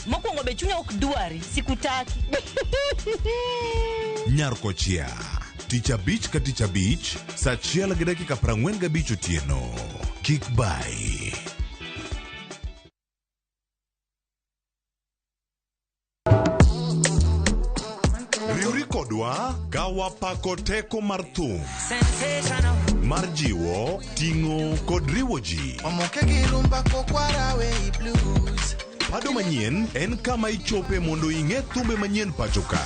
mokwongo be chunya ok dwari sikutaki. Nyarkochia Tich Abich ka Tich Abich saa 1:45 otieno. Kik bai. Riuri kodwa gawa pako teko mar thum mar jiwo, ting'o kod riwo ji. Pado manyien en kama ichope mondo ing'e thumbe manyien pachoka.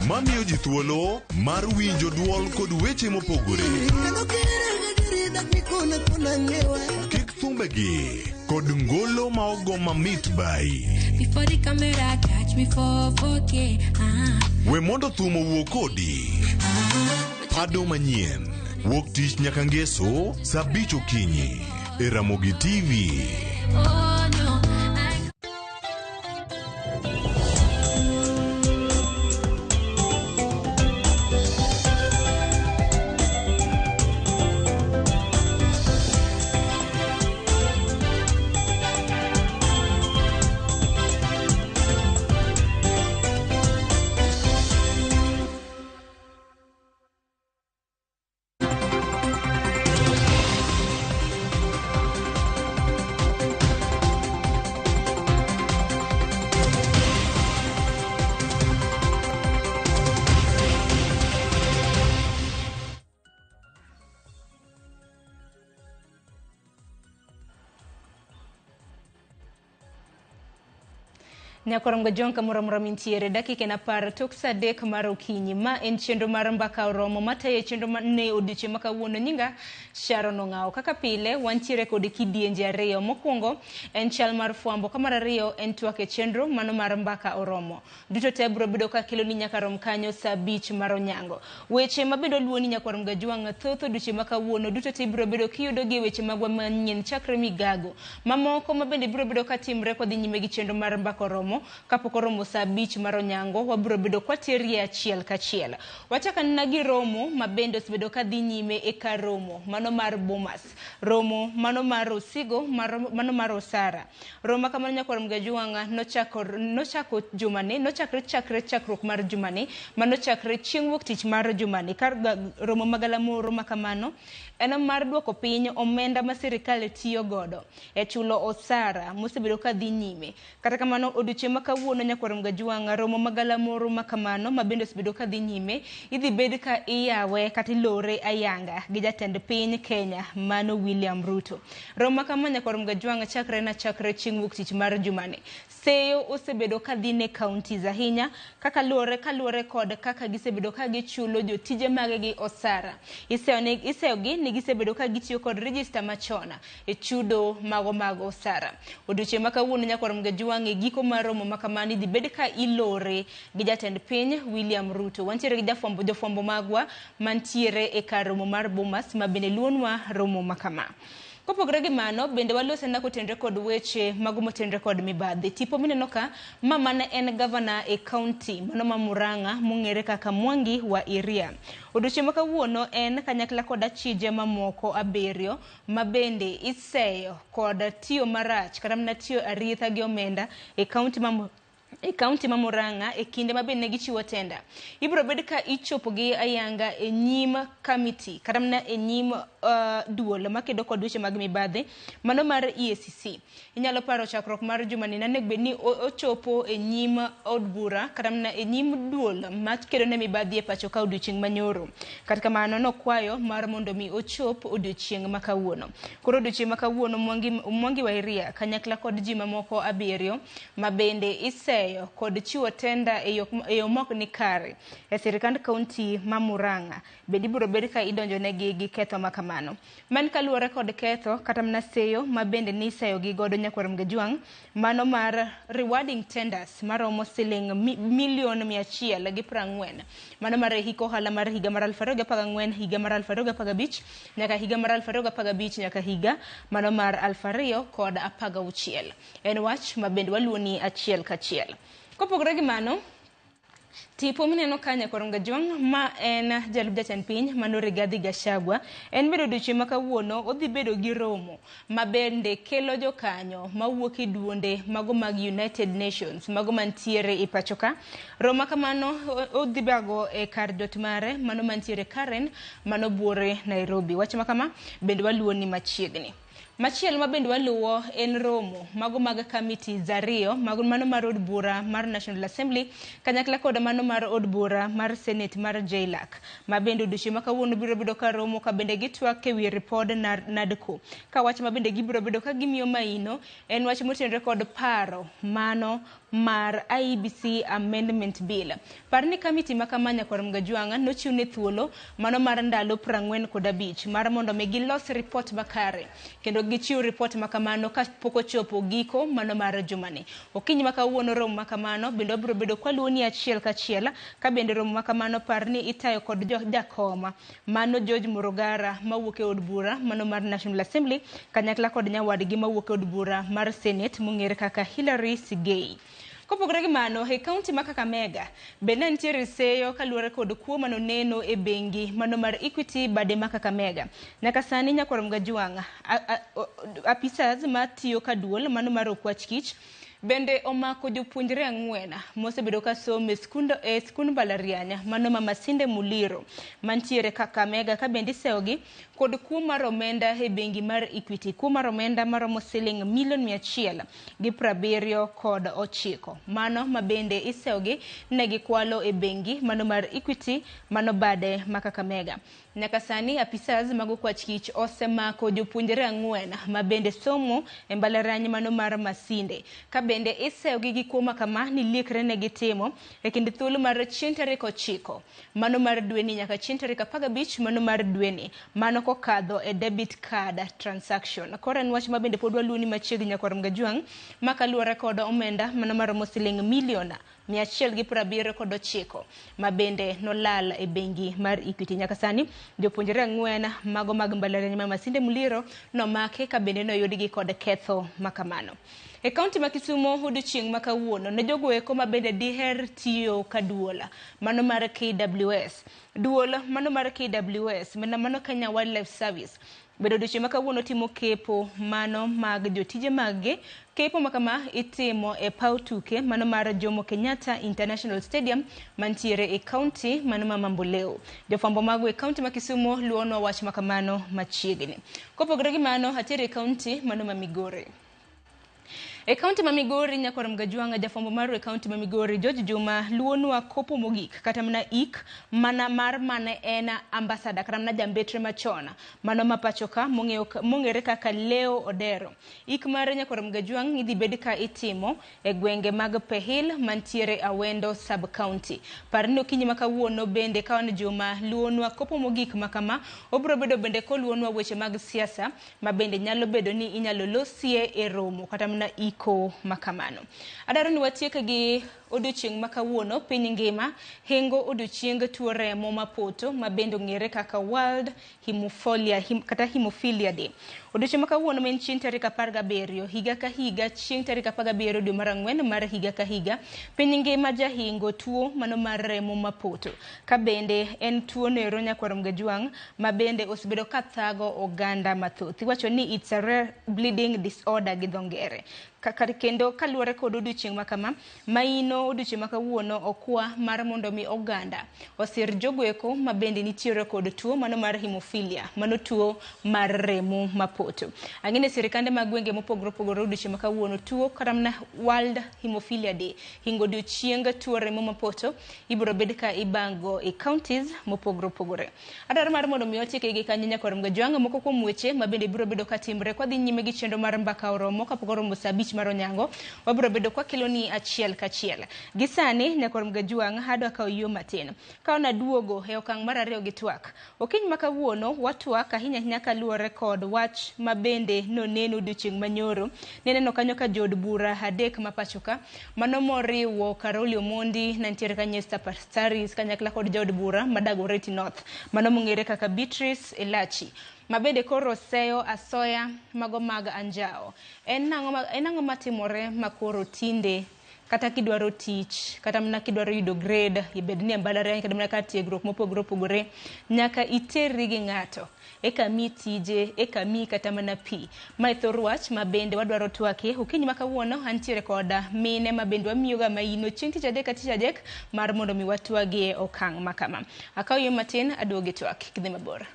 Mamiyo ji thuolo mar winjo duol kod weche mopogore. Kik thumbegi kod ngolo ma ogo mamit bai. Before the camera catch me for 4K. We mondo thum owuo kodi. Pado manyien wuok tich nyaka ngeso saa 5 okinyi e Ramogi TV. Oh no. Nyakoramga jonka muramura mintiere dakika na par tok saa 3 mar okinyi ma en chenro mar mbaka oromo mataye chenro ne odiche maka wuono nyinga Sharon Ong'ao. Kaka pile wantiere kod kidienje ariyo. Mokwongo en chal mar fwambo, ka mar ariyo en twake chenro mano mar mbaka oromo. Duto te bro bedo ka kelo ni nyaka rom kanyo saa 5 mar onyango. Weche mabedo luoni Nyakoramga jwang' thotho duche maka wuono duto te bro bedo kiyudo gi weche magwa manyien chakre migago. Mamoko mabende bro bedo ka timre kod nyime gi chenro mar mbaka oromo. Kapok oromo saa 5 mar onyango wabro bedo kwa terie achiel kachiel. Wachaka nagi romo mabende osbedo ka dhi nyime e kar romo mano mar Bomas, romo mano mar Osigo, mano mar Osara. Roma kamano Nyakoramga jwang' nochako jumane, chakruok mar jumane, mano chakre chieng' wuok tich mar jumane. Kar romo magalamoro makamano en mar duoko piny omenda ma sirikal tiyo godo e chulo osara mosebedo ka dhi nyime. Kata kamano odiochieng' makawuono Nyakoramga jwang' romo magalamoro makamano mabende osbedo ka dhi nyime idhi bed ka iyawe kata ilore ayanga gi jatend piny Kenya mano William Ruto. Romo kama Nyakoramga jwang' chakre chieng' wuok tich mar jumane. Seyo osebedo ka dhi ne counties ahinya kaluore kod kaka gisebedo ka gichulo jotije magegi osara. Iseyogi ni gisebedo ka gitiyo kod register machona e chudo mag osara. Odiochieng' makawuono Nyakoramga jwang' e giko mar romo makamani dhi bed ka ilore gi jatend piny William Ruto. Wantiere gi jofwambo magwa mantiere e kar romo mar Bomas mabende luonwa romo makama. Kopogre gi mano bende walose na kotenre kod weche mago motenre kod mibadhi. Tipo mineno ka mama ne en governor e county mano ma Murang'a mong'ere kaka Mwangi wa Iria. Odiochieng' makawuono en kanyakla kod achije mamoko 7 mabende iseyo kod tiyo marach kata mana tiyo aritha gi omenda e county ma Murang'a e kinde mabende gichiwo tenda. Ibro bed ka ichopo gi ayanga e nyim committee kata mana e nyim duol makedo kod weche mag mibadhi mano mar EACC. Inyalo paro chakruok mar jumani nane bedni ochopo e nyim od bura kata mana e nyim duol makedo ne mibadhi e pacho ka odiochieng' manyoro. Kata kamano nokwayo mar mondo mi ochop odiochieng' makawuono. Koro odiochieng' makawuono Mwangi wa Iria kanyakla kod ji mamoko 7 mabende iseyo kod chiwo tenda e yo mok ni kare e sirikand county ma Murang'a bende ibro bed ka idonjo negi gi ketho makamano. Man kaluore kod ketho kata mana seyo mabende ni iseyo gi godo Nyakoramga jwang' mano mar rewarding tenders maromo siling milion 140 mano mar hiko hala mar higa mar 2014 higa mar 2015 nyaka higa mar 2015 nyaka higa mano mar 2016. En wach mabende waluoni achiel kachiel. Kopogre gi mano Tipo mineno kanya koronga jwang ma en jalub jatend piny mano Rigathi Gachagua en bedo odiochieng' ma kawuono odhi bedo gi romo ma bende kelo jokanyo mawuok e duonde mago mag United Nations mago mantiere e pachoka. Roma kamano odhi bago e kar jot mare mano mantiere Karen mano buore Nairobi. Wach ma kama bende waluo ni machiegni. Machiel ma bende waluo en romo mago mag committees ariyo mago mano mar od bura mar National Assembly kanyakla kod mano mar od bura mar Senate mar JLAC ma bende odiochieng' ma kawuono biro bedo ka romo ka bende gitwak ewi repod NADCO ka wach ma bende gibiro bedo ka gimiyo maino en wach motenore kod paro mano mar IEBC Amendment Bill. Parni committee ma kamanya korom gajwanga nochiwne thuolo mano mar ndalo 45 mar mondo me gilos report makare kendo gichiw report makamano ka pok ochopo giko mano mar jumani. Okinyi ma kawuono romo makamano bende obiro bedo kwaluo ni achiel kachiel ka bende romo makamano parni itayo kod jakoma mano George Murugara mawuok e od bura mano mar National Assembly kanyakla kod nyawadgi mawuok e od bura mar Senate mong'ere kaka Hilary Sigei. Kopogore gi mano, e kaunti ma Kakamega bende nitiere seyo kaluwore kod kuo mano neno e bengi mano mar Equity bade ma Kakamega. Nyaka sani nyakorom gajwang' apisas matiyo kaduol mano mar Okwach Kich bende omako jopuonjre 4 mosebedo ka somo e skund mbalariany mano ma Masinde Muliro mantiere Kakamega ka bende iseyogi kod kuo mar omenda e bengi mar Equity. Kuo mar omenda maromo siling $179,000. Mano ma bende iseyogi ne gikwalo e bengi mano mar Equity mano bade ma Kakamega. Nyaka sani apisas mag Okwach Kich osemako jopuonjre 4 ma bende somo e mbalariany mano mar Masinde ka bende iseyogi gi kuo kama ni liekre ne gitimo e kind thuolo mar chieng' tarik 9 mano mar dweni nyaka chieng' tarik 15 mano mar dweni mano kokadho e debit card transaction. Koro en wach ma bende pod waluo ni machiegni nyakorom gajwang' ma kaluwore kod omenda mano maromo siling $179,000 ma bende nolal e bengi mar Equity. Nyaka sani jopuonjre 4 mago mag mbalariany ma Masinde Muliro nomake ka bende noyudgi kod ketho makamano. E kaunti ma Kisumo odiochieng' ma kawuono ne jogo eko ma bende diher tiyo kaduola mano mar KWS. Duol mano mar KWS mano Kenya Wildlife Service bedo odiochieng' ma kawuono timo kepo mano mag jotije magge. Kepo makama itimo e paw tuke mano mar Jomo Kenyatta International Stadium mantiere e kaunti mano ma Mamboleo. Jofwambo mago e kaunti ma Kisumo luono wach makamano machiegni. Kopogore gi mano atiere e kaunti mano ma Migori. E kaunti ma Migori nyakorom gajwanga jafwambo mar e kaunti ma Migori George Juma luonwa kopo mogik kata mana mana mar mane ena ambassador kata mana jambetre machona mano mapachoka mong'ere kaka Leo Odero. Mar nyakorom gajwang' idhi bed ka itimo e gwenge mag Pehil mantiere Awendo sub county. Parni okinyi ma kawuono bende kawan Juma luonwa kopo mogik makama obro bedo bende koluonwa weche mag siasa ma bende nyalo bedo ni inyalo losie e romo kata mana iko makamano. Adaro ni watieka gi odiochieng' ma kawuono piny ngima hengo odiochieng' tuo remo mapoto ma bende ong'ere kaka World Hemophilia Day. Odiochieng' ma kawuono men chieng' tarik 17 higa ka higa chieng' tarik 17 dwe mar 4 mar higa ka higa piny ngima jahingo tuo mano mar remo mapoto ka bende en tuo nero nyakorom gajwang' ma bende osebedo ka thago oganda mathoth. Iwacho ni it's a rare bleeding disorder gi dho ngere. Kendo kaluwore kod odiochieng' ma kama maino odiochieng' ma kawuono okwa mar mondo mi oganda osir jogoeko ma bende nitiere kod tuo mano mar hemophilia mano tuo mar remo mapoto. Ang'ene sirikande mag gwenge mopogore opogore odiochieng' ma kawuono tuo kata mana World Hemophilia Day hingo odiochieng' tuo remo mapoto ibiro bed ka ibango e counties mopogore opogore. Adaro mar mondo mi otieke gi kanyo nyakorom gajwang' moko kuom weche ma bende biro bedo ka timre kwa dhi nyime gi chenro mar mbaka oromo kapok oromo saa 5 mar onyango wabiro bedo kwa kelo ni achiel kachiel. Gisani nyakorom gajwang' adwa kawo yo matin ka ona duogo e okang' mar 2 gi twak. Okiny ma kawuono watwak ahinya kaluwore kod wach ma bende noneno odiochieng' manyoro neneno kanyo ka jod bura 3 mapachoka mano moriwo Karoli Omondi nantiere Kanyesta Pastaris kanyakla kod jod bura Madagoreti North mano mong'ere kaka Beatrice Elachi mabende koro seyo asoya mago mag anjao. En ang'o matimore makoro tinde kata kidwaro tich, kata mana kidwaro yudo grade, ibedni mbalariany kata mana kar tiegruok mopogore opogore, nyaka iterri gi ng'ato eka mi tije, eka mi kata mana pi. Mae thor wach ma bende wadwaro twake okinyi ma kawuono antiere koda mine ma bende wamiyoga maino chieng' tich adek ka tich adek mar mondo mi watwagie okang' makama. Akaw yie matin aduoge twak kidhi mabor.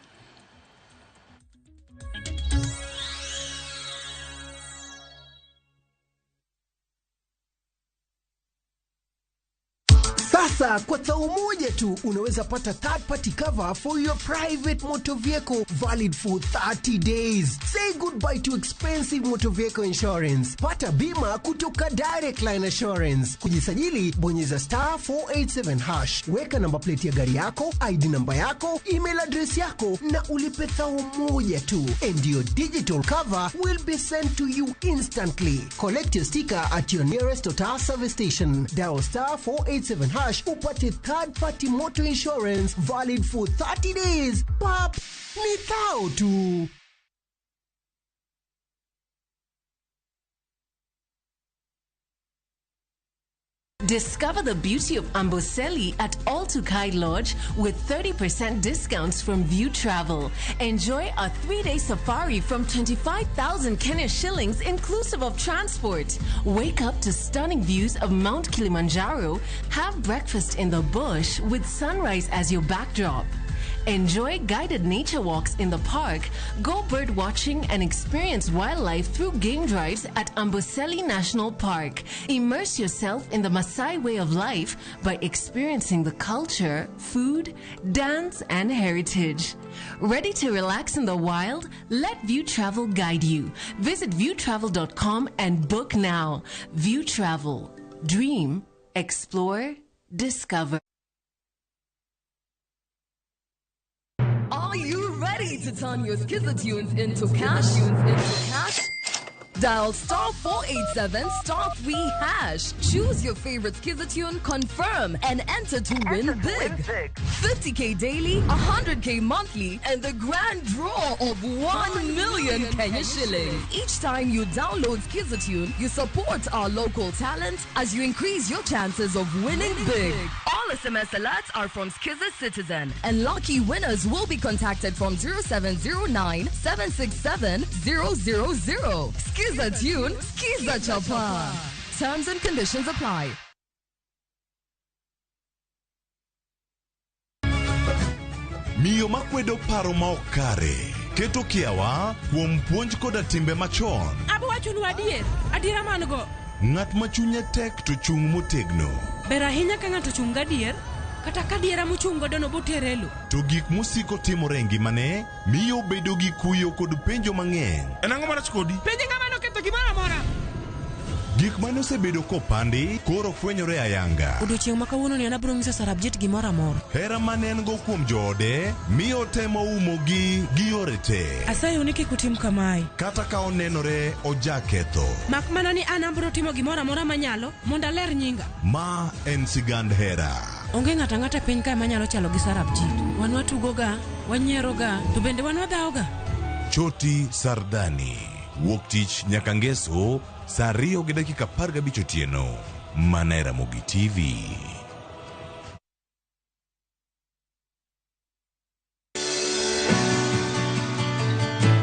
Sasa kwa thao moja tu unaweza pata third party cover for your private motor vehicle valid for 30 days. Say goodbye to expensive motor vehicle insurance. Pata bima kutoka Direct Line Assurance. Kujisajili bonyeza *487#. Weka namba plate ya gari yako, ID namba yako, email address yako na ulipe thao moja tu. And your digital cover will be sent to you instantly. Collect your sticker at your nearest Total service station. Dial *487# upate third party motor insurance valid for 30 days. Pap, ni thao tu. Discover the beauty of Amboseli at All2Kai Lodge with 30% discounts from View Travel. Enjoy a 3-day safari from 25,000 Kenya shillings inclusive of transport. Wake up to stunning views of Mount Kilimanjaro. Have breakfast in the bush with sunrise as your backdrop. Enjoy guided nature walks in the park, go bird watching and experience wildlife through game drives at Amboseli National Park. Immerse yourself in the Maasai way of life by experiencing the culture, food, dance and heritage. Ready to relax in the wild? Let View Travel guide you. Visit viewtravel.com and book now. View Travel. Dream, explore, discover. Are you ready to turn your Skizzer-tunes into cash? Dial *487*3#. Choose your favorite Skizzer-tune, confirm, and enter to win big. 50K daily, 100K monthly, and the grand draw of 1 million Kenya shillings. Each time you download Skizzer-tune, you support our local talent as you increase your chances of winning big. All SMS alerts are from Skizzer Citizen, and lucky winners will be contacted from 0709 767 000. Skizzer-tune, Skiza Chapa. Terms and conditions apply. Miyo makwedo paro maokare keto kiawa kuom puonj koda timbe machon. Abwachonu adiera mango. Ng'at ma chunye tek to chung motegno. Ber ahinya ka ng'ato chung gadier, kata ka diera mochung godo no boterelo. To gik musiko timore ngimane miyo bedo gi kuyo kod penjo mang'eny. En ang'o marach kodi? Penje ng'ama noketho gimoro amora. Gik mane osebedo kopandi koro fwenyore ayanga. Odiochieng' ma kawuono ni anabro ng'iso Sarabjit gimoro amora. Hera mane en go kuom joode miyo temo umogi gi yore te. Asayo ni kik utim kamae. Kata ka onenore ojaketho. Mak mana ni an abro timo gimoro amora manyalo mondo aler nyinga. Ma en sigand hera. Onge ng'ata ng'ata piny kae manyalo chalo gi Sarabjit. Wan watugoga, wanyieroga, to bende wan wadhaoga. Choti Sardani. Wuok tich nyaka ngeso saa 2:15 otieno. Mana Ramogi TV.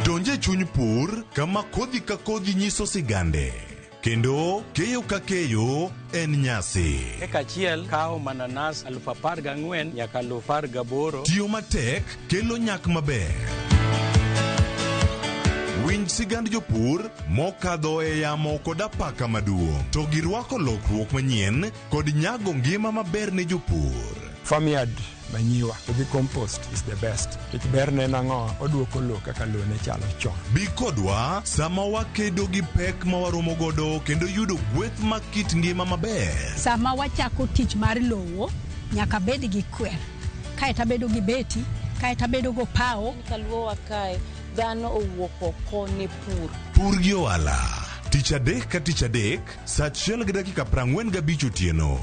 Donje chuny pur kama kodhi ka kodhi nyiso sigande. Kendo keyo ka keyo en nyasi. Eka chiel kao mananas 14,000 nyaka 18,000. Tiyo matek kelo nyak maber. Winj sigand jopur mokadho e yamo kod apaka maduong'. To girwako lokruok manyien kod nyago ngima maber ne jopur. Farmyard manyiwa gi compost is the best. Ik berne nango oduoko lo kaka lo ne chalo chon. Bi kodwa sama wakedo gi pek ma waromo godo kendo yudo gweth ma kit ngima maber. Sama wachako tich mar lowo nyaka bed gi kwer. Kae tabedo gi beti, kae tabedo go pao. Kaluo wakae, dhano owuok oko ne pur. Pur gi ohala. Tich adek ka tich adek, saa 1:45 otieno.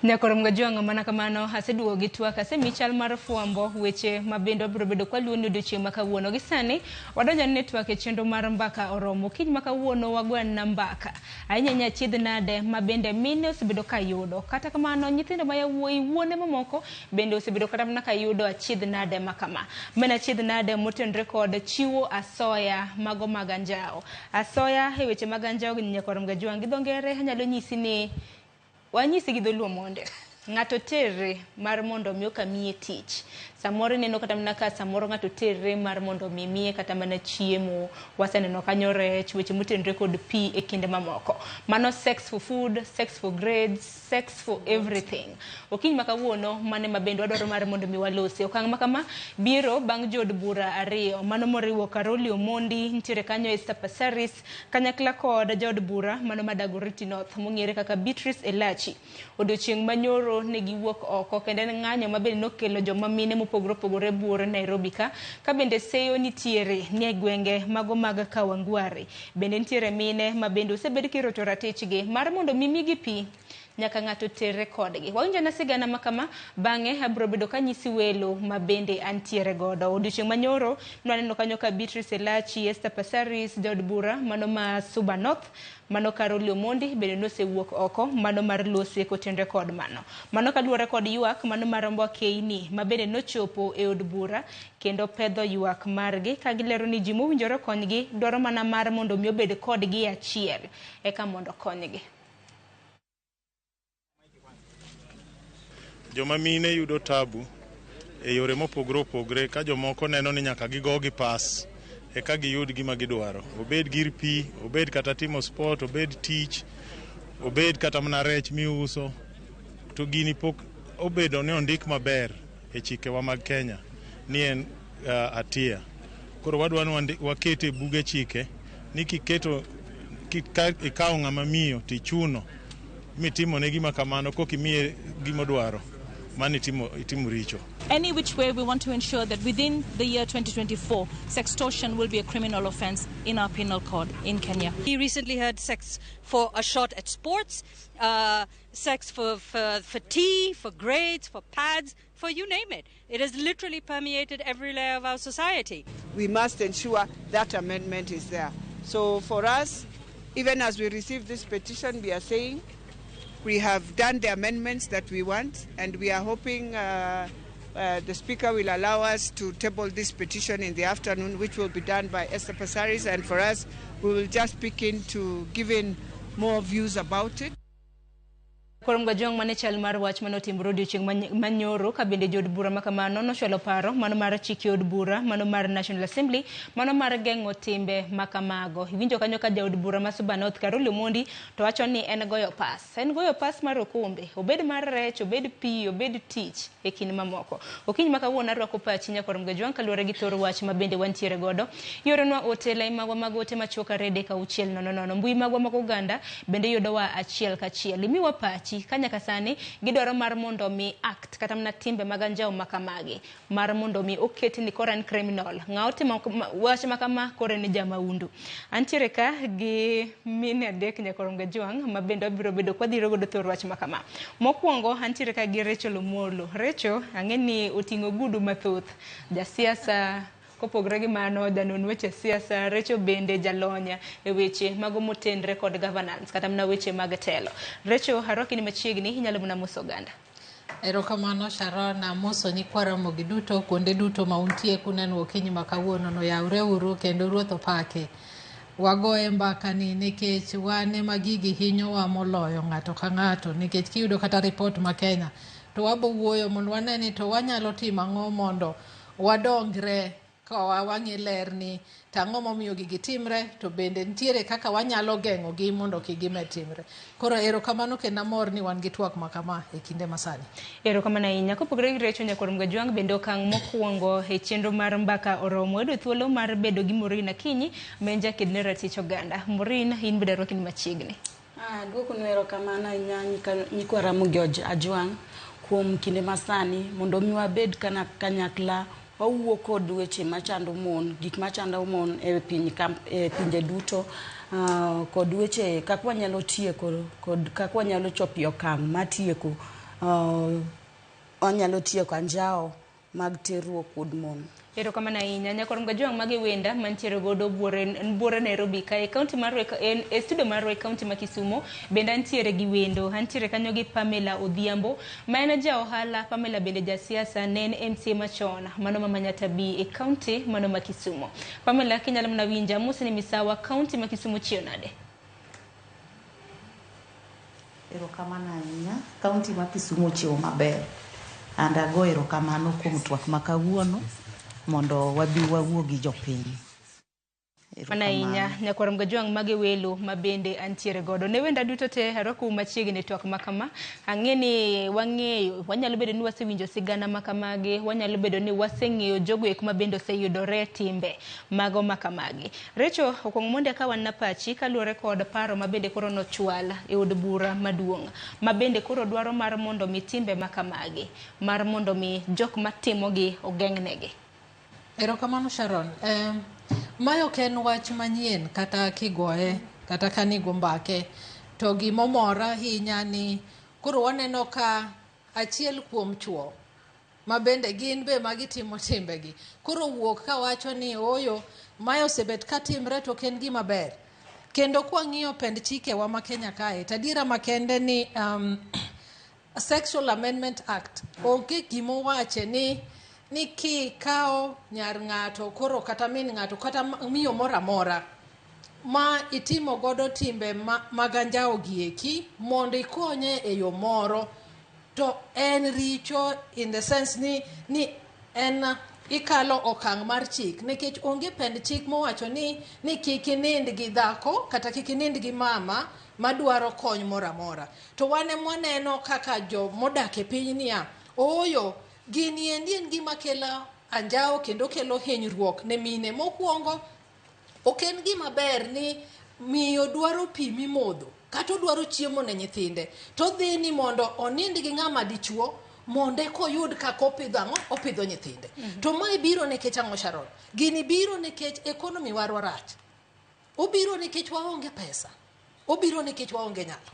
Nyakorom Gajwang' mana kamano haseduogo gi twak asemichal mar fuambo weche mabendo biro bedo kwa luoni odiochieng' makawuono. Gisani wadonjo ne twak e chenro mar mbaka oromo kiny makawuono wagwen na mbaka ahinya chiedh nade mabende mine osebedo kayudo. Kata kamano nyithindo ma yawuoyi wuone mamoko bende osebedo kata mana kayudo achiedh nade makama. Mena achiedh nade motenre kod chiwo asoya mago maganjao. Asoya e weche maganjao gi Nyakorom Gajwang' gi dhongere nyalo nyisi ni wanyisi gi dholuo monde ng'ato terre mar mondo mi okamiye tich. Samoro neno kata mana ka samoro ng'ato terre mar mondo mi miye kata mana chiemo. Waseneno kanyo rech, weche motenre kod pi e kinde mamoko. Mano sex for food, sex for grades, sex for everything. Okiny makawuono mane mabendo wadwaro mar mondo mi walosi. Okang' makama biro bang' jod bura ariyo. Mano moriwo Karoli Omondi, nitiere kanyo Esther Passaris, kanyakla kod jod bura mano Dagoretti North mong'ere kaka Beatrice Elachi. Odiochieng' manyoro ne giwuok oko kendo en ng'anyo mabende nokelo joma mine mopogore buore Nairobi ka bende seyo nitiere ni gwenge mago mag Kawangware. Bende nitiere mine mabende osebed kiroto ratechgi mar mondo mimigi pi nyaka ng'ato terre kodgi. Wawinjo na sigana makama bang'e abro bedo kanyisi welo mabende antiere godo. Odiochieng' manyoro nwaneno kanyo ka Beatrice Elachi, Esther Passaris, jod bura mano ma Suba North, mano Karoli Omondi bende nosewuok oko mano mar losi kotenre kod mano. Mano kaluwore kod ywak mano mar Mbwakeini mabende nochopo e od bura kendo pedho ywak margi kagilero ni ji mowinjore konygi dwaro mana mar mondo mi obed kodgi achiel eka mondo konygi. Joma mine yudo tabu e yore mopogore opogore ka jomoko neno ni nyaka gigogi pas eka giyud gima gidwaro. Obed gir pi, obed kata timo sport, obed tich, obed kata mana rech miuso. To gini pok obedo ne ondik maber e chikewa mag Kenya ni en atia. Koro wadwa ni wakete buge chike ni kiketo ikawo ng'ama miyo tichuno mitimo ne gima kamano kokimiye gima dwaro mani itimo richo. Any which way we want to ensure that within the year 2024 sextortion will be a criminal offense in our penal code in Kenya. He recently had sex for a shot at sports, sex for tea, for grades, for pads, for you name it. It has literally permeated every layer of our society. We must ensure that amendment is there. So for us, even as we receive this petition, we are saying we have done the amendments that we want, and we are hoping the Speaker will allow us to table this petition in the afternoon, which will be done by Esther Passaris, and for us, we will just begin to give in more views about it. Nyakorom Gajwang' mane chal mar wach manotimore odiochieng' manyoro ka bende jod bura makamano nochwalo paro mano mar chiki od bura mano mar National Assembly mano mar geng'o timbe makamago. Iwinjo kanyo ka jaod bura ma Suba North Karoli Omondi to wacho ni en goyo pas mar okombe, obed mar rech, obed pi, obed tich e kinde mamoko. Okiny makawuono arwako pachi Nyakorom Gajwang' kaluwore gi thoro wach mabende wantiere godo. Yorenwa otela magwa mag ote machoka rede ka uchiel nono. Mbui magwa mag Uganda bende yudowa achiel kachiel. Imiwa pachi kanya kasani gidwaro mar mondo mi act kata mna timbe maganjao makamagi mar mondo mi oketi ni koran criminal ng'aote wach makama kore ni jamaundu. Antiere ka gi mine adek Nyakorom Gajwang' mabendo biro bedo kwa dhiro godo thor wach makama. Mokwongo antiere ka gi Rachel Omolo. Rachel ang'eni oting'o gudu mathoth, jasiasa kopogre gi mano janon weche siasa. Rachel bende jalonya e weche mago motenre kod governance kata mna weche mag telo. Rachel haroki ni machiegni inyalo muna moso Uganda. Erokamano Sharon, amoso ni kwaramogi duto kuonde duto mauntie kuneno okinyi makawuono no yawre uru kendo ruoth opake. Wagoye mbaka ni nikech wane magigi hinyowa moloyo ng'ato ka ng'ato nikech kiyudo kata report ma Kenya to wabo wuoyo mondo waneni to wanyalo timo ang'o mondo wadongre wang'e ler ni tang'o momiyo gigi timre to bende nitiere kaka wanyalo geng'o gi mondo kigime timre. Koro erokamano kendo amor ni wan gi twak makama e kinde masani. Erokamano ahinya. Kopogre gi Rachel, Nyakorom Gajwang' bende okang' mokwongo e chenro mar mbaka oromo edo thuolo mar bedo gi Maureen Akinyi menja kidne ratich Oganda. Maureen, in bende arwaki ni machiegni. Duoko ni erokamano ahinya nyikwa Ramogi Ajwang' kuom kinde masani mondo mi wabed kanyakla wawuok kod weche machando mon, gik machando mon e pinje duto, kod weche kaka wanyalo tieko kod kaka wanyalo chopo okang' matieko onyalo tieko anjao mag terruok kod mon. Erokamano ahinya. Nyakorom Gajwang' magi wenda mantiere godo buore Nairobi kae kaunti mar studio mar kaunti ma Kisumo bende antiere gi wendo antiere kanyo gi Pamela Odhiambo ma en ja ohala. Pamela bende ja siasa, ne en MCA machon mano ma Manyatabi e kaunti mano ma Kisumo. Pamela, kinyalo mna winja mose ni misawa kaunti ma Kisumo chio nade? Erokamano ahinya. Kaunti ma Kisumo chio maber. And ago erokamano kuom twak ma kawuono mondo wabi wawuo gi jopiny. Manainya Nyakorom Gajwang' mage welo mabende antiere godo. Ne wenda duto te haroko machiegni twak makama. Ang'eni wang'eyo wanyalo bedo ni wasewinjo sigana makamage, wanyalo bedo ni waseng'eyo jogo ek mabende oseyudore timbe mago makamage. Recho okwong monde ka wan na pachi kaluwore kod paro mabende koro nochwal e od bura maduong' mabende koro dwaro mar mondo mi timbe makamage, mar mondo mi jok matimogi ogeng'negi. Erokamano Sharon. Mayo ken wach manyien kata kigoye kata kanigo mbake to gimomora hinya ni koro waneno ka achiel kuom chuo mabende gin be magitimo timbegi koro wuok ka wacho ni oyo mayo sebet katimre to ken gima ber kendo kwa ng'iyo pend chike wa ma Kenya kae tadira makende ni Sexual Amendment Act onge gimo wache ni kao nyar ng'ato koro kata min ng'ato kata miyo mora ma itimo godo timbe maganjao gieki mondo ikonye e yo moro to en richo in the sense ni en ikalo okang' mar chik nikech onge pend chik mowacho ni kik inind gi dhako kata kik inind gi mama madwaro kony mora to wane mwaneno kaka jo modak e piny niya oyo gini en gima kelo anjao kendo kelo hinyruok ne mine. Mokwongo oken gima ber ni miyo dwaro pi mimodho kata dwaro chiemo ne nyithinde to dhi ni mondo onind gi ng'ama dichuo monde koyud kako opidho nyithinde. To mai biro nikech ang'o Sharon? Gini biro nikech economy warwa rach. Obiro nikech waonge pesa. Obiro nikech waonge nyalo.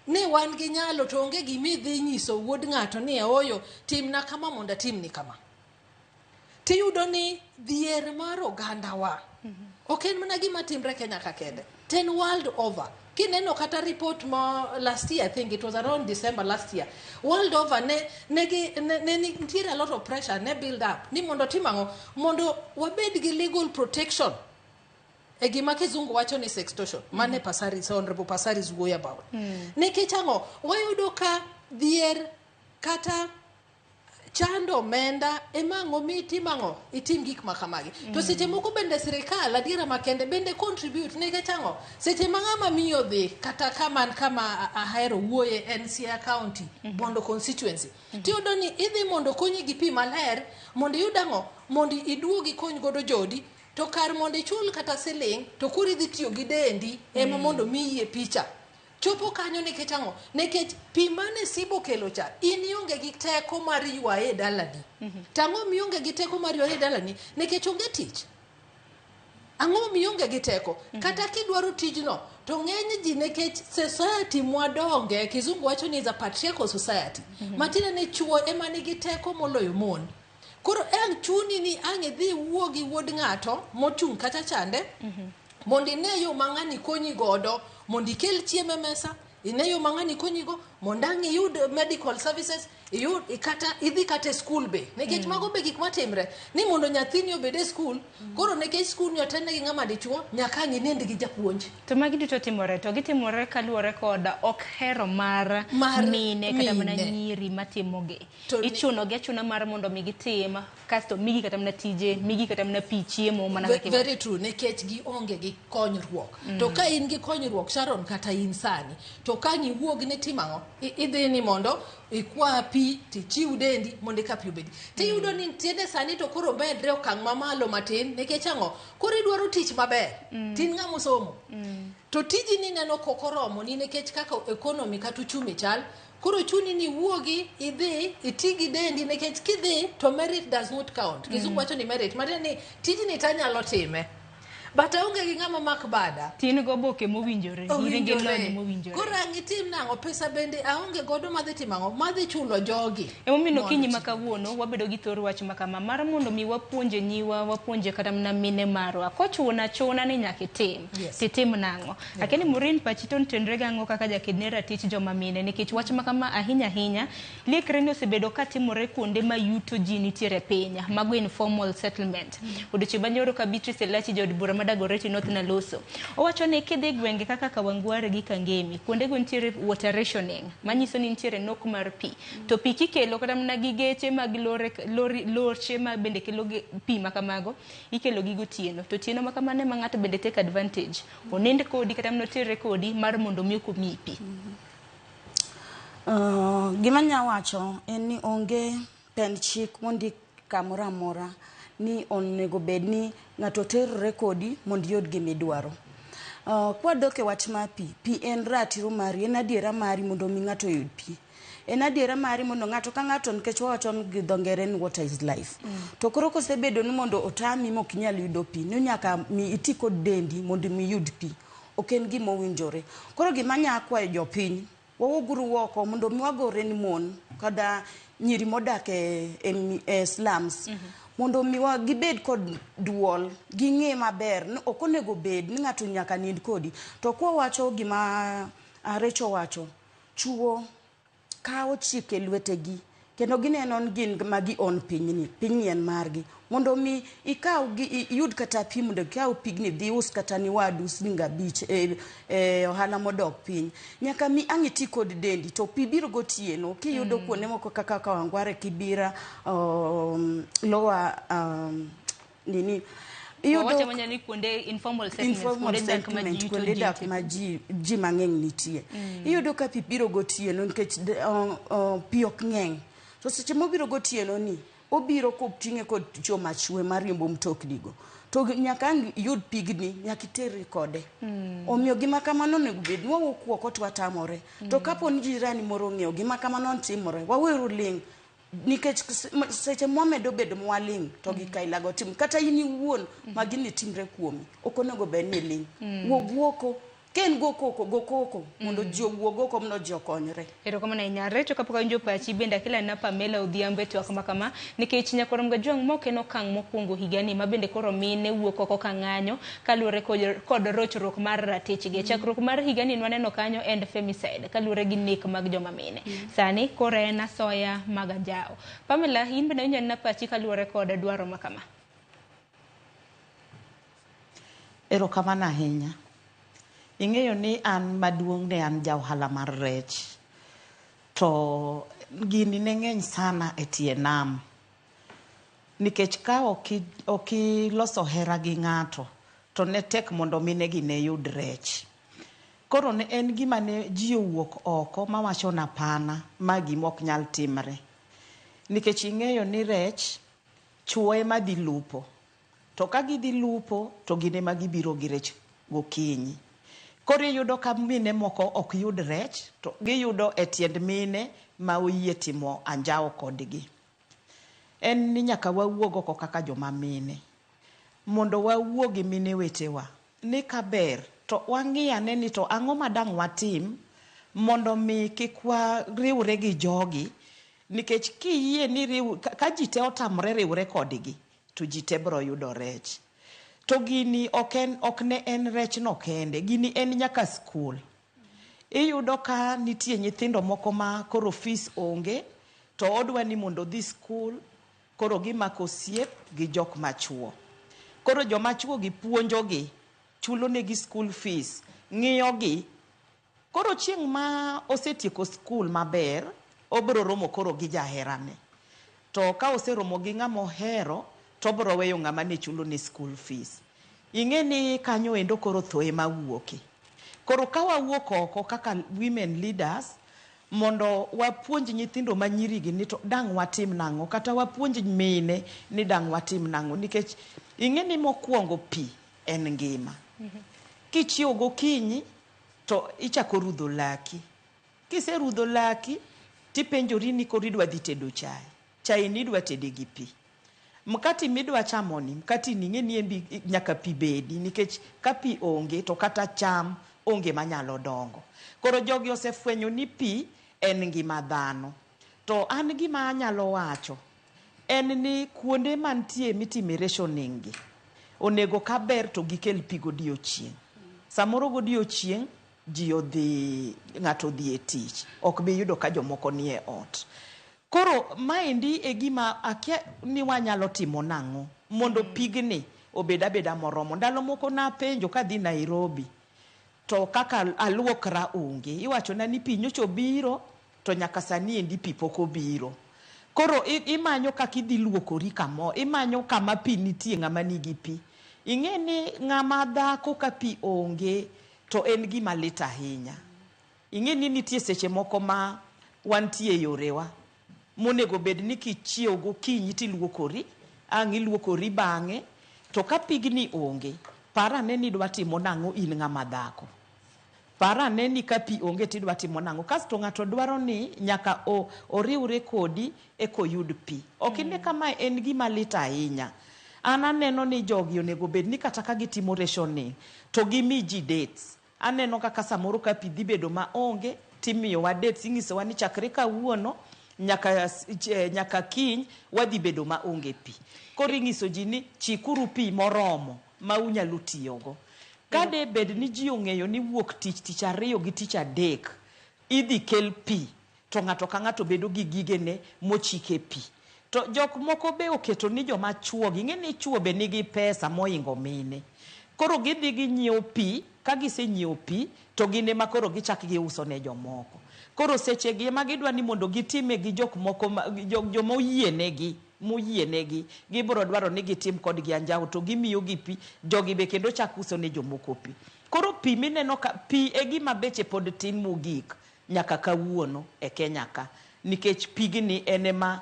Ne wan gi nyalo to onge gimi dhi nyiso wuod ng'ato ni oyo timna kama mondo timni kama. Tiyudo ni dhier mar oganda wa. Ok en mana gima timre Kenya ka kende. Ten world over. Kineno kata report ma last year, I think it was around December last year. World over ne nitiere a lot of pressure ne build up. Ni mondo timango mondo wabed gi legal protection. E gima kizungu wacho ni sextortion. Mane Pasaris, Honorable Pasaris wuoyo about. Nikech ang'o wayudo ka dhier kata chando omenda emang'o mitimango itim gik makamagi. To seche moko bende sirikal adiera makende bende contribute nikech ang'o seche mang'ama miyo dhi kata kama ahero wuoye en Siaya County Bondo constituency. Tiyudo ni idhi mondo konyi gi pi maler mondo iyud ang'o mondo iduogi kony godo jodi to kar mondo ichul kata siling to kuri dhi tiyo gi dendi ema mondo miye picha chopo kanyo nikech ang'o nikech pi mane sibo kelo cha in ionge gi teko mar ywaye dalani tang'o mionge gi teko mar ywaye dalani nikech onge tich ang'o mionge gi teko kata kidwaro tijno to ng'eny ji nikech society mwadonge kizungu wacho ni is a patriarchal society matina ni chuo ema nigi teko moloyo mon. Koro en chuni ni ang'e dhi wuo gi wuod ng'ato mochung' kata chande mondo ine yo mang'ani konyi godo mondo ikel chiemo e mesa ine yo mang'ani konyi go mondo ang' iyud medical services iyud kata idhi kata school be nikech mago be gik matimre ni mondo nyathini obed e school koro nikech school ni otene gi ng'ama dichuo nyaka ang' inind gi japuonj. To magi duto timore to gitimore kaluwore kod ok hero mar mine kata mana nyiri matimogi ichunogi achuna mar mondo mi gitim kasto migi kata mana tije migi kata mana pi chiemo mana kaka very true nikech gionge gi konyruok to ka in gi konyruok Sharon kata in sani to ka iwuog ni timang'o idhi ni mondo ikwa pi tichiw dendi mondo ka pi obedi tiyudo ni tiende sani to koro bedre okang' mamalo matin nikech ang'o koro idwaro tich maber tin ng'amo somo to tiji ni neno kokoromo ni nikech kaka economy kata uchumi chal koro chuni ni wuogi idhi itigi dendi nikech kidhi to merit does not count kizungu wacho ni merit maana ni tiji ni tanyalo time but aonge gi ng'ama mak bada tin go boke mowinjore in gi lony mowinjore koro angitim nango pesa bende aonge godo madhi timango madhi chulo jogi emomino kinyi makawuono wabedo gi thor wach makama mar mondo mi wapuonje nyiwa wapuonje kata mna mine marwa kochuna ni nyaka tim titim nango lakini murin pachiton tendre gango kaka jakednera tich joma mine nikech wach makama ahinya liekre ni osebedo katimore kuonde ma yuto ji nitiere pinya mago informal settlement odoche banyoro ka Beatrice Elachi jod bura madagoreti North Naloso owacho ni kidhi gwenge kaka Kawangware gi Kangemi kuonde go nitiere water rationing manyiso ni nitiere nok mar pi to pi kikelo kata mna gi geche mag lorche ma bende kelo pi makamago ikelo gi gotieno to tieno makamane ma ng'ato bende take advantage onende kodi kata mno tere kodi mar mondo mi okomi pi gima nya wacho en ni onge pen chik mondi kamora mora ni onego bed ni ng'ato terre kodi mondo yod gimidwaro kwa doke wach ma pi en ratiro mari en adiera mari mondo mi ng'ato yud pi en adiera mari mondo ng'ato ka ng'ato nikech wacho gi dongere ni water is life to koro kosebedo ni mondo otami mok nyal yudo pi ni nyaka mi iti kod dendi mondo mi yud pi ok en gima owinjore koro gima nya kwayo jopiny wawuguru woko mondo mi wagore ni mon kada nyiri modak e slums mondo mi gibed kod duol ging'e maber ni ok onego bed ni ng'ato nyaka nind kodi to kwa wacho gima Recho wacho chuo kawo chike lwetegi kendo gineno ni gin magi on pinyni en margi mondo mi ikaw yud kata pi mondo ikaw pigni dhi us kata ni wadu silinga bich ohala modok piny nyaka mi ang'iti kod dendi to pi biro gotieno kiyudo kuonde moko kaka Kawangware Kibira lower nini wacho manyani kuonde informal settlement kuonde dak ma ji mang'eny nitie iyudo ka pi biro gotieno nikech pi ok ng'eny to seche mobiro gotieno ni obiro kopting'e kod choma chwe mariembo mtoknigo to nyaka yud pigni nyaka iteri kode omiyo gima kamano onego bed ni wawuok oko to watamore to kapo ni jirani moro ng'eyo gima kamano timore waweru ling nikech seche mwamedo bedo mwaling to gi kailago tim kata in iwuon ma gini timre kuomi ok onego bed ni ling wuoko ken gokoko mondo ji owuogoko mno ji okonyre erokamano inyare to kapok awinjo pachi bende akila na Pamela Odhiambo twak makama nikech nyakoro mgajwang' mokeno kang' mokwongo higani ma bende koro mine wuok oko ka ng'anyo kaluwore kod rochruok mar ratechgi chakruok mar higani nwaneno kanyo end femicide kaluwore gi nek mag joma mine sani koro en asoya mag anjao Pamela in bende awinjo na pachi kaluwore kod dwaro makama erokamano ahinya ing'eyo ni an maduong' ne an ja ohala mar rech to gini ne ng'eny sana e tie nam nikech ka ok iloso hera gi ng'ato to ne tek mondo mine gi ne yud rech koro ne en gima ne ji owuok oko mawacho na pana ma gima ok nyal timre nikech ing'eyo ni rech chuo ema dhi lupo to ka gidhi lupo to gine ma gibiro gi rech gokinyi koro iyudo ka mine moko ok yud rech to giyudo e tiend mine ma oyie timo anjao kodgi en ni nyaka wawuog oko kaka joma mine mondo wawuogi mine wetewa ni kaber to wang'iyane ni to ang'o madang' watim mondo mi kik wariwre gi jogi nikech kiyie ni ka ji te otamre riwre kodgi to ji te biro yudo rech to gini ok ne en rech no kende gini en nyaka skul iyudo ka nitie nyithindo moko ma koro fees onge to odwa ni mondo dhi skul koro gimako osiep gi jok machuo koro joma chuo gi puonjogi chulo negi school fees ng'iyogi koro chieng' ma osetieko skul maber obiro romo koro gi jaherane to ka oseromo gi ng'ama ohero to biro weyo ng'ama ne chulo ni school fees ing'e ni kanyo endo koro thoe mawuoke koro ka wawuok oko kaka women leaders mondo wapuonj nyithindo manyirigi ni to dang' watim nang'o kata wapuonj mine ni dang' watim nang'o nikech ing'e ni mokwongo pi en ngima kichiewo gokinyi to ichako rudho laki kiserudho laki tipenjori ni koro idwa dhi tedo chai ni idwa tede gi pi mkati midwa chamoni mkati ninge ni nyaka pi bedi nikech ka pi onge to kata cham onge manyalo dongo. Koro jogi osefwenyo ni pi en ngima dhano. To an gima anyalo wacho en ni kuonde mantie mitime rationing gi onego kaber to gikel pi godiochieng'. Samoro godiochieng' ji odhi ng'ato dhi e tich ok bi yudo ka jomoko nie ot. Koro maendi e gima akia ni wanyalo timo nang'o mondo pigni obed abeda moromo. Ndalo moko na penjo kadhi Nairobi to kaka aluokra onge iwacho na ni pi nyocho biro to nyaka sani endi pi pok obiro. Koro imanyo kaka idhi luokori kamo, imanyo kama pi nitie ng'ama nigi pi. Ing'e ni ng'ama dhako ka pi onge to en gima lit ahinya. Ing'e ni nitie seche moko ma wantie yorewa monego bed ni kichiew gokinyi tiluokori, ang' iluokori bang'e to ka pigni onge parane ni idwa timo nang'o in ng'ama dhako. Parane ni ka pi onge tidwa timo nang'o. Kasto ng'ato dwaro ni nyaka oriwre kodi eko yud pi. Okine kama en gima lit ahinya. An aneno ni jogi onego bed ni kata ka gitimo rationing to gimi ji dates. Aneno kaka samoro ka pi dhi bedo ma onge timiyo wa dates, ing'isowa ni chakre kawuono nyaka kiny wadhi bedo ma onge pi. Koro ing'iso ji ni chikuru pi moromo ma unyalo tiyogo. Kade bed ni ji ong'eyo ni wuok tich ariyo gi tich adek idhi kel pi to ng'ato ka ng'ato bedo gi gigene mochike pi. To jok moko be oketo ni joma chuo gi ng'e ni chuo be nigi pesa moingo mine. Koro gidhi ginyiewo pi, ka gisenyiewo pi to gine ma koro gichak giuso ne jomoko. Koro seche gi ema gidwa ni mondo gitime gi jok moko joma moyienegi gibiro dwaro ni gitim kodgi anjawo to gimiyo gi pi, jogi be kendo chak uso ne jomoko pi. Koro pi mineno ka pi e gima beche pod tin mogik nyaka kawuono e Kenya ka. Nikech pigni enema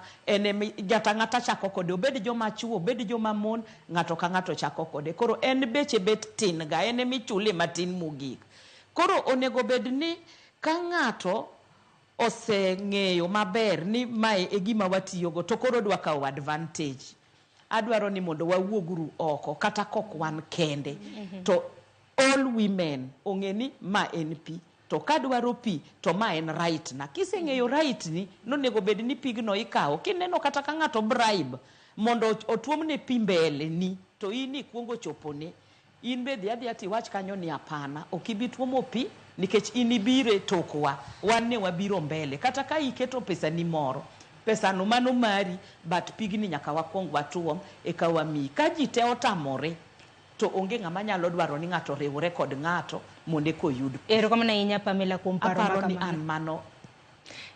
jata ng'ata chako kode, obed joma chuo obed joma mon, ng'ato ka ng'ato chako kode. Koro en beche bet tin ga, enemichule matin mogik. Koro onego bed ni ka ng'ato oseng'eyo maber ni mae e gima watiyogo to koro dwa kawo advantage. Adwaro ni mondo wawuoguru oko kata kok wan kende to all women ong'e ni ma en pi. To kadwaro pi to ma en right na. Kiseng'eyo right ni nonego bed ni pigno ikawo. Kineno kata ka ng'ato bribe mondo otuomne pi mbele ni to in ikuongo chopone. In be dhi adhi wach kanyo ni apana ok ibi tuomo pi nikech in ibire tokwa, wan ne wabiro mbele. Kata ka iketo pesa ni moro, pesa no mano mari, but pigni nyaka wakuong watuom eka wami. Ka ji te otamore to onge ng'ama nyalo dwaro ni ng'ato riwre kod ng'ato mondo eko yud pi. Erokamano ahinya Pamela kuom paro aparo ni an mano.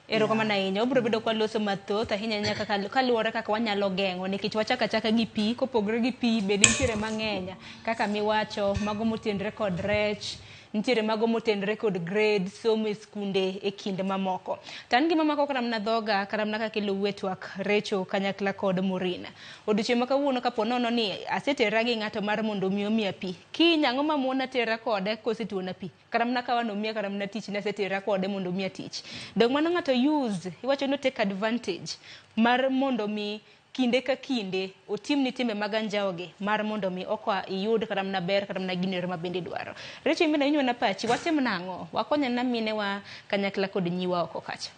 Erokamano ahinya, obiro bedo kwa loso mathoth ahinya nyaka kaluwore kaka wanyalo geng'o nikech wachaka chaka gi pi, kopogre gi pi bende nitiere mang'enya kaka miwacho mago motenre kod rech, nitiere mago motenre kod grade somo e skunde e kinde mamoko. Tan gima mako karamna dhoga karamna ka kelo wetwak Recho kanyakla kod Morina. Odiochieng' ma kawuono kapo nono ni asetera gi ng'ato mar mondo miyo miya pi. Kiny ang'o ma muona tera kode kosetuona pi. Karamna kawano miya karamna tich ne asetera kode mondo miya tich. Dog mano ng'ato use iwacho no take advantage mar mondo mi kinde ka kinde otim ni timbe mag anjawogi mar mondo mi okwa iyud karamna ber karamna ginero ma bende dwaro. Recho imina inyo na pachi watim nang'o wakonya na mine wa kanyakla kod nyiwa oko kacha.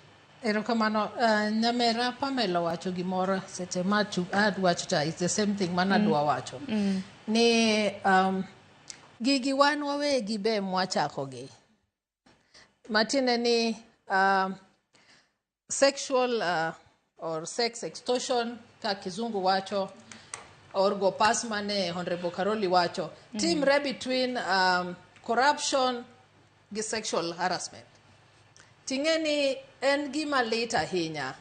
Erokamano nyamera Pamela wacho gimoro seche machu wacho ta it's the same thing mana dwa wacho ni gigi wan wawegi be mwachako gi matine ni sexual or sex extortion ka kizungu wacho or go pass mane Honorable Karoli wacho timre between corruption gi sexual harassment. Tingeni en gima lit ahinya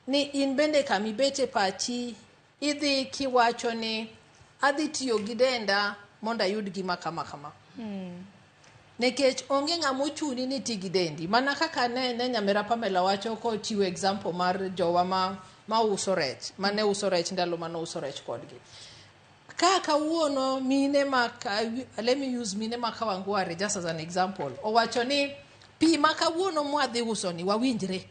ni in bende kamibete pachi idhi kiwacho ni adhi tiyo gi denda mondo ayud gima kama kama. Nekech onge ng'ama ochuni ni ti gi dendi. Mana kaka ne nyamera Pamela wacho ko chiwo example mar jowa ma uso rech, mane uso rech ndalo mane uso rech kodgi. Kaka uono mine let me use mine Kawangware just as an example. Owacho ni pi maka uono mwadhi uso ni wawinjre.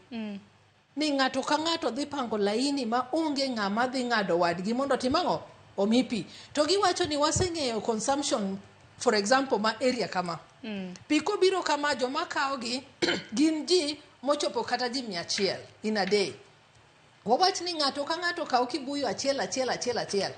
ni ng'ato ka ng'ato dhi pango laini ma onge ng'ama dhi ng'ado wadgi mondo timang'o omi pi. To giwacho ni waseng'eyo consumption for example ma area kama. Pi kobiro kama joma kawogi gin ji mochopo kata ji 100 in a day. Wawach ni ng'ato ka ng'ato kawo kibuyu achiel.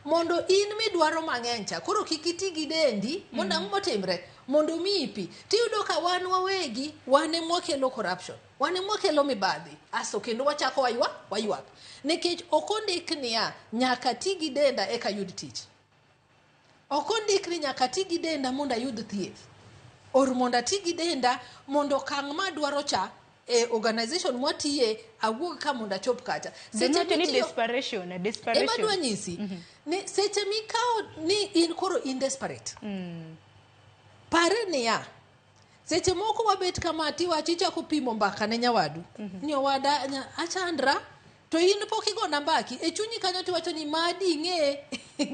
Mondo in midwaro mang'eny cha, koro kik iti gi dendi, mondo ang'o motimre, mondo miyi pi. Tiyudo ka wan wawegi, wan emwakelo corruption, wan emwakelo mibadhi, aso kendo wachako wayuak. Nikech ok ondik niya, nyaka ti gi denda eka yud tich. Ok ondik ni nyaka ti gi denda mondo ayud thieth. Or mondo ati gi denda mondo kang' ma dwaro cha, organization mwatiye awuog ka mondo achop kacha. Seche ni desperation. Ema dwa nyisi. Ni seche mikao ni in koro in desperate. Pare niya. Seche moko wabet kama tiwachi chako pimo mbaka ne nyawadu. Ni owada achandra to in pok igona mbaki e chunyi kanyo tiwacho ni madi ng'e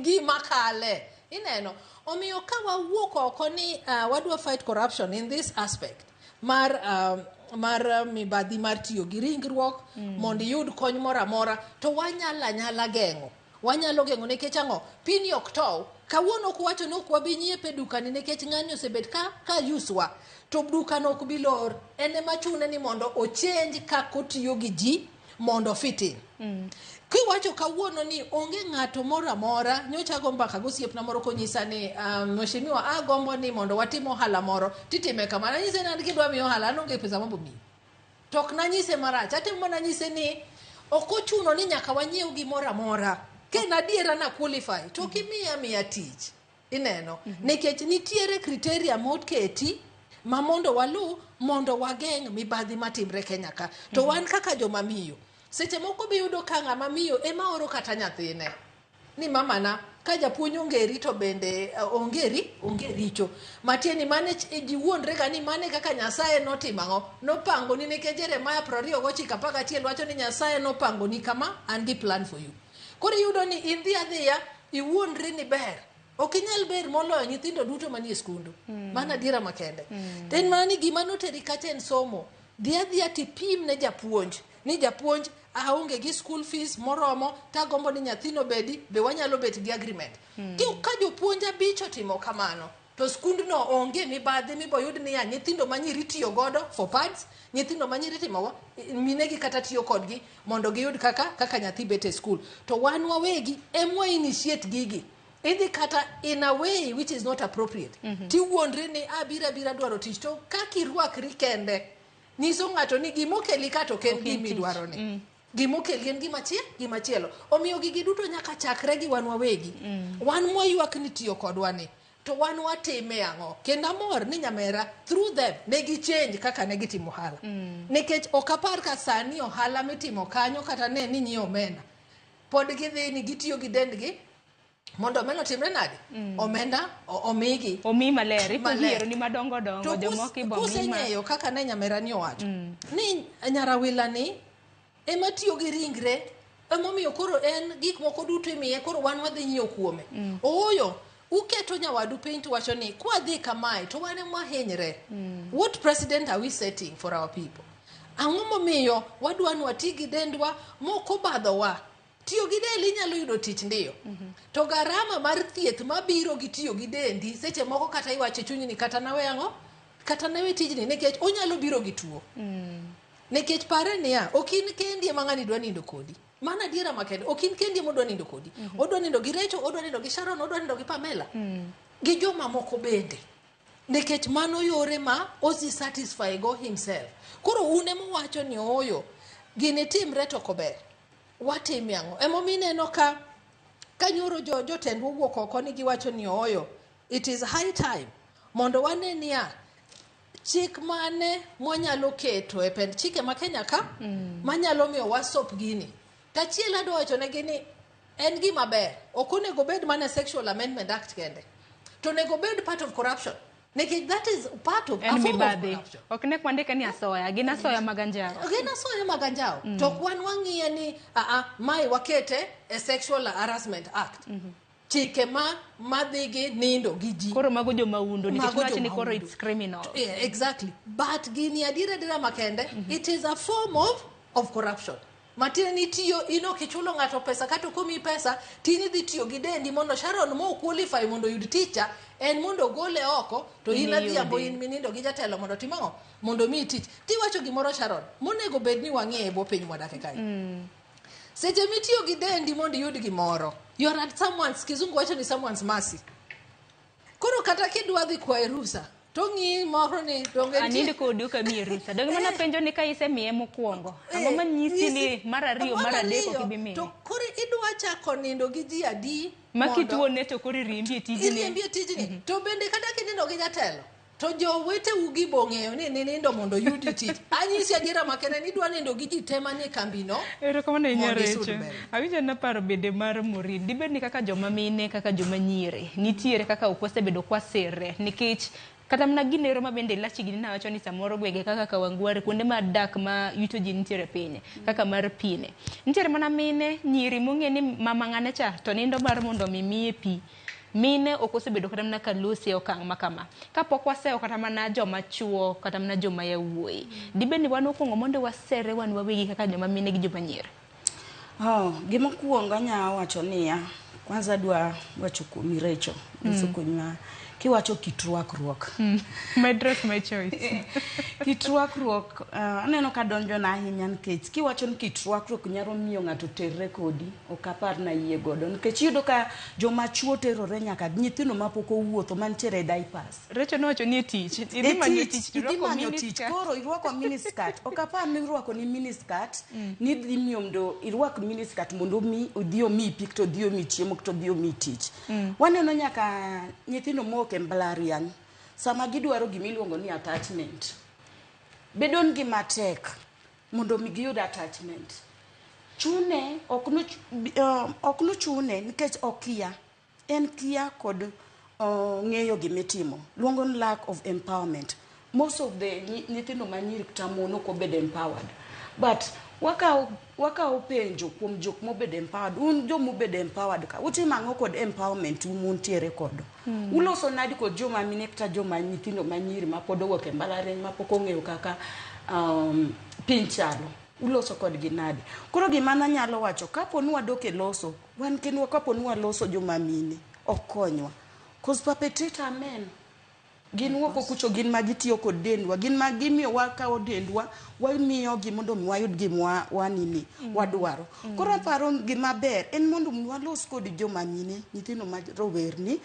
gima kale. Ineno. Omiyo ka wawuok oko ni wadwa fight corruption in this aspect. Mar mibadhi mar tiyo gi ringruok mondo yud kony mora to wanyala geng'o. Wanyalo geng'o nikech ang'o? Pini ok tow. Kawuono kuwacho ni ok wabi nyiepe dukani nikech ng'ani osebet ka yuswa. To dukano ok bi lor. En ema chune ni mondo o change kako otiyo gi ji mondo fit in. Kiwacho kawuono ni onge ng'ato mora nyocha go mbaka gosiepna moro konyisa ni mheshimiwa agombo ni mondo watimo ohala moro titime kama. Nanyise ni kidwa miyo ohala anonge pesa mambo mi. Tok nanyise marach. Atimo nanyise ni ok ochuno ni nyaka wanyiew gimoro. Ken adiera na qualify to kimiya tich. Ineno. Nikech nitiere criteria moketi ma mondo walu mondo wageng' mibadhi matimre Kenya ka. To wan kaka joma miyo. Seche moko biyudo ka ng'ama miyo ema oro kata nyathine. Ni mama na ka japuonj ongeri to bende onge richo. Matieni mane ji wuondre ga ni mane kaka Nyasaye notimang'o. Nopango ni nikech Jeremiah 29:11 wacho ni Nyasaye nopango ni kama and gi plan for you. Koro yudo ni in dhi adhiya iwuondri ni ber. Ok inyal ber moloyo nyithindo duto manie skundu. Mana diera makende. Ten mani gima noteri kacha en somo. Dhi tipim ne japuonj. Ni japuonj aonge gi school fees moromo tagombo ni nyathino be wanyalo bet gi agreement. Ka jopuonja bicho timo kamano to skundno onge mibadhi miboyud ni nyithindo manyiri tiyo godo for pads, nyithindo manyiri timo minegi kata tiyo kodgi mondo giyud kaka nyathi bet e school. To wan wawegi emwa initiate gigi. Idhi kata in a way which is not appropriate. Tiwuondri ni abira dwaro tich to kakirwakri kende. Niso ng'ato ni gimokeli kato ken gimi dwaro ni. Gimokeli en gimachielo. Omiyo gigi duto nyaka chakre gi wan wawegi. Wan moywak ni tiyo kodwa ni. To wan watime ang'o? Kendo amor ni nyamera through them negi change kaka negi timo ohala. Nikech okapar ka sani ohala mitimo kanyo kata ne ni nyiewo omenda. Pod gidhi ni gitiyo gi dendgi mondo omeno timre nade? Omenda omigi. Omi maler. Ipuhiero ni madongo jomoko ibo mi. Kuseng'eyo kaka ne nyamera ni owacho. Ni nyarawila ni ema tiyo gi ringre. Emomiyo koro en gik moko duto imiye koro wan wadhi nyiewo kuome. Ooyo. Uketo nyawadu piny to wacho ni kwa dhi kamae to wane mwahinyre. What precedent are we setting for our people? Ang'o momiyo wadwa ni wati gi dendwa moko badhowa. Tiyo gi del inyalo yudo tich ndiyo. To garama mar thieth mabiro gi tiyo gi dendi seche moko kata iwache chunyi ni kata nawe ang'o? Kata nawe tijni nikech onyalo biro gi tuo. Nikech pare niya okin kendi ema ng'ani dwa nindo kodi. Mana diera makende okin kendi modwa nindo kodi. Odwa nindo gi Rachel, odwa nindo gi Sharon, odwa nindo gi Pamela. Gi joma moko bende. Nikech mano yore ma osi satisfy go himself. Koro une mowacho ni oyo gini timre to kober. Watime ang'o? Emomineno ka nyoro jotendwa wuok oko ni giwacho ni oyo. It is high time mondo wane niya chik mane mwanyalo keto e pend chike ma Kenya ka manyalo miyo wasop gini. Tachiel adwa wacho ne gini en gima ber. Ok onego bed mana Sexual Amendment Act kende. To onego bed part of corruption. Nikech that is part of a form of corruption. Ok ne kwandika ni asoya, gina soya maganjao. Gina soya maganjao. To kwan wang'iye ni mai wakete a Sexual Harassment Act. Chike madhigi nindo gi ji. Koro mago jo maundo nikech ni koro it's criminal. Yeah, exactly. But gini adira makende it is a form of of corruption. Matine ni tiyo ino kichulo ng'ato pesa kato komi pesa tini dhi tiyo gi dendi mondo Sharon mo qualify mondo yud teacher en mondo gole oko to in adhiambo in minindo gi jatelo mondo timango mondo mi tich tiwacho gimoro Sharon monego bed ni wang'e bo piny mwadake kai seche mitiyo gi dendi mondo yud gimoro you're at someone's kizungu wacho ni someone's mercy koro kata kidwa dhi kwa rusa to ngi moro ni donge aninde ko duka mi rusa donge mana penjo ni ka ise miye mokwongo ang'o manyisi ni mar ariyo mar adek ok ibi miye to koro idwa chako nindo gi ji adi makituo ne to koro riembi tijini to bende kata kinindo gi jatelo to jowete ugi bong'eyo ni nindo mondo yudi tich anyisi adiera makene ni dwa nindo gi ji tema ni kambino erokamano inyarecho awinjo na paro bende mar Morin dibed ni kaka joma mine kaka joma nyiri nitiere kaka okwasebedo kwasere nikech kata mna ginero ma bende lachi gini nawacho ni samoro gwege kaka Kawangware kuonde ma dak ma yuto ji nitiere pinye kaka mar pine nitiere mana mine nyiri mong'e ni mama ng'ane cha to nindo mar mondo mimiye pi mine okosebedo kata mna kalusi okang' makama kapok waseo kata mana joma chuo kata mna joma yawuoyi dibed ni wan okwongo mondo wasere wan wawegi kaka joma mine gi joma nyiri gima kuongo anya wacho niya kwanza dwa wacho kuom Recho kunywa kiwacho kitruakruok my dress my choice kitruakruok aneno ka donjo na ahinya nikech kiwacho ni kitruakruok nyalo miyo ng'ato terre kodi okapar na yie godo nikech yudo ka joma chuo terore nyaka nyithindo mapok owuotho mantiere diapers Recho nowacho ni tich idhi manyo tich koro irwako miniskirt okapar ni irwako ni miniskirt ni dhi miyo mdo irwak miniskirt mondo mi odhi omi pik to dhi omi chiemo to dhi omi tich waneno nyaka nyithindo moko mbalariany sama gidwaro gimiluongo ni attachment bedon gi matek mondo mi giyud attachment chune okno chune nikech okia en kia kod ng'eyo gimitimo luongo ni lack of empowerment most of the nyithindo manyiri tamono ko bed empowered but waka penjo kuom jok mobed empowered un jo mobed empowered ka utimo ang'o kod empowerment muntiere kodo uloso nadi kod joma mine kata joma nyithindo manyiri ma pod owuok e mbalariany ma pok ong'eyo kaka piny chalo uloso kod gi nadi koro gima nanyalo wacho kapo ni wadok e loso wan kenwa kapo ni waloso joma mine okonywa cause perpetrator men gin woko kucho gin magitiyo kod dendwa gin magimiyo wakawo dendwa wamiyo gi mondo wayud gimwa wanini wadwaro koro paro gima ber en mondo walos kod joma mine nyithindo ma rowerni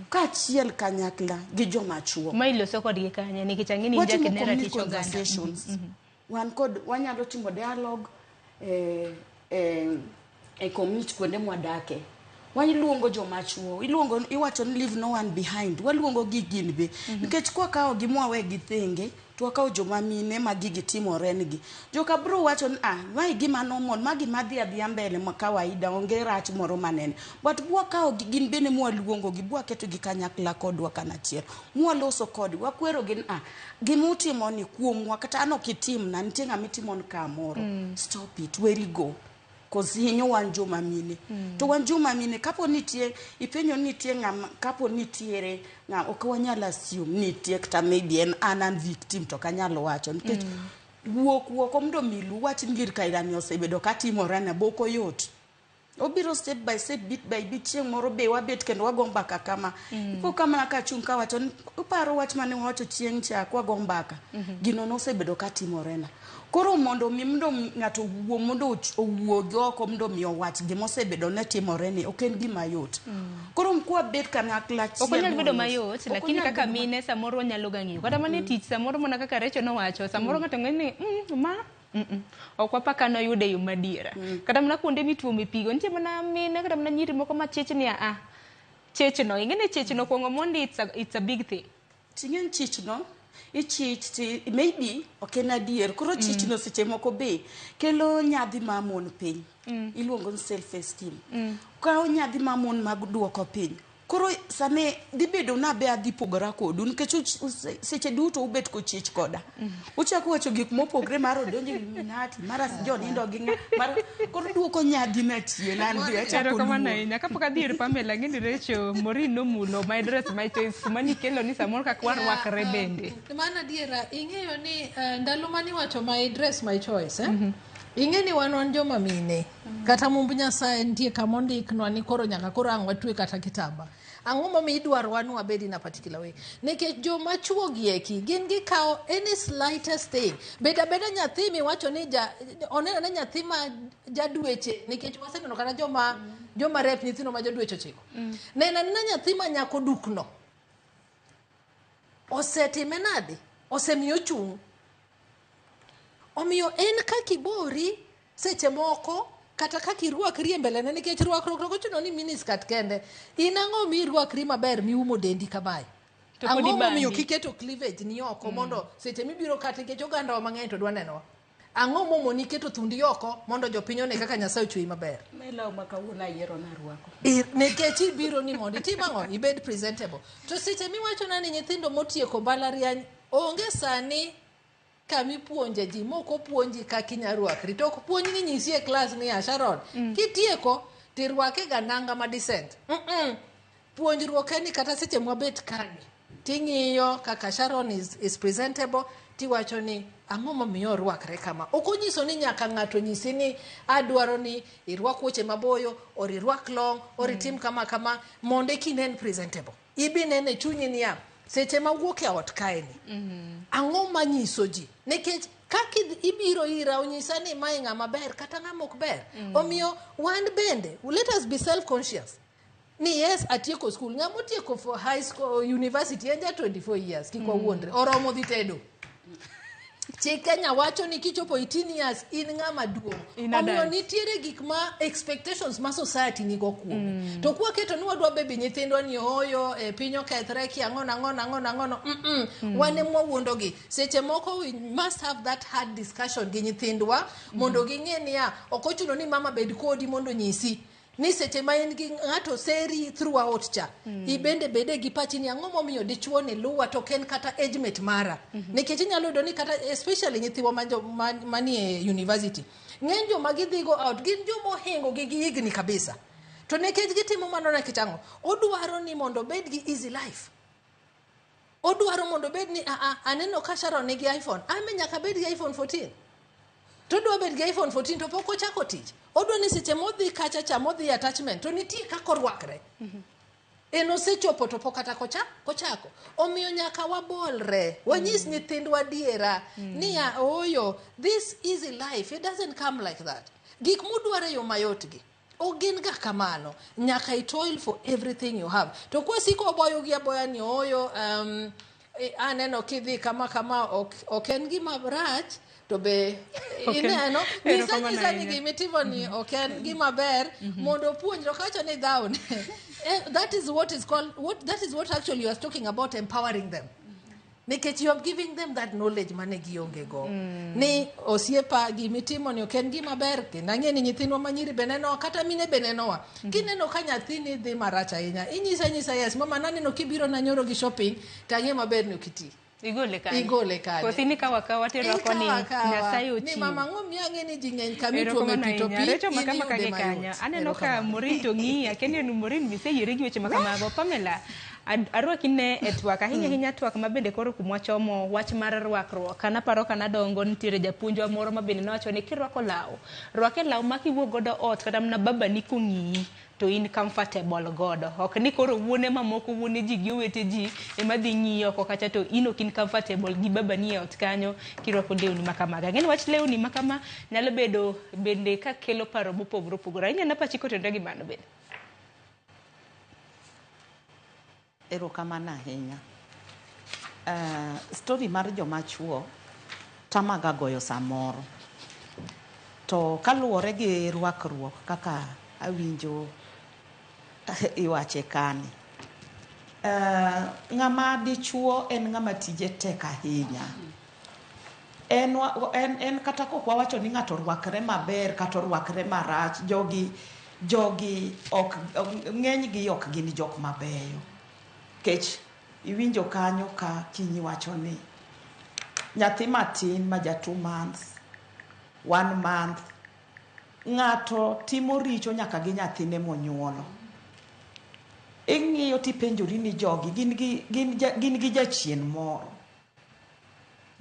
kaachiel kanyakla gi joma chuo ma iloso kod gi kanye nikech ang'e ni jakenera tich oganda wan kod wanyalo timo dialogue community kuonde mwadake waluongo joma chuo iwacho ni leave no one behind waluongo gi gin be nikech kwa kawo gimwawe gi thenge to wakawo joma mine ma gigi timore nigi joka bro wacho ni mai gima normal magi madhi adhiya mbele ma kawaida onge rach moro manene but bwa kawo gin bene mwaluongo gi bwa keto gi kanyakla kodwa kanachiel mwaloso kod wakwero gin gimutimo ni kuomwa kata ano kitim na nitie ng'amitimo ni kamoro stop it where you go cause hinyo wan joma mine to wan joma mine kapo nitie ipenyo nitie ng'ama kapo nitiere ng'a ok wanyala assume nitie kata maybe an victim to kanyalo wacho nikech wuok mondo milu wach ngir kairani osebedo katimore na boko yot obiro step by step bit by bit chieng' moro be wabet kendo wagombaka kama ipo kama ka chung ka wacho uparo wach mane wacho chieng' cha kwa gombaka gino nosebedo katimore na koro mondo ng'ato wuo mondo owuogi oko mondo mi owach gima osebedo ne timore ni ok en gima yot koro mkwa bet kanyakla chieng' ok onyal bedo mayot lakini kaka mine samoro wanyalo gang'eyo kata mane tich samoro mana kaka Recho nowacho samoro ng'ato ng'e ni ok wapaka noyude yo madiera kata mana kuonde mituome pigo nitie mana mine kata mana nyiri moko ma chechni chechno ing'e chechno kuongo mondo it's a big thing ting'en chichno ichich maybe ok en adier koro chichno seche moko be kelo nyadhi mamon piny iluongo ni self esteem kawo nyadhi mamon mag duoko piny koro same dhi bedo na be adhi pogora kodu nikech seche duto ubet kochich koda uchako wacho gik mopogre mar odonjo Illuminati mara jonindo gi mar koro duoko nyadhi na chien an be achako kama na kapok adhi Pamela ng'eni Recho Morin nomulo my dress my choice mani kelo ni samoro ka kwar wakre bende mana diera ing'eyo ni ndalo mani wacho my dress my choice ing'eni wan joma mine kata mumb Nyasaye nitie kama ondiknwa ni koro nyaka koro ang' watwe kata kitamba. Ang'o momiyo idwarowa ni wabed in a particular way? Nikech joma chuo gieki gin gikawo any slightest thing. Beda nyathi miwacho ni oneno ne nyathi ma jadweche, nikech waseneno kata joma rep nyithindo ma jadweche 9. Nena nyathi ma nyako dukno osetime nade, osemiyo chung'. Omiyo en kakibori seche moko kata kakirwakri e mbelene, nikech rwakruok ok ochuno ni miniskirt kende. In ang'o mi rwakri maber miumo dendi kamae? Ang'o momiyo kiketo cleavage ni oko mondo seche mibiro kata nikech oganda wa mang'eny to dwa nenowa. Ang'o momoni keto thundi oko mondo jopiny one kaka Nyasaye ochweyi maber? Melaw makawuono ayiero na rwako. Nikech ibiro ni mondo itim ang'o? Ibed presentable. To seche miwacho na ni nyithindo motieko mbalariany onge sani kami puonje ji moko puonji kaka inyarwakri to ok puonj ni nyisi e klas ni Sharon kitieko tirwake ga nanga ma decent. Puonjruok en ni kata seche mwabet kani ting'iyo kaka Sharon is presentable, tiwacho ni ang'o momiyo rwakre kama. Ok onyiso ni nyaka ng'ato nyisi ni adwaro ni irwak wuoche maboyo or irwak long or itim kama mondo kinen presentable. Ibi nene chunyi niya seche ma wuok e ot kaeni. Ang'o manyiso ji? Nikech kaka ibiro ira onyisa ni mae ng'ama ber kata ng'ama ok ber. Omiyo wan bende let us be self conscious. Ni yes atieko school, ng'ama otieko for high school university en ja 24 years kikwa wuondre oromo dhi tedo. Chik Kenya wacho ni kichopo 18 years in ng'ama duong'. Omiyo nitiere gik ma expectations ma society nigo kuome. To kwa keto ni wadwa bebi nyithindwa ni oyo piny okethre ki ang'ono. Wane mwawuondogi. Seche moko we must have that hard discussion gi nyithindwa mondo ging'e niya ok ochuno ni mama bed kodi mondo nyisi ni seche ma en gi ng'ato seri throughout cha ibende bede gi pachi ni ang'o momiyo dichuo ni luwa to ken kata age mate mara. Nikech inyalo yudo ni kata especially nyithiwa manie university ng'eny joma gidhigo out gin joma ohingo gi higni kabisa. To nikech gitimo mano na kichango odwaro ni mondo bed gi easy life. Odwaro mondo bed ni aneno ka Sharon nigi iPhone ame nyaka bed gi iPhone 14. To dwa bed gi iPhone 14 to pok ochako tich. Odwa ni seche modhi kacha cha modhi attachment to nitie kako rwakre. En osechopo to pok kata kochako. Omiyo nyaka wabolre. Wanyis nyithindwa diera ni oyo this easy life it doesn't come like that. Gik mudwaro yo mayot gi. Ogin ga kamano. Nyaka I toil for everything you have. To kwa siko oboyo gi aboya ni oyo aneno kidhi kama ok en gima rach. To be ineno nyisa ni gimitivo ni ok en gima ber mondo puonjro kacho ni down. That is what is called that is what actually you are talking about empowering them. Nikech you are giving them that knowledge mane gionge go. Ni osiepa gimitimo ni ok en gima ber kendo ang'e ni nyithindwa manyiri beneno kata mine benenowa. Kineno ka nyathini dhi marach ahinya inyisa yes mama naneno kibiro na nyoro gi shopping tang'e maber ni okiti. Igole kane. Kosini kawa tero koni Nyasaye ochiwo. Ni mama ng'omi ang'e ni ji ng'eny kami tuome pito pi. Recho makama kage kanya. Aneno ka Morin to ng'iya kendo ni Morin miseyire gi weche makamago. Pamela arwaki ne etwak ahinya twak mabende koro kumwachomo wach mar rwakruok. Kana paro kana dongo nitiere japuonjwa moro mabende nowacho ni kirwako law. Rwake law makiwuok godo ot kata mna baba ni kong'iyi to in comfortable godo. Ok ni koro wuone mamoko wuone ji gi owete ji ema dhi ng'iyo oko kacha to in ok in comfortable gi baba ni e ot kanyo kirwako lewni makamaga. Ng'eni wach lewni makama nyalo bedo bende ka kelo paro mopogore opogore. Ineno pachiko tendo gi mano bende. Erokamano ahinya. Story mar joma chuo tamaga goyo samoro. To kaluwore gi rwakruok kaka awinjo iwache kani. Ng'ama dichuo en ng'ama tije tek ahinya. En kata kok wawacho ni ng'ato rwakre maber kata rwakre marach jogi ok ng'enygi ok gin jok mabeyo. Kech iwinjo kanyo ka kinyi wacho ni nyathi matin ma ja 2 months 1 month ng'ato timo richo nyaka gi nyathine monyuolo. Ing'iyo tipenjori ni jogi gin gi jachien moro.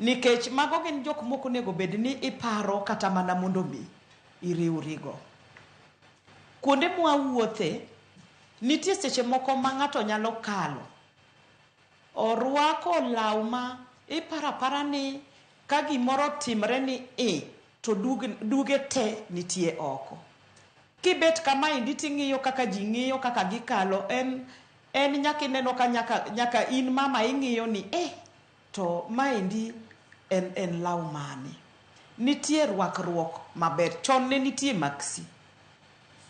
nikech mago gin jok moko nego bed ni iparo kata mana mondo mi iriwrigo. Kuonde mwawuothe nitie seche moko ma ng'ato nyalo kalo orwako law ma iparapara ni ka gimoro timre ni to duge te nitie oko. Kibet kama indi ting'iyo kaka ji ng'iyo kaka gikalo en nyaka ineno ka nyaka in mama ing'iyo ni to maendi en law mane. Nitie rwakruok maber. Chon ne nitie maxi.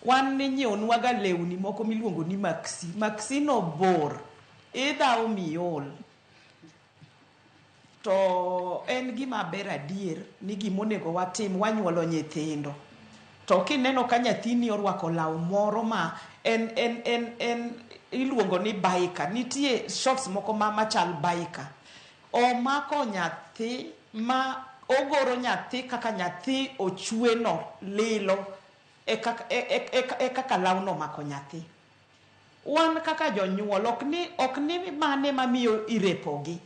Wan ne nyiewonwaga lewni moko miluongo ni maxi. Maxi no bor. Idhawo miol. To en gima ber adier ni gimonego watim wanyuolo nyithindo. To kineno ka nyathini orwako law moro ma en iluongo ni baika. Nitie shorts moko machal baika. Omako nyathi ma ogoro nyathi kaka nyathi ochweno lilo e kaka lawno mako nyathi. Wan kaka jonyuol ok ni mane mamiyo irepogi,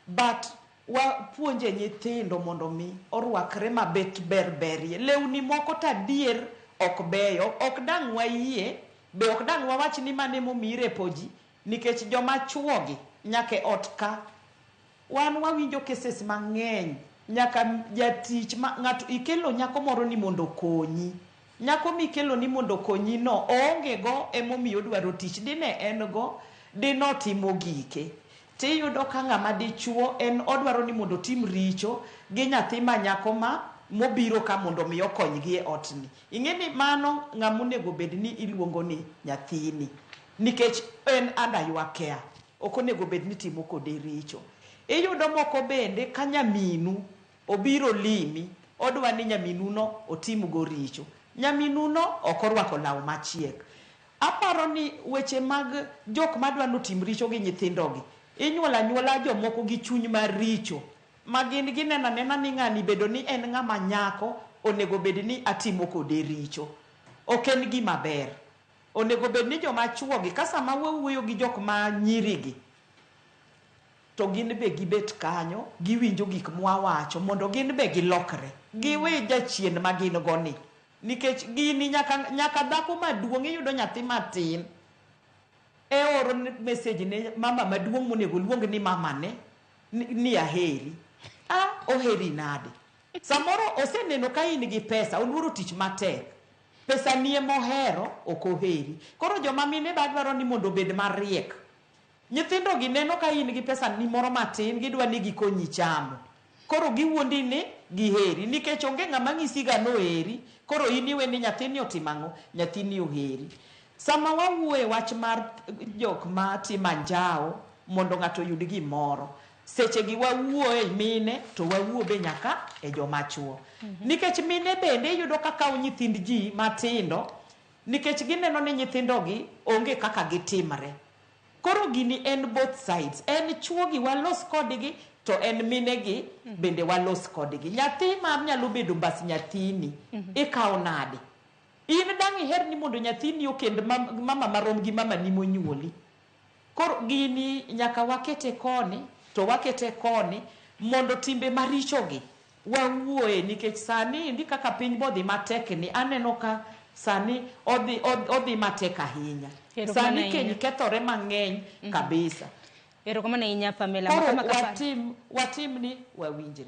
but wapuonje nyithindo mondo mi orwakre mabet berberie. Lewni moko tadier ok beyo, ok dang' wayie, be ok dang' wawach ni mane momiyi repoji, nikech joma chuogi nyake ot ka. Wan wawinjo cases mang'eny, nyaka jatich ng'ato ikelo nyako moro ni mondo konyi. Nyako mikelo ni mondo konyi no oonge go emomiyo dwaro tich. Dine en go dinotimo gike. Tiyudo ka ng'ama dichuo en odwaro ni mondo tim richo gi nyathi ma nyako mobiro ka mondo mi okonygi e otni. Ing'eni mano ng'amonego bed ni iluongo ni nyathini, nikech en under your care. Ok onego bed ni timo kode richo. Iyudo moko bende ka nyaminu obiro limi, odwa ni nyaminu no otim go richo. Nyaminu no ok orwako law machiek. Aparo ni weche mag jok madwa notim richo gi nyithindogi inyuola jomoko gi chuny mar richo, ma gin ginena ni ng'ani bedo ni en ng'ama nyako onego bed ni atimo kode richo. Ok en gima ber. Onego bed ni joma chuogi ka sama wawuoyo gi jok ma nyirigi to gin be gibet kanyo giwinjo gik mwawacho mondo gin be gilokre. Giwe jachien ma gin goni. Nikech gini nyaka dhako maduong' iyudo nyathi matin oro message ne mama maduong' monego luong ni mama ne ni aheri. Oheri nade? Samoro oseneno ka in gi pesa, oluoro tich matek. Pesa nie mohero ok oheri. Koro joma mine dwaro ni mondo bed mariek. Nyithindo gi neno ka in gi pesa ni moro matin, gidwa ni gikonyi chamo. Koro giwuondi ni giheri, nikech onge ng'ama ng'isi ga no heri. Koro iniwe ni nyathini otimang'o, nyathini oheri. Sama wawuoye wach mar jok ma timanjao mondo ng'ato yud gimoro, seche gi wawuoye mine to wawuo be nyaka e joma chuo. Nikech mine bende yudo kaka nyithind ji matindo, nikech gineno ni nyithindo gi onge kaka gitimre. Koro gini en both sides. En chuo gi walos kodgi, to en mine gi bende walos kodgi. Nyathi ma nyalo bedo mbas nyathini ikawo nade? In dang' iher ni mondo nyathini okend mama marom gi mama ni monyuoli. Koro gini nyaka wakete koni to wakete koni mondo timbe maricho gi wawuoye, nikech sani indi kaka piny bodhi matek ni aneno ka sani odhi matek ahinya. Sani keny kethore mang'eny kabisa. Erokamano ahinya Pamela. Watim ni wawinjre.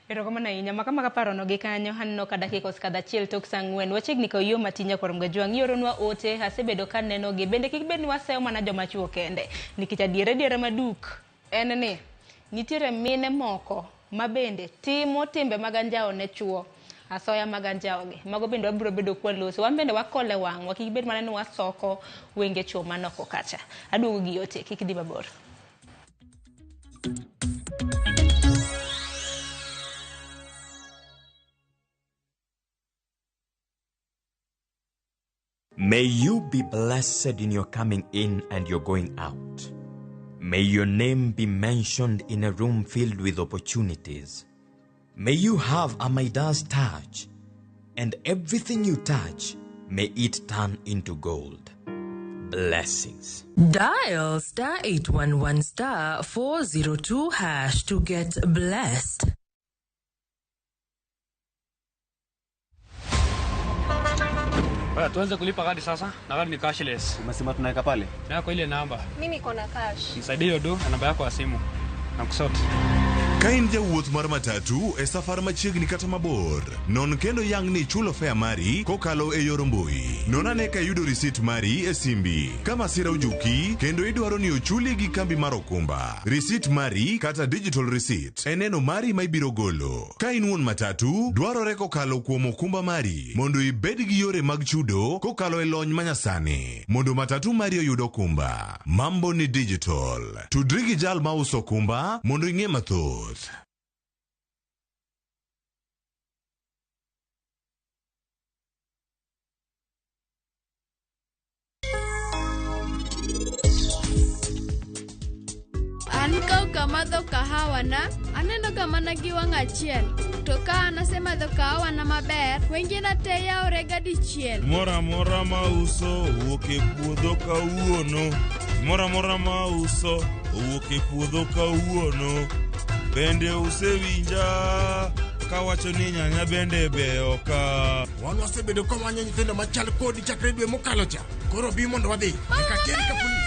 Erokamano ahinya. Makama kaparono gi kanyo hanno ka dakika oskadha achiel tok saa 4 wachiegni ka yo matinya Korom Gajwang' ioronwa ote asebedo ka neno gi bende kik bed ni waseyo mana joma chuo kende, nikech adiera maduk en ni nitiere mine moko ma bende timo timbe mag anjao ne chuo. Asoya mag anjao gi mago bende wabiro bedo kwa loso, wan bende wakole wang' kik bed mana ni wasoko wenge chuo manoko kacha. Aduogo gi ote kik dhi mabor. May you be blessed in your coming in and your going out. May your name be mentioned in a room filled with opportunities. May you have a Midas touch, and everything you touch, may it turn into gold. Blessings. Dial *811 *402# to get blessed. Baya tuanze kulipa kadi sasa. Na kadi ni cashless. Umesema tunaweka pale? Na kwa ile namba. Mimi niko na cash. Nisaidie do na namba yako ya simu. Na kusoti. Kain jawuoth mar matatu e safar machiegni kata mabor. Non kendo yang ni chulo fare mari kokalo e yor mbui. Non ane ka yudo risit mari e simbi. Kama sira ujuki kendo idwaro ni ochuli gi kambi mar okumba. Risit mari kata digital receipt eneno mari ma ibiro golo. Ka in wuon matatu dwarore kokalo kuom okumba mari mondo ibed gi yore mag chudo kokalo e lony manyasani. Mondo matatu mari oyud okumba. Mambo ni digital. Tudri gi jal ma uso okumba mondo ing'e mathoth. Anika ukamadho kahawa na aneno kama nagiwang' achiel to ka anasema dho kahawa na maber wengine te yaorega dichiel. Mora mora ma uso wuok e puodho kawuono. Mora mora ma uso wuok e puodho kawuono. Bende usewinja kawacho ni nyanya bende beyo ka. Wan wasebedo ka wanyo nyithindo machal kodi chakre dwe mokalo cha. Koro bi mondo wadhi. Eka teri ka polisi.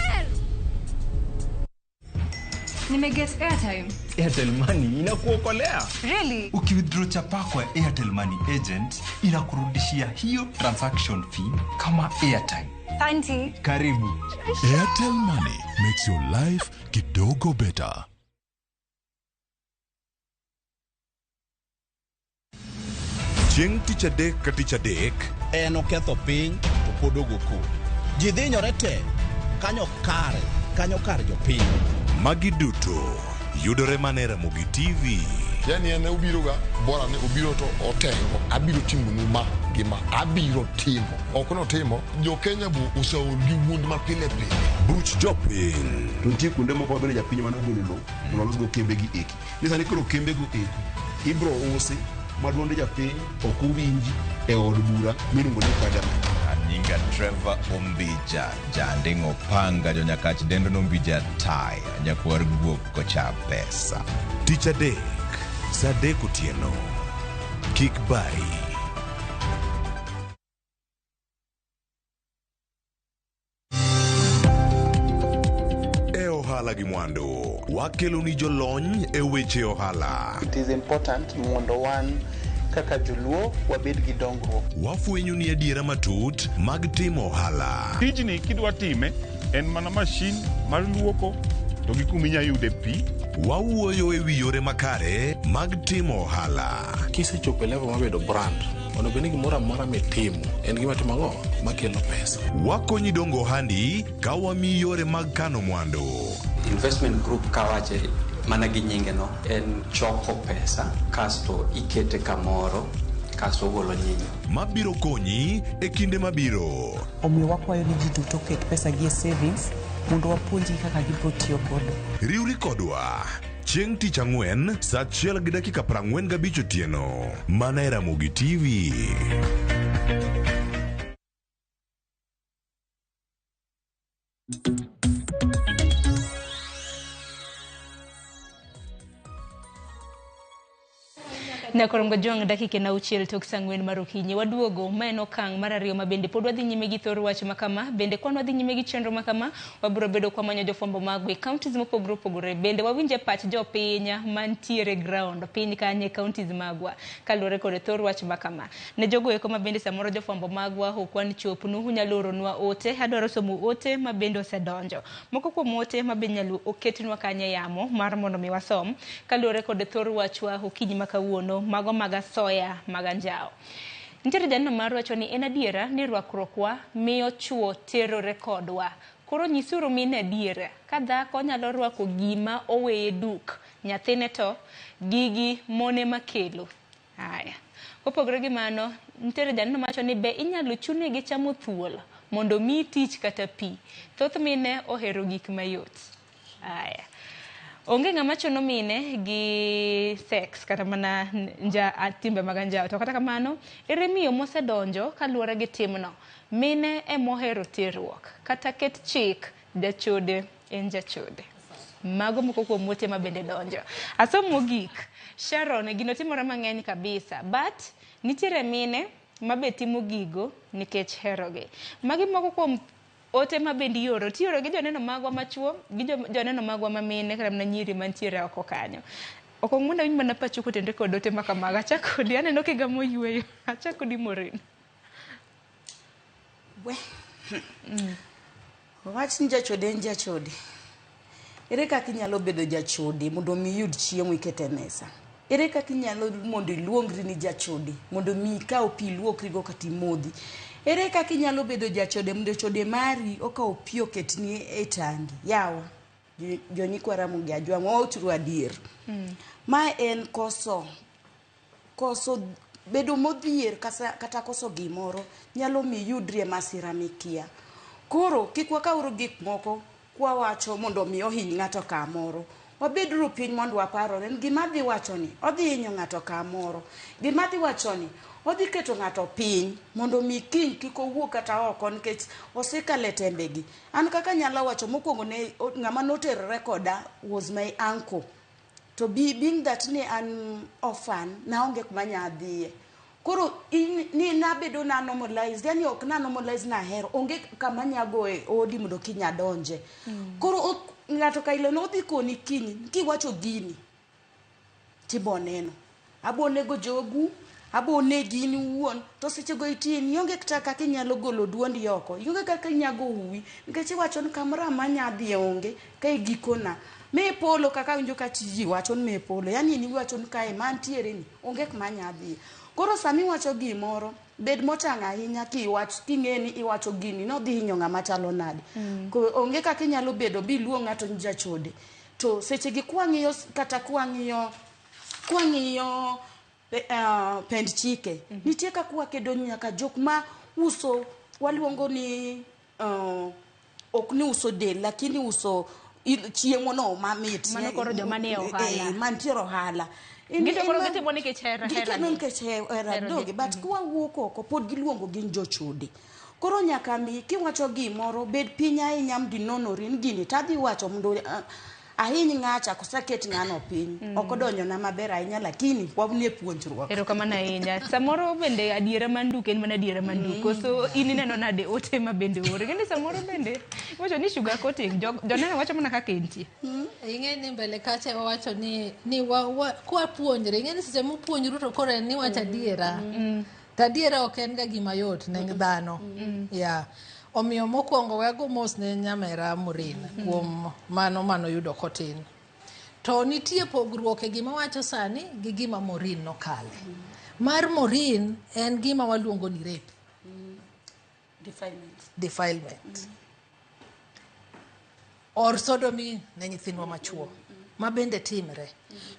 Nimeget airtime. Airtel Money inakuokolea. Really? Ukiwithdraw chapa kwa Airtel Money agent inakurudishia hiyo transaction fee kama airtime. Thank you. Karibu. Airtel Money makes your life kidogo better. Chieng' tich adek ka tich adek en oketho piny to pod ogo. Ji dhinyore te kanyo kar jopiny. Magi duto yudore mana e Ramogi TV. Yani ene ubiroga bora ne ubiro to otengo abiro timo ma gima abiro timo. Ok no timo jo Kenya bu usaol gi wuond ma pile pile. Buch jopiny. To nitie kuonde moko bende japiny mano golo lo mondo go kembe gi eki. Nisani koro kembe go eki ibro usi maduonde japiny ok uwinji e od bura miluongo ni Parliament. Nyinga Trevor Ombija jandingo panga jo nyakach dendo nombija taya nyakwar guok kocha pesa. Tich adek saa adek otieno. Kik bai. E ohala gi mwandu wakelo ni jolony e weche ohala. It is important mondo wan kaka joluo wabed gi dongruok. Wafwenyo ni adiera matut mag timo ohala. Tijni kidwa time en mana mashin mar luoko to gi kuma inyalo yude pi. Wawuoyo e wi yore makare mag timo ohala. Kisechopo level mabedo brand ono bende gimoro amora mitimo en gima timo ang'o makelo pesa. Wakonyi dongo ohandi ka wamiyi yore mag kano mwandu. Investment group kawache mana gi nyinge no en choko pesa kasto ikete kamoro kasto golo nyinyo mabiro konyi e kinde mabiro. Omiyo wakwayo ni ji duto ket pesa gi e savings mondo wapuonji kaka gibiro tiyo godo. Riwri kodwa chieng' tich ang'wen saa 1:45 otieno mana e Ramogi TV. Nakorongo jong dakika na uchiel tok sangwen marokinyi waduogo maeno kang marario mabende pod wadhi nyime gi thor wach makama bende kwan wadhi nyime gi chenro makama wabiro bedo kwa manyo jofombo magwe counties mopogore opogore bende wawinje pach jopinya mantiere ground piny kanye counties magwa kaluore kod thor wach makama ne jogo eko mabende samoro jofombo magwa okwan chopnu unyalo oronwa ote adwaro somo ote mabende osedonjo moko kuom ote mabende nyalo oketnwa kanye yamo mar mondo mi wasom kaluore kod thor wachwa okinyi makawuono mago maga soya maganjao. Nitiere janno mar wacho ni en adiera ni rwakruokwa miyo chuo tero rekodwa. Koro nyisuru mine adiera ka dhako nyalo rwako gima oweye duk nyathine to gigi mone makelo. Haya. Kopogore gi mano nitiere janno macho ni be inyalo chune gi chamo thuol mondo mi tich kata pi. Thoth mine ohero gik mayot. Haya. Onge ng'ama chono mine gi sex kata mana timbe maganjao to kata kamano ere miyo mosedonjo kaluore gi timno mine e mohero terruok kata ket chik jachode en jachode mago moko kuom mote mabende donjo. Asomo gik Sharon gino timore mang'eny kabisa but nitiere mine mabe timo gigo nikech herogi. Magi moko kuom ote mabendi yoro tiyoro gi joneno magwa machuo gi joneno magwa mamine kata na nyiri mantiere oko kanyo. Ok ng'wenda winj mana pacho kotende kod ote makamaga. Achako di aneno kigamo yweyo. Achako di Maureen. Wach ni jachode en jachode. Ere kaka inyalo bedo jachode mondo mi yud chiemo ikete mesa? Ere kaka inyalo mondo iluongri ni jachode mondo mi ikaw pi luokri go kata imodhi? Ere kaka inyalo bedo jachode mondo chode mari okaw pi oketni e tangi? Yawa jonyikwa Ramogi Ajwang' wawachuru adier. Ma en koso bedo modhier kata koso gimoro nyalo mi yudrie masira mikia. Koro kik wakawru gik moko kwa wacho mondo mi ohiny ng'ato kamoro. Wabedru piny mondo waparore ni gima dhi wachoni odhi hinyo ng'ato kamoro. Gima dhi wachoni odhi keto ng'ato piny mondo mi kiny kik owuok kata oko nikech osekale tembegi. An kaka nyalo wacho mokwongo ne ng'ama noterore koda was my uncle. To being that ni an orphan naonge kuma nyadhiye. Koro ni nabedo na normalize, yani ok na normalize na hero, onge kama nyago e odi mondo kinya donje. Koro ng'ato kailo no dhi koni kiny kiwacho gini tiboneno. Abonego jogu, abonegi ni wuon, to seche go itini onge kaka kinyalo golo duondi oko. Onge kaka nyago uwi, nikech iwacho ni kamora manyadhi onge kai gikona. Me polo kaka winjo ka ji wacho ni me polo, yani ni wacho ni kae mantiere ni onge kuma nyadhi. Koro sami wacho gimoro bed motang' ahinya king'eni iwacho gini no dhi hinyo ng'ama chalo nade. Onge kaka inyalo bedo biluong ng'ato ni jachode. To seche gi kwang'iyo kata kwang'iyo pend chike nitie kaka wakedo nyaka jok ma uso waluongo ni ok ni uso del lakini uso chiemo no mamit. Mano koro joma ne ohala. Mantiere ohala. Gito koro gitimo nikech hera. Gitimo nikech hera dogi, but kwa wuok oko pod giluongo gin jochode. Koro nyaka mi kiwacho gimoro bed piny ahinya mdi nonori ni gini tadhi wacho mondo ahiny ng'acha koseket ng'ano piny. Ok odonjo na maber ahinya lakini wabne puonjruok. Erokamano ahinya. Samoro bende adiera manduke en mana adiera manduko. So ini neno nade ote ma bende ore. Kende samoro bende wacho ni sugar coating joneno wacho mana kaka entie. Ing'e ni mbele kacha wacho ni kwa puonjre. Ing'e ni seche mopuonjru to kore ni wacho adiera. Tadiera ok en ga gima yot ne dhano. Yeah. Omiyo mokwongo wego mos ne nyamera Maureen kuom mano yudo kotin. To nitie pogruok e gima wacho sani gi gima Maureen nokale. Mar Maureen en gima waluongo ni rape. Defilement. Or sodomy ne nyithindwa machuo. Ma bende timre.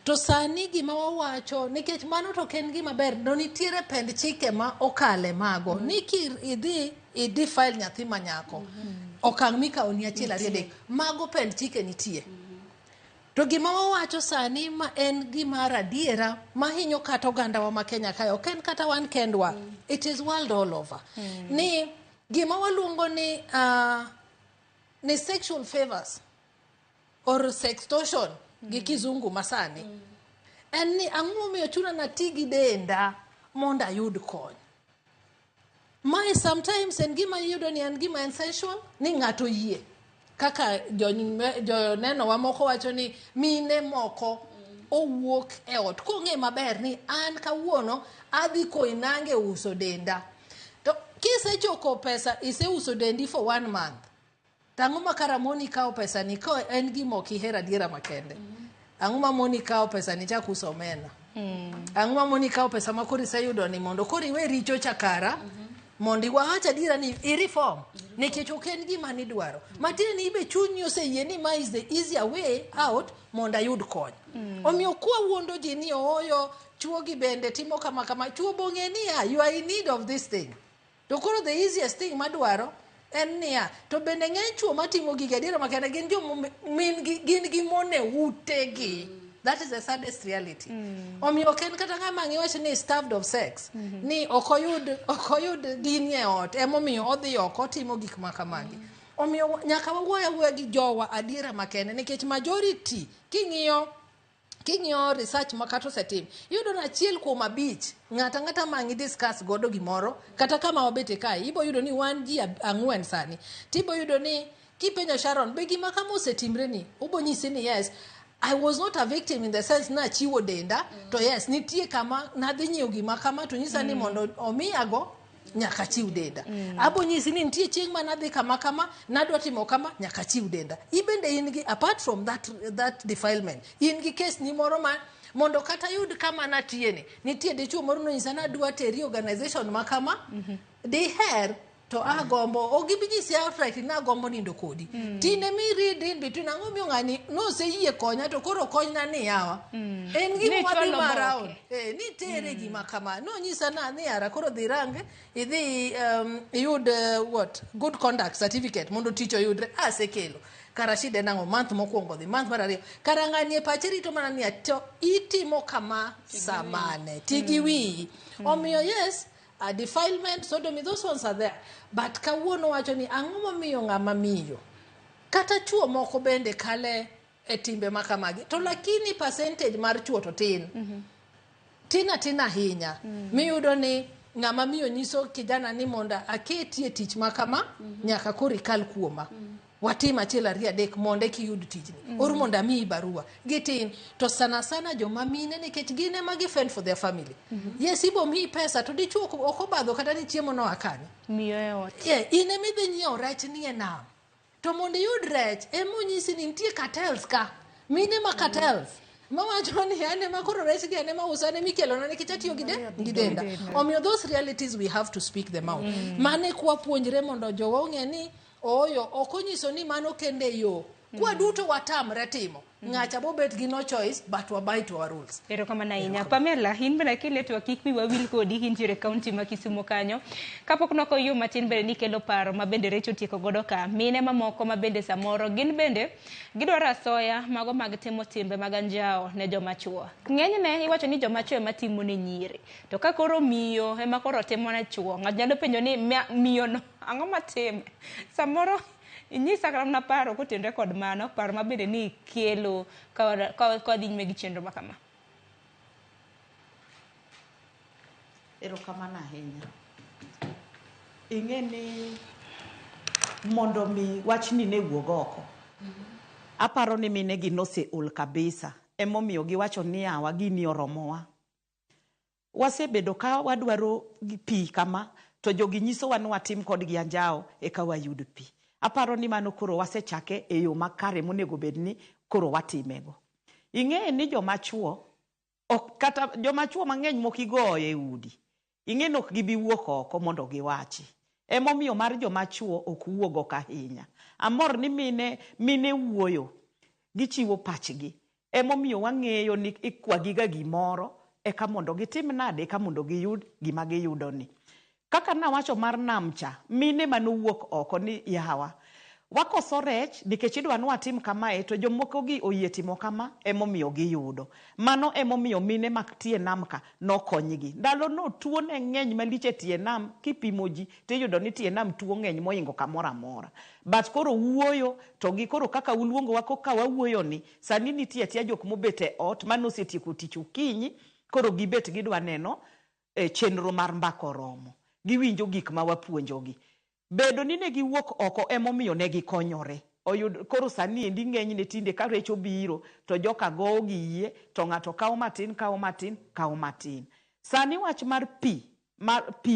To sani gima wawacho nikech mano to ken gima ber no nitiere pend chike ma okale mago ni idhi defile nyathi manyako okang' mika oni achiel ariyo mago pend chike nitie. To gima wawacho sani ma en gima radiera ma hinyo kata oganda wa ma Kenya kayo ken kata wan kendwa. It is world all over. Ni gima waluongo ni sexual favors or sextortion gi kizungu masani. En ni ang'o miyo chuna na tigi denda monda yud kony. Mai sometimes en gima yudo ni en gima sensual ni ng'ato yie. Kaka joneno wa moko wacho ni mine moko owuok e ot kong'e maber ni an kawuono adhi koinange uso denda. To kisechoko pesa iseuso dendi for 1 month. Tang'o ma kara moni kao pesa ni ko en gima okihera diera makende. Ang'o ma moni kao pesa ni chak uso omena. Ang'o ma moni kao pesa ma kori sayudo ni mondo kori we richo chakara. Mondi wacha dira ni reform nikech ok en gima ni dwaro matini ni ibe chunyi oseyie ni ma is the easier way out mondo ayud kony. Omiyo kwa wuondo ji ni oyo chuo gi bende timo kama chuo bong'e ni you are in need of this thing. To koro the easiest thing madwaro en niya to bende ng'eny chuo matimo gige dira makende gin gin gi mone utegi. That is the saddest reality. Omiyo ken kata ng'ama ngiwacho ni starved of sex ni okoyud gini e ot emomiyo odhi oko timo gik makamagi. Omiyo nyaka wawuoya gi jowa adiera makende nikech majority king'iyo King'iyo research makato setim yudo na achiel kuom abich ng'ata mangi discuss godo gimoro kata kama wabete kae ibo yudo ni wan ji ang'wen sani tibo yudo ni kipenjo Sharon be gima kama osetimre ni ubo nyisi ni yes I was not a victim in the sense na chiwo denda to yes nitie kama nadhi nyiewo gima kama to nyisa ni mondo omiyago nyaka chiw denda. Abo nyisi ni nitie chieng' manadhi kama nadwa timo kama nyaka chiw denda. Ibende in gi apart from that defilement in gi case ni moro ma mondo kata yud kama natiene nitie dichuo moro no nyisa na dwa teri organization makama diher to agombo ogibiji outright na agombo nindo kodi tine mi read in between ang'o miyo ng'ani no se yie konya to koro konyna ni yawa en gima wadhi maraon ni tere gima kama no nyisa na ni ara koro dhi range idhi yud what good conduct certificate mondo tich oyudre asekelo kara shide nango month mokwongo dhi month mar ariyo kara ng'ani e pache rito mana ni to itimo kama samane tigi wi omiyo yes defilement sodomy those ones are there but kawuono wacho ni ang'o momiyo ng'ama miyo kata chuo moko bende kale e timbe makamagi to lakini percentage mar chuo to tin tina hinya miyudo ni ng'ama miyo nyiso kijana ni monda aketie tich makama nyaka korikal kuoma watima achiel ariyo adek monde kiyud tijni or monda mi barua gitin to sana joma mine nikech gine magi fend for their family yes ibo mi pesa to dichuo ok obadho kata ni chiemo no akani miyo e ot ine midhi nyiewo rech ni e nam to mondo yud rech emonyisi ni nitie cartels ka mine ma cartels mawacho ni ane makoro rech gi ane mausa ne mikelo na nikech atiyo gi denda omiyo those realities we have to speak them out mane kwa puonjre mondo jowa ong'e ni oyo okonyiso ni mano kende yo kwa duto watamre timo ng'acha bobet gi no choice but wabai to our rules. Ero kama na inya Pamela hin bana kile to kik mi wawil kodi hinjire county ma Kisumu kanyo kapok noko yo matin bere ni kelo paro ma bende recho tieko godo ka mine mamoko ma bende samoro gin bende gidwara soya mago mag timo timbe mag anjao ne joma chuo ng'enyne iwacho ni joma chuo ema timo ne nyiri to ka koro miyo ema koro timo na chuo ng'at nyalo penjo ni miyo no ang'o matime samoro inyisa kama na paro kotendre kod mano paro mabende ni kelo ka dhi nyime gi chenro makama. Ero kama na ahinya ing'e ni mondo mi wachni ne wuog oko aparo ni mine gi nose ul kabisa emomiyo giwacho ni awa gini oromowa wasebedo ka wadwaro pi kama to jogi nyiso wan watim kod gi anjao e ka wayud pi aparo ni mano koro wasechake e yo makare monego bedni koro watimego ing'e ni joma chuo ok kata joma chuo mang'eny mokigoyo e udi ing'e nok gibi wuok oko mondo giwachi emomiyo mar joma chuo ok wuogo ka hinya amor ni mine wuoyo gichiwo pachgi emomiyo wang'eyo ni ikwagiga gimoro eka mondo gitim nade eka mondo giyud gima giyudo ni kaka na wacho mar namcha mine manowuok oko ni yawa wakoso rech nikech idwa ni watim kama to jomoko gi oyie timo kama emomiyo giyudo mano emomiyo mine maktie namka nokonygi ndalo no tuo ne ng'eny maliche tie nam kipimo ji tiyudo ni tie nam tuo ng'eny moingo kamoro amora but koro wuoyo to gi koro kaka uluongo wako ka wawuoyo ni sani nitie tia jok mobete ot manosetieko tich ukinyi koro gibet gidwa neno chenro mar mbako romo giwinjo gik ma wapuonjogi bedo ni ne giwuok oko emomiyo ne gikonyore oyud koro sani endi ng'eny ne tinde ka recho biro to joka go gi to ng'ato kawo matin sani wach mar pi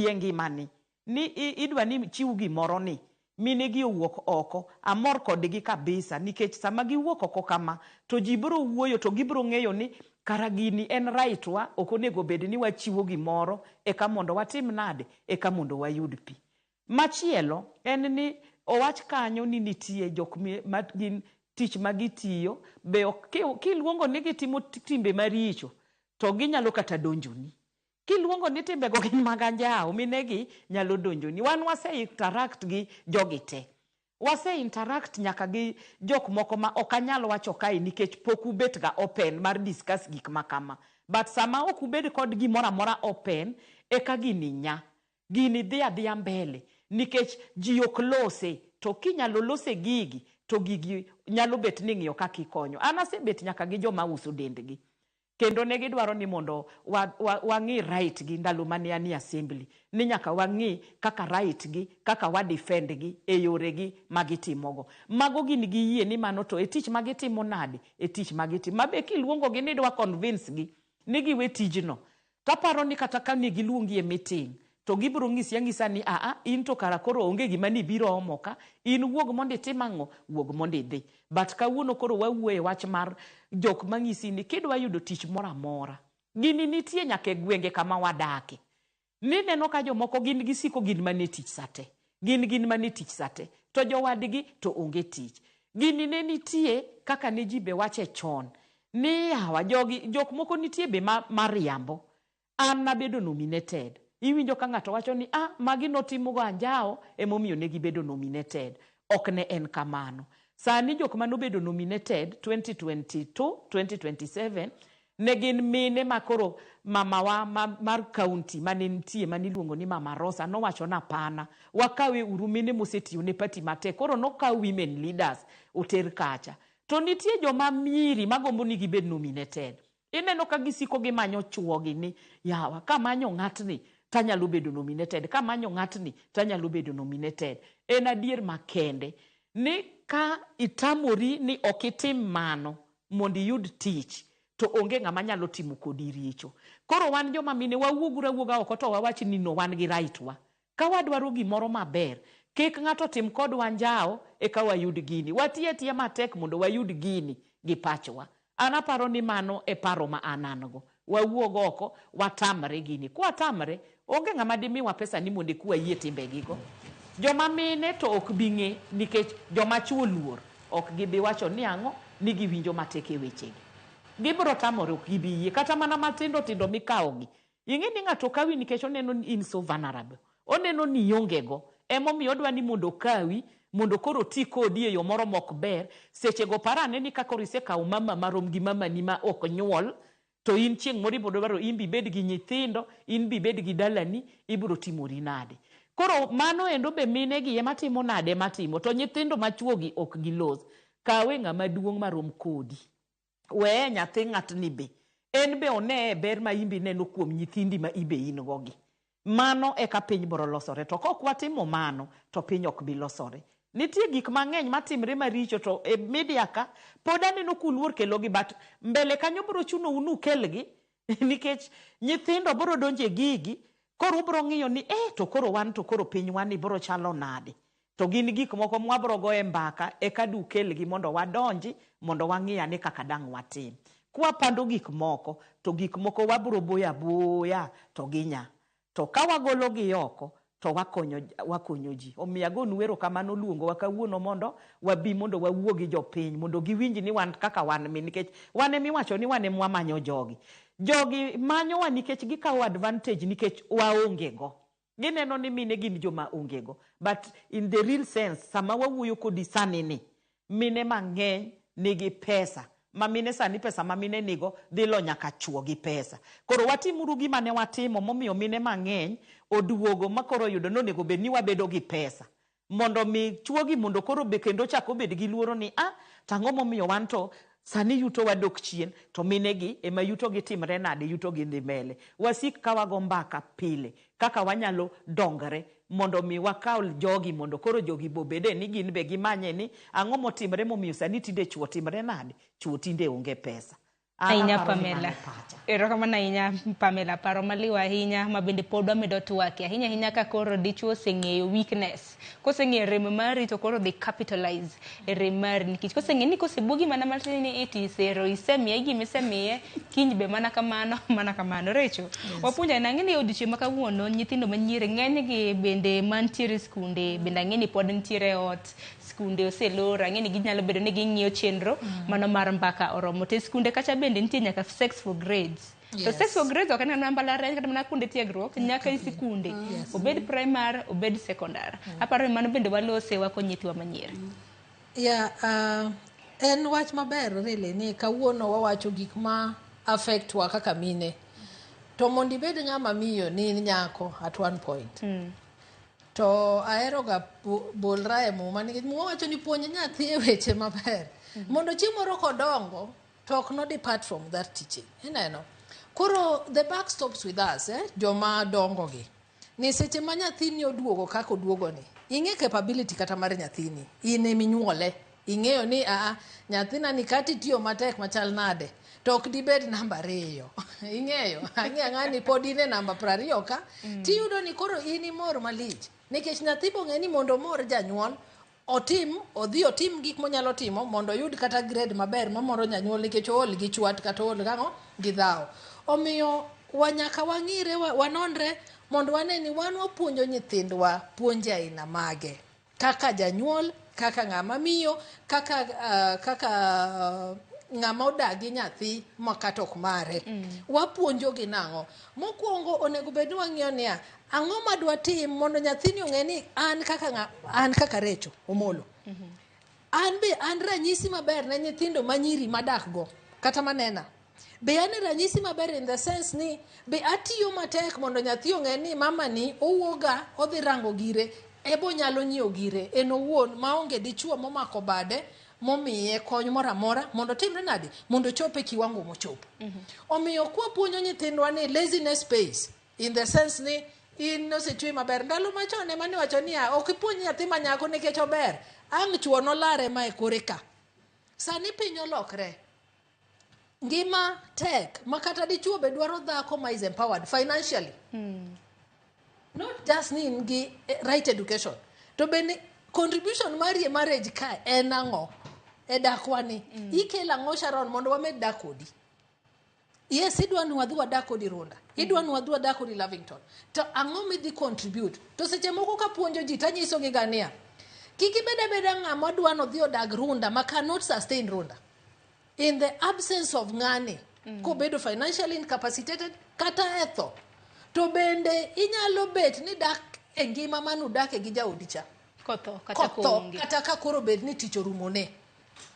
e ngimani ni idwa ni chiw gimoro ni mine gi owuok oko amor kodgi kabisa nikech sama giwuok oko kama to ji biro wuoyo to gibiro ng'eyo ni kara gini en right wa ok onego bed ni wachiwo gimoro eka mondo watim nade eka mondo wayud pi machielo en ni owach kanyo ni nitie jok magin tich magitiyo be kiluongo ni gitimo timbe maricho to ginyalo kata donjoni kiluongo ni timbe go gin mag anjao minegi nyalo donjoni wan wase interact gi jogite wase interact nyaka gi jok moko ma ok anyal wacho kae nikech pok ubet ga open mar discuss gik makama but sama ok ubed kod gimoro amora open eka gini dhi adhiya mbele nikech ji ok lose to kinyalo lose gigi to gigi nyalo bet ni ng'iyo kaka ikonyo an asebet nyaka gi joma uso dendgi kendo ne gidwaro ni mondo wang'i right gi ndalo mane ani assembly ni nyaka wang'i kaka right gi kaka wa defend gi e yore gi magitimogo. Mago gin gi yie ni mano to e tich magitimo nade e tich magitimo mabe kiluongo gi ni dwa convince gi ni giwe tijno. Taparo ni kata ka ni giluongi e meeting to gibiro ng'isa ni in to kara koro onge gima ni biro omoka in wuog mondo itim ang'o wuog mondo idhi. But kawuono koro wawuoye wach mar jok mang'isi ni kidwa yudo tich moro amora gini nitie nyaka e gwenge kama wadake. Ni neno ka jomoko gin gisiko gin mane tich sate gin mane tich sate to jowadgi to onge tich. Gini ne nitie kaka ne ji be wache chon ni hawa jok moko nitie be mariambo an nabedo nominated. Iwinjo ka ng'ato wacho ni magi notimo go anjao emomiyo ne gibedo nominated. Ok ne en kamano. Sani jok manobedo nominated 2022 2027 ne gin mine makoro mamawa mar county mane nitie maniluongo ni Mama Rosa nowacho na pana wakawe uru mine mosetiyo ne party mate koro nokaw women leaders oter kacha. To nitie joma miri magombo ni gibed nominated. Ineno ka gisiko gimanyo chuogi ni yawa kamanyo ng'atni tanyalo bedo nominated kamanyo ng'atni tanyalo bedo nominated. En adier makende ni ka itamori ni okitim mano mondo iyud tich to onge ng'ama nyalo timo kodi richo. Koro wan joma mine wawuoga oko to wawachi ni no wan gi right wa. Ka wadwaro gimoro maber kik ng'ato tim kod wanjao e ka wayud gini. Watiye matek mondo wayud gini gi pachwa. Anaparo ni mano e paro ma anango. Wawuogo oko watamre gini. Kwa tamre onge ng'ama dimiwa pesa ni mondo kuwa yie timbe gigo. Joma mine to ok bing'e nikech joma chuo luor ok gibi wacho ni ang'o ni giwinjo matek e wechegi. Gibro tamore ok gibi yie kata mana matindo mikawogi. Ing'e ni ng'ato kawi nikech oneno ni in so vulnerable. Oneno ni yongego emomiyo odwa ni mondo kawi mondo koro ti kodi e yo moro mok ber. Sechego parane ni kako isekawo mama marom gi mama ni ma ok nyuol to in chieng' moro ibiro dwaro in bi bed gi nyithindo in bi bed gi dalani ibiro timori nade. Koro mano endo be mine gi ema timo nade matimo to nyithindo machuogi ok gilos. Kawe ng'ama duong' marom kodi. We nyathi ng'atni be en be one ber ma imbi neno kuom nyithindi ma ibe in gogi. Mano e ka piny biro losore to kok watimo mano to piny ok bi losore. Nitie gik mang'eny matimre maricho to e media ka pod aneno kuluor kelogi but mbele kanyo biro chuno unu kelgi nikech nyithindo biro donje gigi koro biro ng'iyo ni to koro wan to koro piny wan biro chalo nade. To gin gik moko mwabro go e mbaka e ka dukelgi mondo wadonji mondo wang'iya ni kaka dang' watim. Kwa pando gik moko to gik moko wabro boya to ginya. To ka wagolo gi oko to wakonyo ji. Omiya gonu wero kamano luongo wakawuono mondo wabi mondo wawuogi jopiny mondo giwinji ni wan kaka wan nikech wan emiwacho ni wan emwamanyo jogi. Jogi manyo wa nikech gikawo advantage nikech waonge go. Gineno ni mine gin joma ongego. But in the real sense sama wawuoyo kodi sani ni mine mang'eny nigi pesa. Ma mine sani pesa ma mine nigo dhilo nyaka chuo gi pesa. Koro watimuru gima ne watimo momiyo mine mang'eny oduogo makoro yudo nonego bed ni wabedo gi pesa. Mondo mi chuogi mondo koro be kendo chako bed gi luoro ni tang'o momiyo wan to sani yuto wadok chien to minegi ema yuto gi timre nade yuto gi dhi mbele. Wasik ka wago mbaka pile kaka wanyalo dongre mondo mi wakaw jogi mondo koro jogi bobede ni gin be gimanye ni ang'o motimre momiyo sani tinde chuo timre nade chuo tinde onge pesa. Ahinya Pamela. Erokamano ahinya Pamela paro maliwa ahinya mabende pod wamedo twake ahinya ka koro dichuo oseng'eyo weakness. Koseng'eyo rem mari to koro dhi capitalize e rem mari nikech koseng'e ni kosebuogi mana matin ni itisero isemiye gimisemiye kiny be mana kamano recho. Wapuonja na ng'eni odiochieng' ma kawuono nyithindo manyiere ng'eny gi bende mantiere skunde bende ng'eni pod ntiere ot skunde oselor ng'eni ginyalo bedo ni ging'iyo chenro mano mar mbaka oromo te skunde kacha bende nitie nyaka sex for grades. To sex for grades ok en mbalariany kata mana kunde tiegruok nyaka i sikunde obed primary obed secondary. Aparo mano bende walose wako nyithiwa manyiere. En wach maber really ni kawuono wawacho gik ma affect wa kaka mine. To mondo ibed ng'ama miyo ni nyako at one point. To aero ga bolra e muma nikech muma wacho ni puonj nyathi e weche maber. Mondo chieng' moro kodongo talk not depart from that teaching. Koro the buck stops with us, joma dongo gi. Ni seche ma nyathini oduogo kaka oduogo ni. Ing'e capability kata mar nyathini. Ine minyuole. Ing'eyo ni nyathina ni kati tiyo matek machal nade. To ok dibed namba 2. Ing'eyo. Ng'ani pod ine namba 20 ka. Tiyudo ni koro ini mor malich. Nikech nyathi bong'e ni mondo mor janyuol odhi otim gik monyalo timo mondo yud kata grade maber mamoro janyuol nikech ool gi chwat kata ool gi dhao. Omiyo wanyaka wang'ire wanonre mondo wane ni wan wapuonjo nyithindwa puonje aina mage. Kaka janyuol, kaka ng'ama miyo, kaka ng'ama odagi nyathi makata ok mare. Wapuonjo gi nang'o. Mokwongo onego bed ni wang'iyo niya, ang'o madwa tim mondo nyathini ong'e ni an kaka Recho Omolo. An ranyisi maber ne nyithindo manyiri madak go kata manena. Be an ranyisi maber in the sense ni be atiyo matek mondo nyathi ong'e ni mama ni owuoga odhi rango gire ebo nyalo nyiewo gire en owuon maonge dichuo momako bade momiye kony moro amora mondo timre nade mondo chope kiwango mochopo. Omiyo kwa puonjo nyithindwa ni laziness pays in the sense ni in osechwe maber ndalo machon ema ne wacho ni ok ipuonj nyathi manyako nikech ober ang' chuo nolare ma e kore ka. Sani piny olokre. Ngima tek makata dichuo be dwaro dhako ma is empowered financially. Not just ni ngi right education. To be contribution mari e marriage ka en ang'o e dakwani. Ikela ang'o Sharon mondo wamed dak kodi. Yes, idwa ni wadhi wadak kodi Runda. Idwa ni wadhi wadak kodi Lavington. To ang'o midhi contribute. To seche moko ka puonjo ji tanyiso gi gania. Kiki beda ng'ama dwa no dhi odag Runda ma cannot sustain Runda. In the absence of ng'ani, ko bedo financially incapacitated, kata etho. To bende inyalo bet ni dak e ngima manu dak e gi jaodicha. Kotho kata ka koro bed ni tich orumone.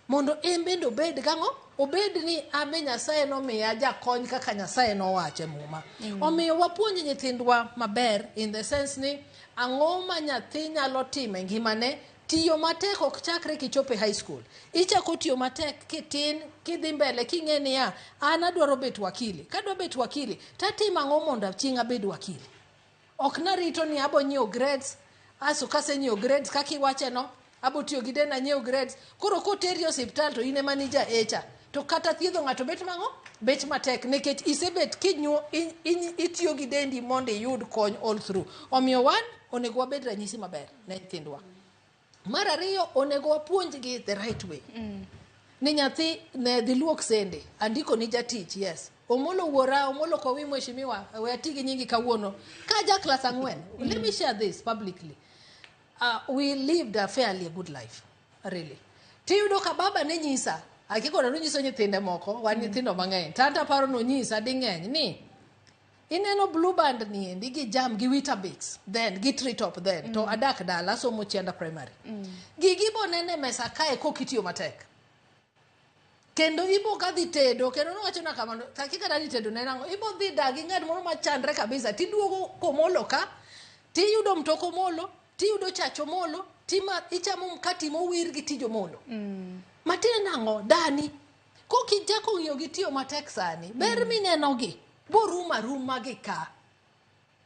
Mondo bende obed gang'o? Obed ni ame Nyasaye no miya jakony kaka Nyasaye no wache muma. Omiyo wapuonj nyithindwa maber in the sense ni ang'o ma nyathi nyalo timo e ngimane. Tiyo matek ok chakre kichope high school. Ichako tiyo matek kitin, kidhi mbele, king'e ni an adwaro bet wakili. Kadwa bet wakili, tatim ang'o mondo chieng' abed wakili. Ok narito ni abo nyiewo grades, aso kase nyiewo grades kaka iwache no, abo tiyo gi denda nyiewo grades. Koro koteri osiptal to ine manija echa. To kata thiedho ng'ato bet mang'o? Bet matek nikech isebet kinyo itiyo gi dendi mondo iyud kony all through. Omiyo wan onego wabed ranyisi maber ne nyithindwa. Mar ariyo onego wapuonjgi the right way. Ni nyathi ne dhi luok sende, andiko ni jatich, yes. Omolo wuora, Omolo kowi mheshimiwa, we atigi nyingi kawuono. Ka ja class 4. Let me share this publicly. We lived a fairly good life, really. Tiyudo ka baba ne nyisa, akiko na nyiso nyithinde moko, wan nyithindo mang'eny. Tanta paro no nyisa ding'eny ni ineno blue band ni endi gi jam gi Weetabix then gi Treetop then to adak dala somo chienda primary. Gigi bo nene mesa kae kokitiyo matek. Kendo ibo ka dhi tedo kendo nowacho na kamano hakika dali tedo nenango ibo dhi dagi ng'at moro machandre kabisa tiduogo komolo ka tiyudo mtoko molo tiyudo chacho molo ichamo mkati mowir gi tijo molo. Matine nango dani kokijako ng'iyo gi tiyo matek sani ber mineno gi boruma gi ka.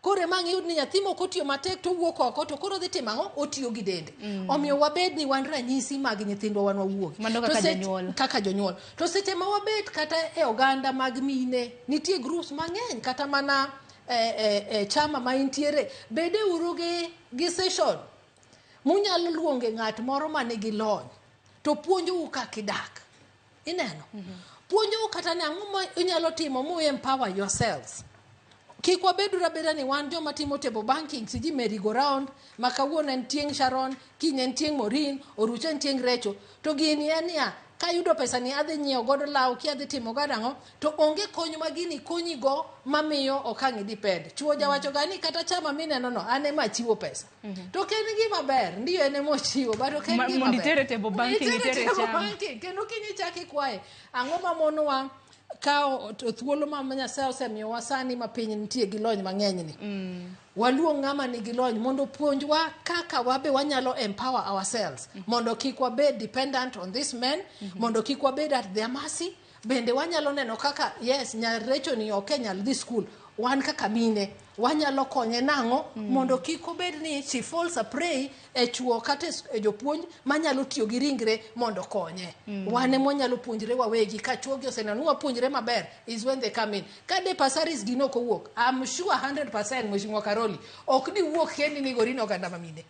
Kore mang yud ni nyathi moko tiyo matek to wuok oko to koro dhi timo ang'o otiyo gi dende. Omiyo wabed ni wan ranyisi mag nyithindwa wan wawuogi. Mano kaka jonyuol. To seche ma wabed kata e oganda mag mine nitie groups mang'eny kata mana chama ma intiere bede uru gi session. Munyalo luonge ng'at moro manigi lony to puonjou kaka idak. Ineno? Puonjou kata ni ang'o ma inyalo timo mu empower yourselves. Kik wabedu rabeda ni wan joma timo table banking siji merry go round makawuono en tieng' Sharon kiny en tieng' Maureen orucha en tieng' Recho to gini en ya ka yudo pesa ni adhi nyiewo godo law ki adhi timo gadang'o to onge kony ma gini konyi go mamiyo okang' depend. Chuo jawacho gani kata chama mineno no ane ma chiwo pesa. To ken gima ber ndiyo ene mo chiwo but ken gima ber. Monitere table banking itere chama. Kendo kinyi chaki kwae ang'o ma monwa kao thuolo ma Nyasaye osemiyo wasani ma piny nitie gi lony mang'eny ni. Waluong ng'ama ni gi lony mondo puonjwa kaka wabe wanyalo empower ourselves mondo kik wabed dependent on this men, mondo kik wabed at their mercy, bende wanyalo neno kaka yes nyarecho ni ok nyal dhi school, wan kaka mine wanyalo konye nango mondo kik obed ni she falls a prey e chuo kata e jopuonj manyalo tiyo gi ringre mondo konye. Wane mo nyalo puonjre wawegi ka chuo gi oseneno wapuonjre maber is when they come in. Ka de pasaris gino ko wuok, I'm sure 100% Mheshimiwa Karoli ok di wuok kendi ni gorino oganda mamine.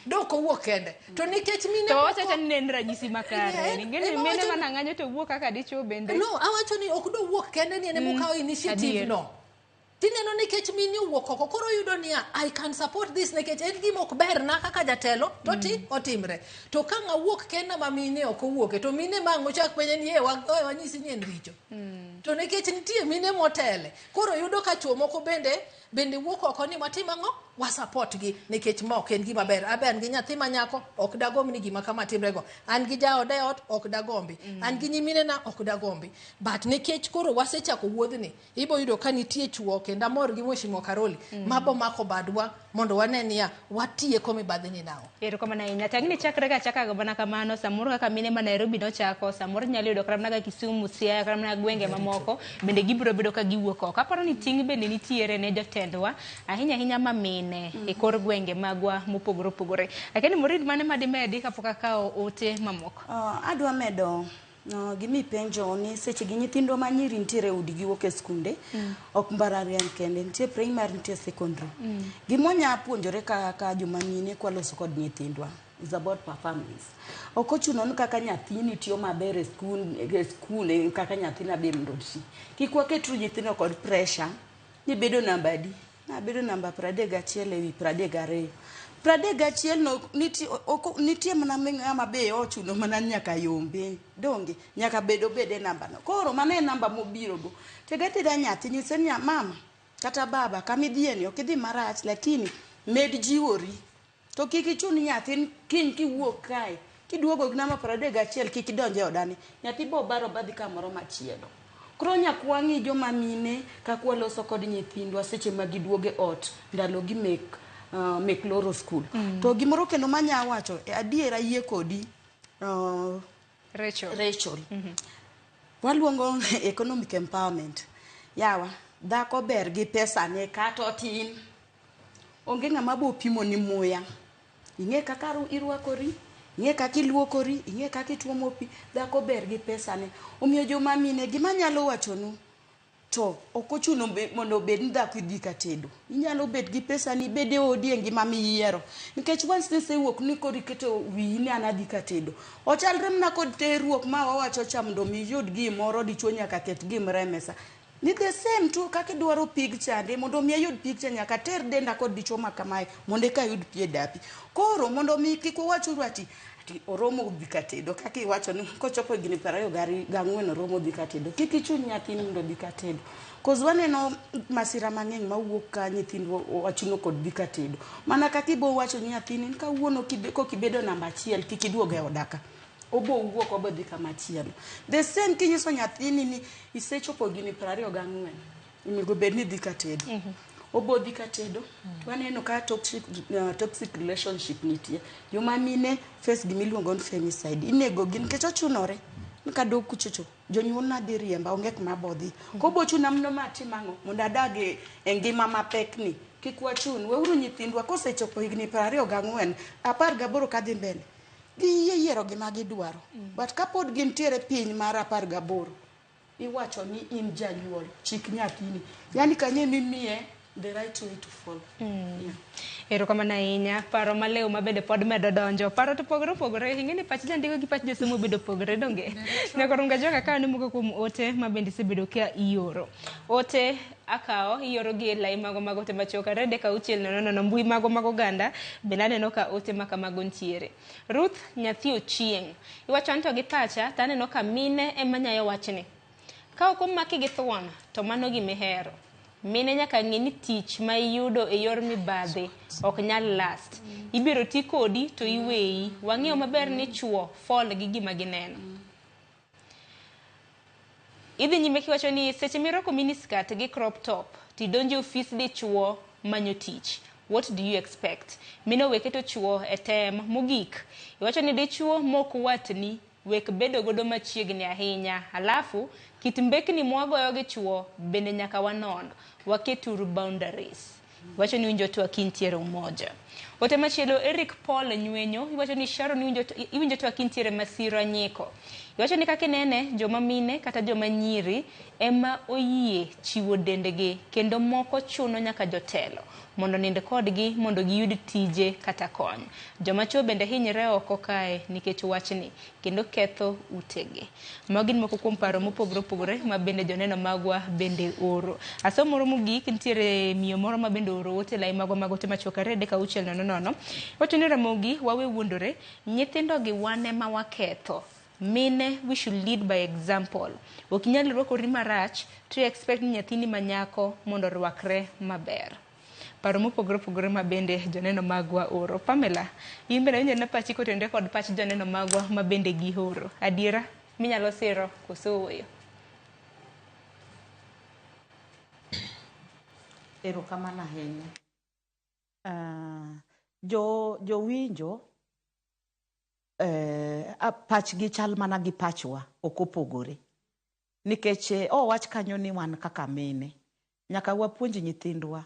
Do ko wuok kende. To nikech mine to wacha nen ranyisi makare. Ngene mine manang'anyo to wuok kaka dichuo bende. No, awacho ni ok do wuok kende ni ene mokawo initiative no. Tineno nikech mini wuok oko koro yudo niya I can support this nikech en gima ok ber na kaka jatelo to ti otimre. To ka ng'awuok kenda ma mine ok owuoke to mine mang'o chak penye ni wanyisi ni en richo. To nikech nitie mine motele koro yudo ka chuo moko bende wuok oko ni watim ang'o wa support gi nikech ma ok en gima ber. An gi nyathi ma nyako ok dagomb ni gima kama timrego. An gi jaode ot ok dagombi. An gi nyimine na ok dagombi. But nikech koro wasechako wuodhni ibo yudo ka nitie chuo kendo amor gi Mheshimiwa Karoli mabo mako badwa mondo wanenia watie komi badhini nao. Ero kama na tangini chakre ga chaka bana kamano samoro kaka mine ma Nairobi no chako samoro nyalo yudo kramna ga Kisumu Siaya kramna gwenge mamoko bende gibiro bedo ka giwuok oko. Aparo ni ting bende nitiere ne jotendwa ahinya ma mine e kor gwenge magwa mopogore opogore. Lakini murid mane madimedi kapok akawo ote mamoko. Adwa medo gimi penjo ni seche gi nyithindo ma nyiri ntiere udi giwuok e skunde ok mbalariany kende nitie primary nitie secondary. Gimonya puonjore ka joma mine kwaloso kod nyithindwa is about performance. Ok ochuno ni kaka nyathini tiyo maber e skul kaka nyathina be mrochi. Kik waketu nyithindo kod pressure ni bedo namba adi na bedo namba 31 ewi 32. 31 no nitie mana ng'ama be ochuno mana nyaka yombe donge nyaka bede namba no. Koro mana namba mobiro go tegatida nyathi nyise ni mama kata baba kamidhieni ok idhi marach lakini med jiwori to kik ichuni nyathi kiny kiwuok kae kiduogo gi namba 31 kik idonje odani nyathi bo baro badhi kamoro machielo. Koro nyakwang'i joma mine kakwa loso kod nyithindwa seche ma giduoge ot ndalo gi mek loro school. To gimoro kendo manya wacho adiera yie kodi Rachel. Waluongo economic empowerment. Yawa dhako ber gi pesa ne kata otin. Onge ng'ama bo pimo ni muya. Ing'e kaka irwakori, ing'e kaka iluokori, ing'e kaka ituomo pi, dhako ber gi pesa ne. Omiyo joma mine gima nyalo wachonu to ok ochuno mondo bed ni dhako idhi ka tedo. Inyalo bet gi pesa ni bede odi e ngima miyiero. Nikech once ne sewuok ni kod iketo wiyi ni an adhi ka tedo. Ochalre mna kod terruok ma wawacho cha mondo mi yud gimoro dichuo nyaka ket gimre mesa. Ni the same tu kaka dwaro picture de mondo mi yud picture nyaka ter denda kod dichuo ma kamae mondo ka yud pie dapi. Koro mondo mi kik wachu ati oromo dhi ka tedo kaka iwacho ni kochopo gini 24 oromo dhi ka tedo. Kik ichun nyathini mondo dhi ka tedo. Cause waneno masira mang'eny mawuok ka nyithindwa wachuno kod dhi ka tedo. Mana kaka ibo wacho ni nyathini kawuono kibedo namba 1 kik iduoge e odaka. Obo wuok obo dhi kama chielo. The same kinyiso nyathini ni isechopo gini 24 imigo bed ni dhi ka tedo. Obo dhi ka tedo. Waneno ka toxic relationship nitie. Joma mine face gimiluongo ni femicide. Inego gin nikech ochunore. Nika dog kuchocho. Jonyuol na dhi riemba onge kuma bodhi. Kobo chuna mno matimang'o mondo adage e ngima mapek ni. Kik wachun weuru nyithindwa kosechopo higni 24 18 kadhi mbele. Giyiero gima gidwaro. But kapod gintiere piny mar 18 iwacho ni in janyuol chik nyathini. Yani kanye mimiye the right way to follow. Ero kama na inya paro maleo mabende pod medo donjo paro to pogore ingeni pach jandiko gi pach josomo bedo pogore donge ne korunga joka ka ni muko kum ote mabende sebedo ka ioro ote akao ioro gi lai mago te machoka rede ka uchiel no mbui mago ganda benane no ka ote makamago ntiere. Ruth nyathi Ochieng iwacho anto gi pacha tane no ka mine emanyayo wachni ka ok omaki gi thuon to mano gi mihero. Mine nyaka ng'eni tich ma iyudo e yor mibadhi ok nyal last. Ibiro ti kodi to iweyi. Wang'eyo maber ni chuo fall gi gima gineno. Idhi nyime kiwacho ni seche mirwako miniskirt gi crop top tidonje ofis di chuo manyo tich. What do you expect? Mine weketo chuo e tem mogik. Iwacho ni di chuo mok watni wek bedo godo machiegni ahinya. Halafu Kit mbekni mwagoyo gi chuo bende nyaka wanon, waketuru boundaries. Wacho ni winjo tu akintiere umoja. Ote machielo Eric Paul Nywenyo, iwacho ni Sharon iwinjo tu akintiere Masiro Anyiko. Iwacho ni kaka nene joma mine kata joma nyiri ema oyie chiwo dendegi kendo moko chuno nyaka jotelo mondo nind kodgi mondo giyud tije kata kony. Joma chuo bende hinyre oko kae nikech wachni kendo ketho utegi. Magi moko kuom paro mopogore opogore ma bende joneno magwa bende oro. Asomoro mogik nitiere miyo moro ma bende oro ote lai magwa magote machokare deka auchiel nono. Wacho ni Ramogi wawe wuondore nyithindo gi wane ma waketho. Mine, we should lead by example. Okinyal rwakori marach to expect nyathini manyako mondo rwakre maber. Paro mopogore opogore ma bende joneno magwa oro. Pamela, imbe na na pachi kotende kod pach joneno magwa ma bende gi oro. Adiera minyalo siro koso wuoyo. Erokamano ahinya. Jo winjo pachgi chal mana gi pachwa ok opogore. Nikech wach kanyo ni wan kaka mine nyaka wapuonj nyithindwa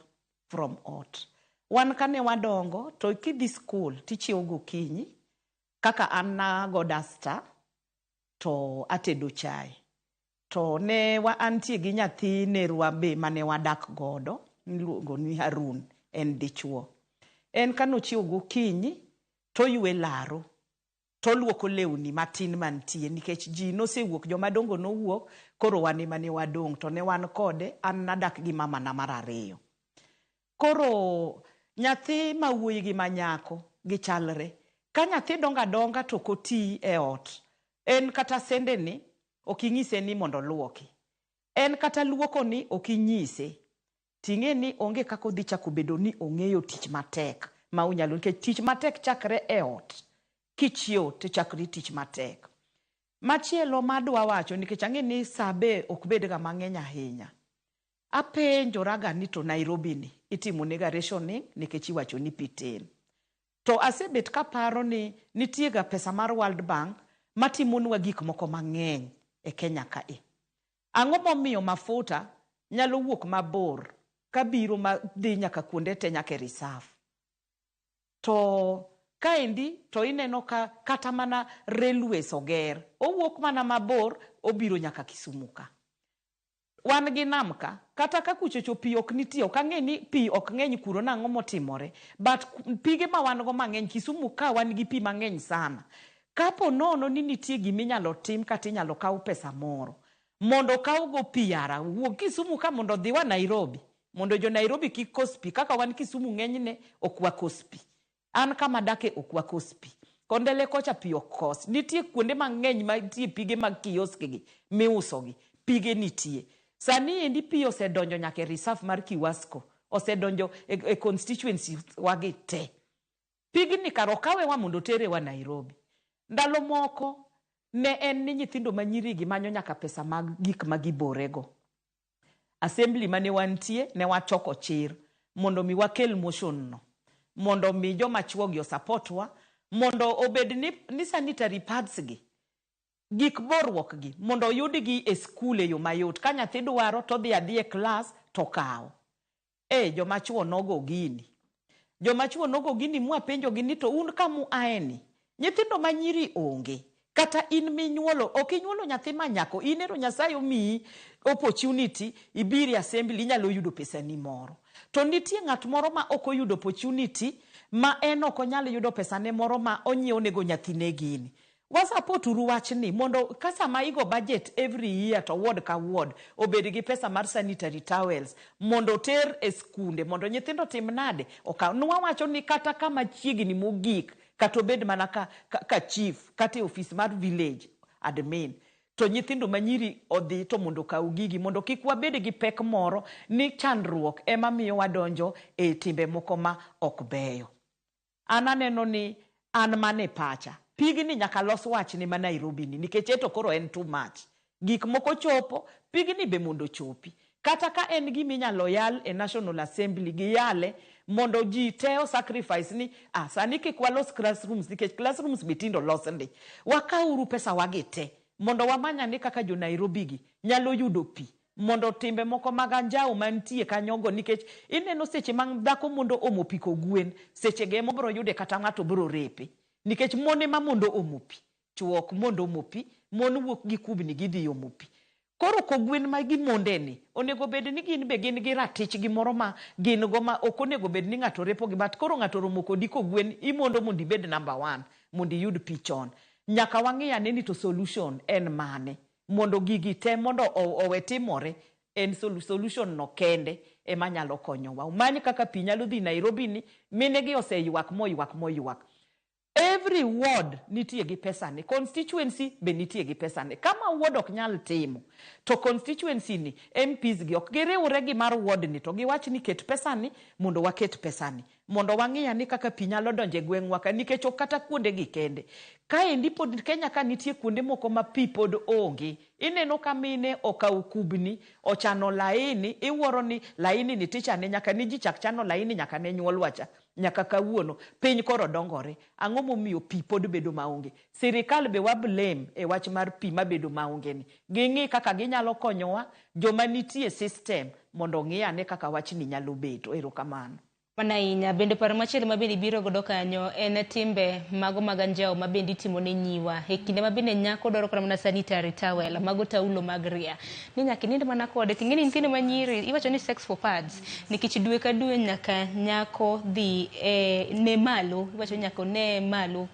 from ot. Wan kane wadongo to kidhi school tichiewo gokinyi kaka an nago dasta to atedo chai. To ne antie gi nyathi nerwa be mane wadak godo niluongo ni Harun, en dichuo. En kano chiewo gokinyi to ywe laro to luoko lewni matin mantie nikech ji nosewuok, joma dongo nowuok, koro wan ema ne wadong to ne wan kode, an nadak gi mama na mar ariyo. Koro nyathi ma wuoyi gi manyako gichalre. Ka nyathi donga donga to koti e ot, en kata sende ni okinyise ni mondo luoki. En kata luoko ni okinyise. Ting'e ni onge kako dhi chako bedo ni ong'eyo tich matek ma unyalo, nikech tich matek chakre e ot. Kichiewo to chakri tich matek. Machielo madwa wacho nikech ang'e ni sabe ok bed ga mang'eny ahinya. Apenjora ga ni to Nairobi ni itimo nega rationing nikech iwacho ni pitin. To asebet kaparo ni nitie ga pesa mar World Bank matimonwa gik moko mang'eny e Kenya kae. Ang'o momiyo mafuta nyalo wuok mabor kabiro madhi nyaka kuonde te nyaka reserve. To kaendi to ineno ka kata mana railways oger, owuok mana mabor obiro nyaka Kisumu ka. Wan gi nam ka, kata ka kuchocho pi ok nitie, ok ang'e ni pi ok ng'eny kuro nang'o motimore, but pige ma wan go mang'eny, Kisumu ka wan gi pi mang'eny sana. Kapo nono ni nitie giminyalo tim kata inyalo kaw pesa moro mondo kaw go pi yara wuok Kisumu ka mondo dhiwa Nairobi, mondo jo Nairobi kik kos pi, kaka wan Kisumu ng'enyne ok wakos pi. An kama dake ok wakos pi. Kondele kocha pi ok kos. Nitie kuonde mang'eny ma nitie pige mag kiosk gi miuso gi. Pige nitie. Sani endi pi osedonjo nyaka reserve mar Kiwasko. Osedonjo e constituency wagi te. Pigi ni karo kawe wa mondo tere wa Nairobi. Ndalo moko ne en ni nyithindo manyiri gi manyo nyaka pesa mag gik magiborego. Assembly mane wantie ne wachoko chir mondo mi wakel motion no. Mondo mi joma chuo gi support wa, mondo obed ni sanitary pads gi, gik borruok gi, mondo yud gi e skul e yo mayot. Ka nyathi dwaro to dhi adhi e klas to kawo. Joma chuo nogo gini. Joma chuo nogo gini mwapenjo gi ni to un kamu aeni. Nyithindo manyiri onge. Kata in minyuolo, ok inyuolo nyathi manyako, inero Nyasaye omiyi opportunity, ibiri assembly inyalo yudo pesa ni moro. To nitie ng'at moro ma ok oyudo opportunity, ma en ok onyalo yudo pesa ne moro ma onyiewo nego nyathine gini. Wasupporturu wachni mondo kasa ma igo budget every year to ward ka ward obed gi pesa mar sanitary towels mondo ter e skunde mondo nyithindo tim nade. Nwa wacho ni kata kama chiegni mogik kata obed mana ka chief kata office mar village admin to nyithindo manyiri odhi to mondo kaw gigi mondo kik wabed gi pek moro ni chandruok ema miyo wadonjo e timbe moko ma ok beyo. Ananeno ni an mane pacha pigni nyaka los wach ni ma Nairobi ni nikech eto koro en too much. Gik moko chopo, pigni be mondo chopi. Kata ka en gimi nyalo yal e National Assembly gi yale mondo ji teo sacrifice ni sani kik walos classrooms nikech classrooms bitindo los ndi. Wakauru pesa wagite mondo wamanya ni kaka jo Nairobi gi nyalo yudo pi mondo timbe moko mag anjao mantie kanyogo nikech ineno seche mang dhako mondo omo pi ko gwen seche ge mobro yude kata ng'ato bro repe nikech mone ma mondo omo pi chuok mondo omo pi mon wuok gi kubni gidhi omo pi koro ko gwen ma gi monde ni onego bed ni gin be gin gi ratich gi moro ma gin go ma ok onego bed ni ng'ato repo gi bat koro ng'ato romo kodi ko gwen imondo mondo ibed number 1 mondo yud pi chon nyaka wang'iya ni to solution en mane mondo gigi te mondo owe timore en solution no kende ema nyalo konyowa umany kaka pi nyalo dhi Nairobi ni mine gi oseywak moywak every ward nitie gi pesa ne constituency be nitie gi pesa ne kama ward ok nyal timo to constituency ni MPs gi ok giriwre gi mar ward ni to giwach ni ket pesa ni mondo waket pesa ni mondo wang'iya ni kaka pi nyalo donje gweng'wa ka nikech ok kata kuonde gi kende kaendi pod Kenya ka nitie kuonde moko ma pi pod onge ineno ka mine okaw kubni ochano laini iwuoro ni laini ni ticha ne nyaka ni ji chak chano laini nyaka ne nyuol wacha nyaka kawuono piny koro dongore ang'o momiyo pi pod bedo maonge sirikal be wa blame e wach mar pi mabedo maonge ni ging'i kaka ginyalo konyowa joma nitie system mondo ng'iya ne kaka wach ni nyalo bedo erokamano Manainya bende paro machielo mabende biro godo kanyo en timbe mago maganjao mabende timo ne nyiwa e kinde mabende nyako dwaro kora mana sanitary towel mago taulo mag ria ni nyaka nind mana kode tingeni nyithindo manyiri iwacho ni sex for pads nikech dwe ka dwe nyaka nyako dhi ne malo iwacho nyako ne malo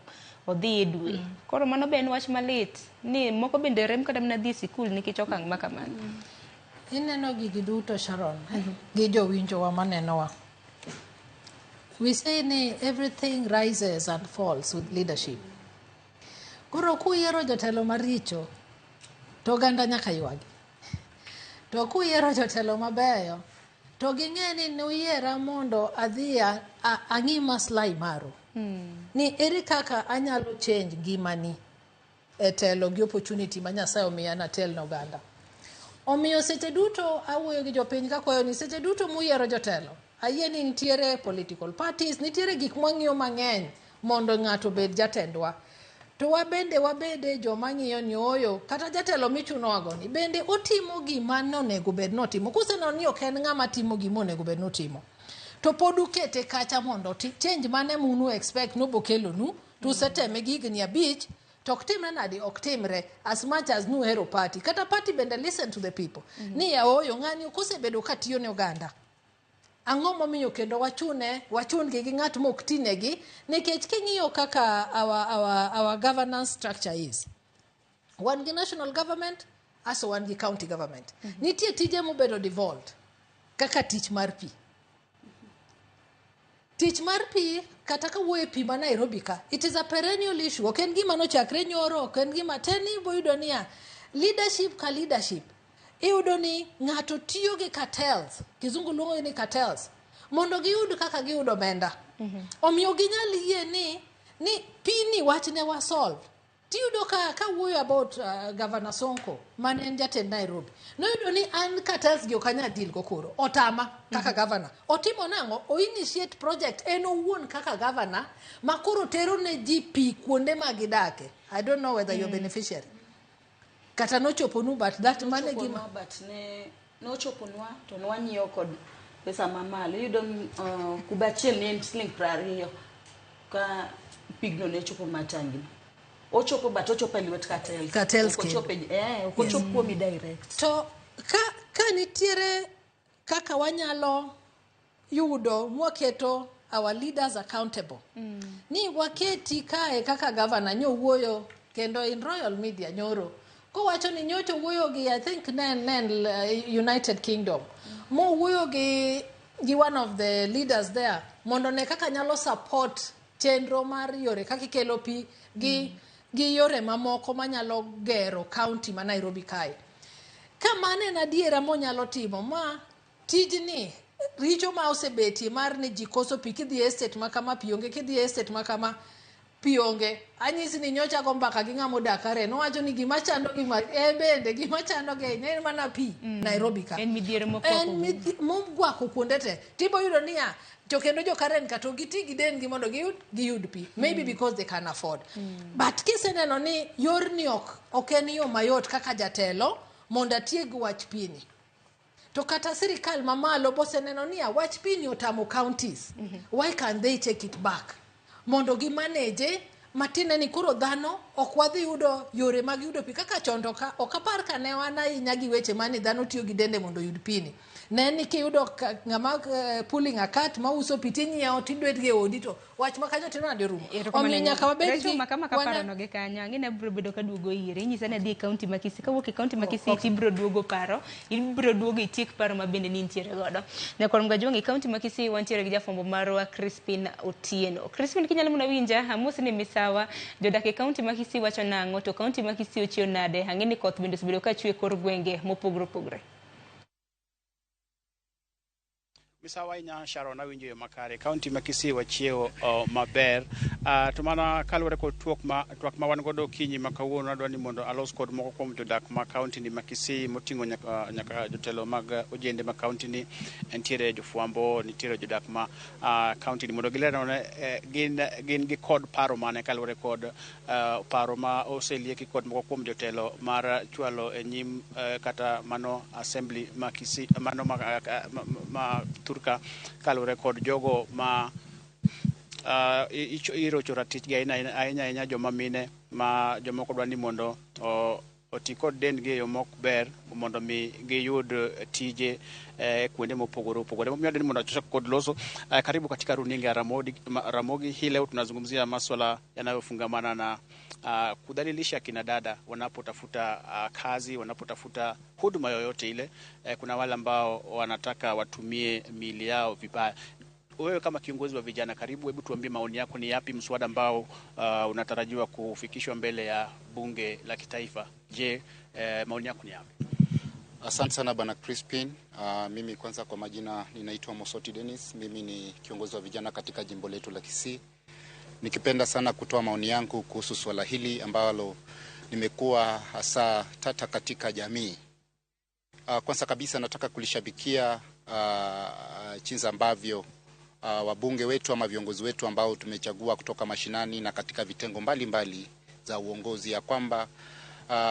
odhi dwe koro mano be en wach malit ni moko bende rem kada mana dhi sikul nikech okang' makamano ineno gigi duto Sharon gi jowinjo wa maneno wa. We say everything rises and falls with leadership. Koro kuyiero jotelo maricho to ganda nyaka ywagi. To kuyiero jotelo mabeyo to ging'eni nuyiera mondo adhiya ang'i maslahi maro. Ni ere kaka anyalo change gimani e telo gi opportunity ma Nyasaye omiya na tel no ganda. Omiyo seche duto awuoyo gi jopiny kakwayo ni seche duto muyiero jotelo ayie ni nitiere political parties nitiere gik mwang'iyo mang'eny mondo ng'ato bed jatendwa to wabede joma ng'iyo ni oyo kata jatelo michuno wagoni bende otimo gima nonego bed notimo kuseneno ni ok en ng'ama timo gima onego bed notimo to pod ukete kacha mondo change mane munu expect nobokelonu to useteme gi higni 5 to ok timre nadi ok timre as much as nu hero party kata party bende listen to the people ni ya oyo ng'ani kosebedo katiyo ne oganda ang'o momiyo kendo wachun gi ng'at mok tinegi nikech king'iyo kaka our governance structure is wan gi national government aso wan gi county government nitie tije mobedo devolved kaka tich mar pi kata ka wuoye pi ma Nairobi ka it is a perennial issue ok en gima nochakre nyoro ok en gima teni boyudo niya leadership ka leadership iyudo ni ng'ato tiyo gi cartels kizungu luongo ni cartels mondo giyud kaka giyudo omenda omiyo ginyal yie ni pini wachne wa solve tiyudo ka wuoyo about Governor Sonko man en jatend Nairobi noyudo ni an cartels gi okanya deal go koro otama kaka governor otimo nang'o o initiate project en owuon kaka governor makoro tero ne ji pi kuonde magidake I don't know whether you're beneficiary kata nochoponu but that mane gima but ne nochoponwa to nwanyio kod pesa mamalo yudo kubachiel ne sling 20 ka pigno ne chopo matangi ochopo but ochopo liwet cartels ochopo mi direct to ka nitiere kaka wanyalo yudo mwaketo our leaders accountable ni waketi kae kaka governor nyowuoyo kendo in royal media nyoro ko wacho ni nyoto wuoyo gi I think nen United Kingdom mo wuoyo gi one of the leaders there mondo ne kaka nyalo support chenro mar yore kaka kelo pi gi yore mamoko manyalo gero county ma Nairobi kae kama ne adiera mo nyalo timo ma tijni richo ma osebeti mar ni ji koso pi kidhi estate makama pi onge kidhi estate makama pionge anyisi ni nyocha go mbaka gi ngamo Dakar no wacho ni gima chando gima bende gima chando ge ne mana pi Nairobi ka en midhiero mogwako kuonde te tibo yudo niya to kendo jo Karen ka to giti giden gi mondo giyud pi maybe because they can afford but kiseneno ni yorni ok en yo mayot kaka jatelo mondo atieg wach pi ni to kata sirikal mamalo boseneno niya wach pi ni otamo counties why can they take it back mondo gi manage matine ni kuro dhano ok wadhi yudo yore mag yudo pi kaka chondo ka ok apar ka ne wana inya gi weche mani dhano tiyo gi dende mondo yud pi ni ne ni kiyudo ngama pulling a cat ma uso pi tinyiewo tidwet ge odi to wach makanyo tino ade rumo omiyo nyaka wabed gi kama kaparo no ge kanya ngine bro bedo ka duogo ire nyisa na dhi county ma Kisii ka wuok county ma Kisii ti bro duogo paro ibro duogo itik paro ma bende ni ntiere godo ne korum ga jongi county ma Kisii wantiere gi jafombo marwa Crispin Otieno. Crispin kinyalo muna winja hamusi ni misawa jodak e county ma Kisii wacho nango to county ma Kisii ochio nade hangeni koth bende bedo ka chwe kor gwenge mopogre Misawa inya Sharon awinjo yo makare county ma Kisii wachiewo maber to mana kalure kod twak ma wan godo kinyi ma kawuono adwa ni mondo alos kod moko kuom jodak ma county ni ma Kisii motingo nyaka jotelo mag ojende ma county ni entiere jofwambo nitiere jodak ma county ni mondo gilerone gin gi kod paro mane kalure kod paro ma oselieki kod moko kuom jotelo mar chwalo e nyim kata mano assembly ma Kisii mano ma Turka kalure kod jogo ma irochora tich ga ahinya joma mine ma jomoko dwa ni mondo oti kod dendgi yo mok ber mondo mi giyud tije kuonde mopogore momiyo ni mondo achosha kod loso karibu katika runinga Ramogi hii leo tunazungumzia masuala yanayofungamana na kudhalilisha kina dada wanapotafuta kazi wanapotafuta huduma yoyote ile kuna wale ambao wanataka watumie miili yao vibaya. Wewe kama kiongozi wa vijana karibu, hebu tuambie maoni yako ni yapi mswada ambao unatarajiwa kufikishwa mbele ya bunge la kitaifa. Je, maoni yako ni yapi? Asante sana bwana Crispin. Mimi kwanza kwa majina ninaitwa Mosoti Dennis. Mimi ni kiongozi wa vijana katika jimbo letu la Kisii. Nikipenda sana kutoa maoni yangu kuhusu swala hili ambalo nimekuwa hasa tata katika jamii. Kwanza kabisa nataka kulishabikia jinsi ambavyo wabunge wetu ama viongozi wetu ambao tumechagua kutoka mashinani na katika vitengo mbalimbali za uongozi ya kwamba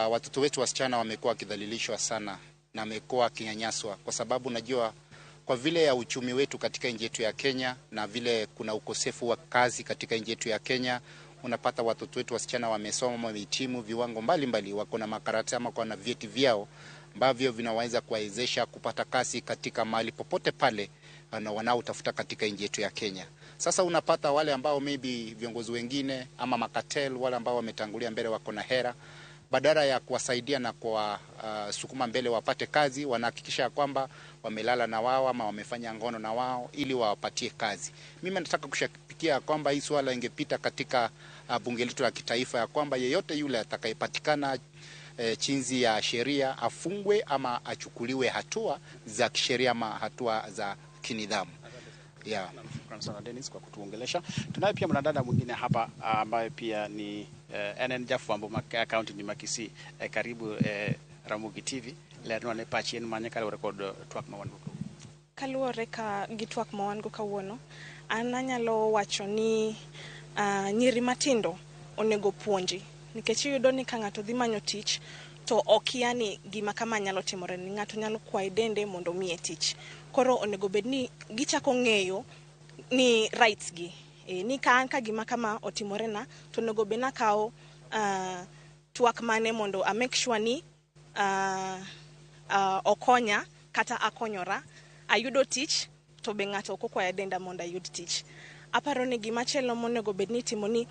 watoto wetu wasichana wamekuwa kidhalilishwa sana na wamekuwa kinyanyaswa kwa sababu najua kwa vile ya uchumi wetu katika nchi yetu ya Kenya na vile kuna ukosefu wa kazi katika nchi yetu ya Kenya, unapata watoto wetu wasichana wamesoma wamehitimu viwango mbalimbali, wako na makaratasi ama kwa na vyeti vyao ambavyo vinaweza kuwawezesha kupata kazi katika mahali popote pale na wanaotafuta katika nchi yetu ya Kenya. Sasa unapata wale ambao maybe viongozi wengine ama makatel wale ambao wametangulia mbele wako na hera, badala ya kuwasaidia na kwa sukuma mbele wapate kazi, wanahakikisha kwamba wamelala na wao ama wamefanya ngono na wao ili wawapatie kazi. Mimi nataka kushapikia kwamba hii swala ingepita katika bunge letu la kitaifa ya kwamba yeyote yule atakayepatikana chini ya sheria afungwe ama achukuliwe hatua za kisheria ama hatua za kinidhamu. Yeah. Shukrani sana Dennis kwa kutuongelesha. Tunaye pia mwanadada mwingine hapa ambaye pia ni NN Jafwambo County ni Kisii. Karibu Ramogi TV. Leo ne pachien manye kale record twak ma wango. Kaluore ka gitwak ma wango kawuono, an anyalo wacho ni nyiri matindo onego puonji. Nikech yudo ni ka ng'ato dhi manyo tich to okia ni gima kama nyalo timore ni ng'ato nyalo kwaye dende mondo miye tich. Koro onego bed ni gichako ng'eyo ni rights gi. Ni ka an ka gima kama otimore na to onego bed na kao twak mane mondo a make sure ni okonya kata akonyora ayudo tich to be ng'ato ok okwaye denda mondo ayud tich. Aparo ni gima chelo monego bed ni timo ni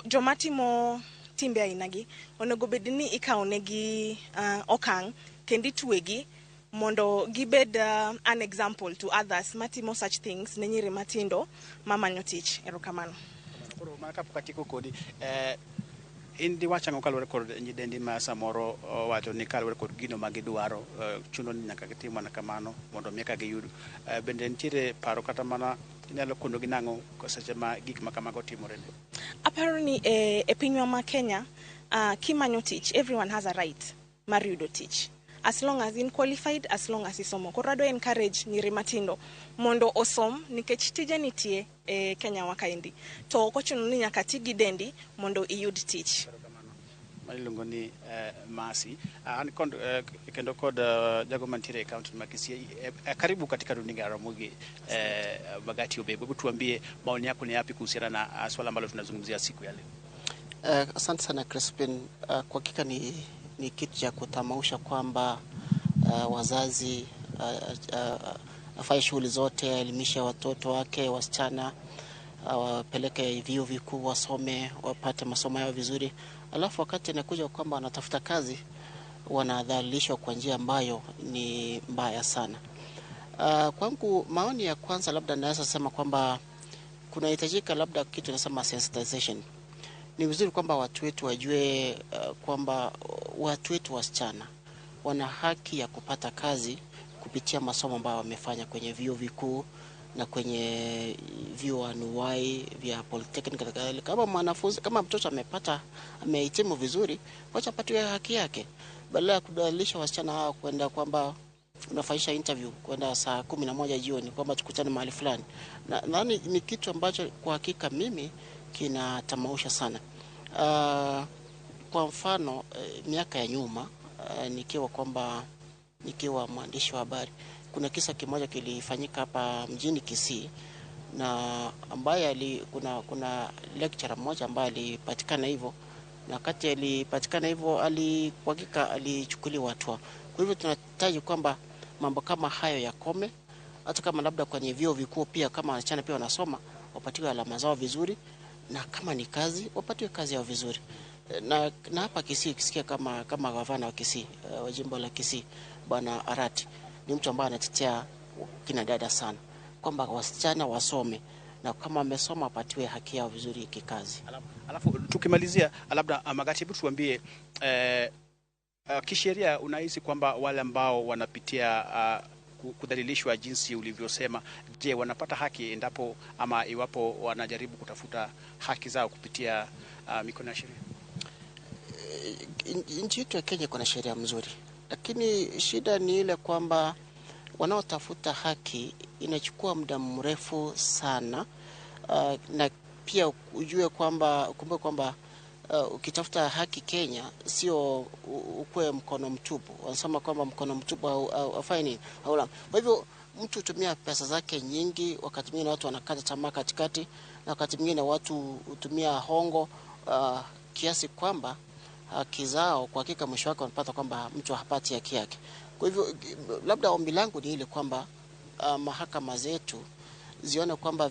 joma timo timbe ainagi onego bed ni ikawo negi okang kendi twegi mondo gibed an example to others matimo such things ne nyiri matindo mamanyo tich. Erokamano. Koro maka katika kodi indi wachango kalore kod nyidendi ma samoro wacho ni kalore kod gino magidwaro chuno ni nyaka gitim mana kamano mondo mieka giyud bende nitiere paro kata mana inyalo kono ginango seche ma gik ma kamago timore. Aparo ni e pinywa ma Kenya kimanyo tich, everyone has a right mar yudo tich, as long as in qualified, as long as isomo. Koro ado encourage nyiri matindo mondo osom nikech tije nitie e Kenya wa kaendi, to ok ochuno ni nyaka ti gi dendi mondo iyud tich. Malilongo ni Masi an kendo kod jago mantiere account ma Kisii karibu katika runinga ya Ramogi Magati Obebe. Hebu tuambie maoni yako ni yapi kuhusiana na swala ambalo tunazungumzia siku ya leo? Asante sana Crispin. Kwa hakika ni kitu cha kutamausha kwamba wazazi afanye shughuli zote, aelimisha watoto wake wasichana, wapeleke vyuo vikuu wasome, wapate masomo yao vizuri. Alafu wakati inakuja kwamba wanatafuta kazi wanadhalilishwa kwa njia ambayo ni mbaya sana. Kwangu maoni ya kwanza labda naweza sema kwamba kunahitajika labda kitu nasema sensitization. Ni vizuri kwamba watu wetu wajue kwamba watu wetu wasichana wana haki ya kupata kazi kupitia masomo ambayo wamefanya kwenye vyuo vikuu na kwenye vyuo anuwai vya polytechnic. Kama mwanafunzi, kama mtoto amehitimu vizuri, wacha apatiwe haki yake, badala ya kudalilisha wasichana hao kwenda kwamba unafanyisha interview kwenda saa 11 jioni kwamba tukutane mahali fulani. Na ni kitu ambacho kwa hakika mimi kinatamausha sana. Kwa mfano miaka ya nyuma nikiwa mwandishi wa habari, kuna kisa kimoja kilifanyika hapa mjini Kisii, na ambaye kuna lecturer mmoja ambaye alipatikana hivyo, na wakati alipatikana hivyo alichukuliwa hatua. Kwa hivyo tunahitaji kwamba mambo kama hayo yakome, hata kama labda kwenye vyuo vikuu pia kama wasichana pia wanasoma wapatiwe alama zao vizuri, na kama ni kazi wapatiwe kazi yao vizuri. Na hapa Kisii kisikia kama gavana wa Kisii wa jimbo la Kisii Bwana Arati ni mtu ambaye anatetea kina dada sana kwamba wasichana wasome, na kama wamesoma wapatiwe haki yao vizuri kikazi. Alafu tukimalizia labda Magati, hebu tuambie kisheria unahisi kwamba wale ambao wanapitia kudhalilishwa jinsi ulivyosema, je, wanapata haki endapo ama iwapo wanajaribu kutafuta haki zao kupitia mikono ya sheria? Nchi yetu ya Kenya kuna sheria mzuri, lakini shida ni ile kwamba wanaotafuta haki inachukua muda mrefu sana. Na pia kumbuke kwamba ukitafuta haki Kenya sio ukue mkono mtupu. Wanasema kwamba mkono mtupu haufanyi nini? Haula. Kwa hivyo mtu hutumia pesa zake nyingi, wakati mwingine watu wanakata tamaa katikati, na wakati mwingine watu hutumia hongo kiasi kwamba haki zao kwa hakika mwisho wake wanapata kwamba mtu hapati haki yake. Kwa hivyo labda ombi langu ni ile kwamba mahakama zetu zione kwamba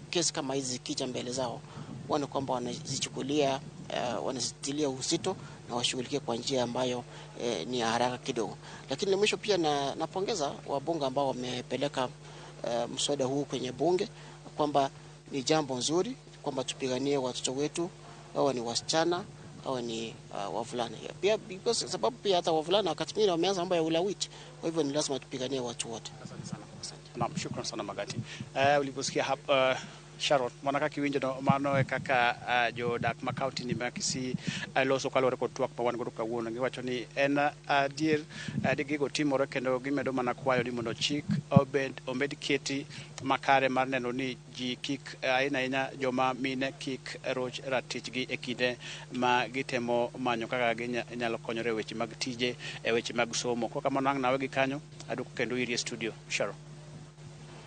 kesi kama hizi zikija mbele zao, waone kwamba wanazichukulia wanazitilia uzito na washughulikie kwa njia ambayo ni haraka kidogo. Lakini mwisho pia napongeza wabunge ambao wamepeleka mswada huu kwenye bunge, kwamba ni jambo nzuri kwamba tupiganie watoto wetu, wao ni wasichana au ni wavulana. Pia sababu pia hata wavulana wakati mwingine wameanza mambo ya ulawiti. Kwa hivyo ni lazima tupiganie watu wote. Asante sana. Naam, shukrani sana Magati. Uliposikia hapa Sharon mwanaka kiwinjo no mano kaka jodak ma county ni Kisii loso kalore kod twak pa wan godo kawuono. Giwacho ni en adier gigo timore kendo gimedo mana kwayo ni mondo chik omed keti makare mar neno ni ji kik aina joma mine kik roch ratichgi e kinde ma gitemo manyo kaka ginyalo konyore weche mag tije weche mag somo. Kwa kama nang nawe gi kanyo aduk kendo iri studio Sharon.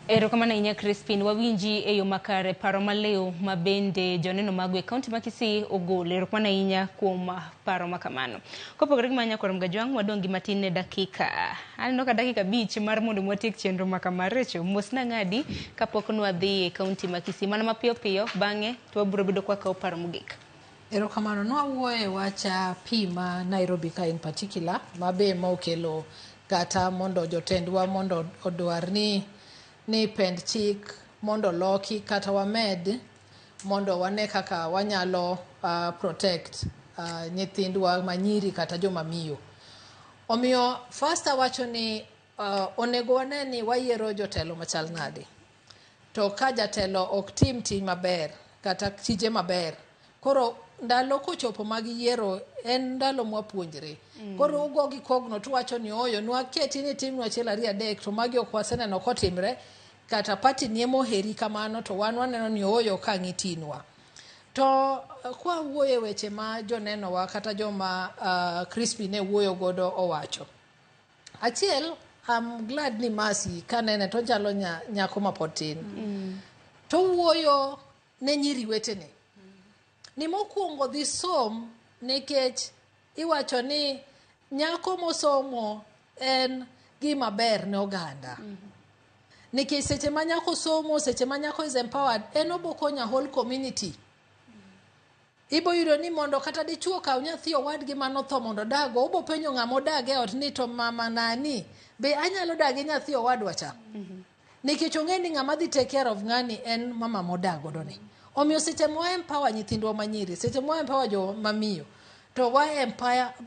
Erokamana inya Crispin wawinji eyo makare paro maleo mabende joneno magwe kaunti ma Kisii ogole. Erokamana inya kuom paro makamano. Kopogore gi manya korom gajwang wadongi matin ne dakika. Aneno ka dakika 5 mar mondo mwatiek chenro makamarecho. Mosna ngadi kapok nwadhi e kaunti ma Kisii mana mapiyo piyo bange to wabiro bedo kwa kao paro mogik. Erokamano no awuoye wacha pima Nairobi ka in particular mabe ma okelo kata mondo jotendwa mondo odwar ni pend chik mondo loki kata wamed mondo wane kaka wanyalo protect nyithindwa manyiri kata joma miyo. Omiyo first awacho ni onego wane ni wayiero jotelo machal nade. To ka jatelo ok tim tich maber kata tije maber, koro ndalo kochopo mag yiero en ndalo mwapuonjre. Koro ugo gi kogno tuwacho ni oyo nwaketi ni tim achiel ariyo adek to magi ok waseneno kotimre kata pati nie moheri kamano to wan waneno ni oyo ka ng'itinwa. To kwa wuoye weche ma jonenowa kata joma Crispy ne wuoyo godo owacho. Achiel, I'm glad ni Mercy kanene to jalo nyako mapotin. To wuoyo ne nyiri wetene. Ni mokuongo dhi som nikech iwacho ni nyako mosomo en gima ber ne oganda. Nikech seche ma nyako somo, seche ma nyako is empowered, en obokonya whole community. Ibo yudo ni mondo kata dichuo kaw nyathi owadgi manotho mondo dago, obo penjo ng'ama odage ot ni to mama nani, be anyalo dagi nyathi owadwa cha? Nikech ong'e ni ng'ama dhi take care of ng'ani en mama modago doni. Omiyo seche mo empower nyithindwa manyiri, seche mo empower jo mamiyo, to wa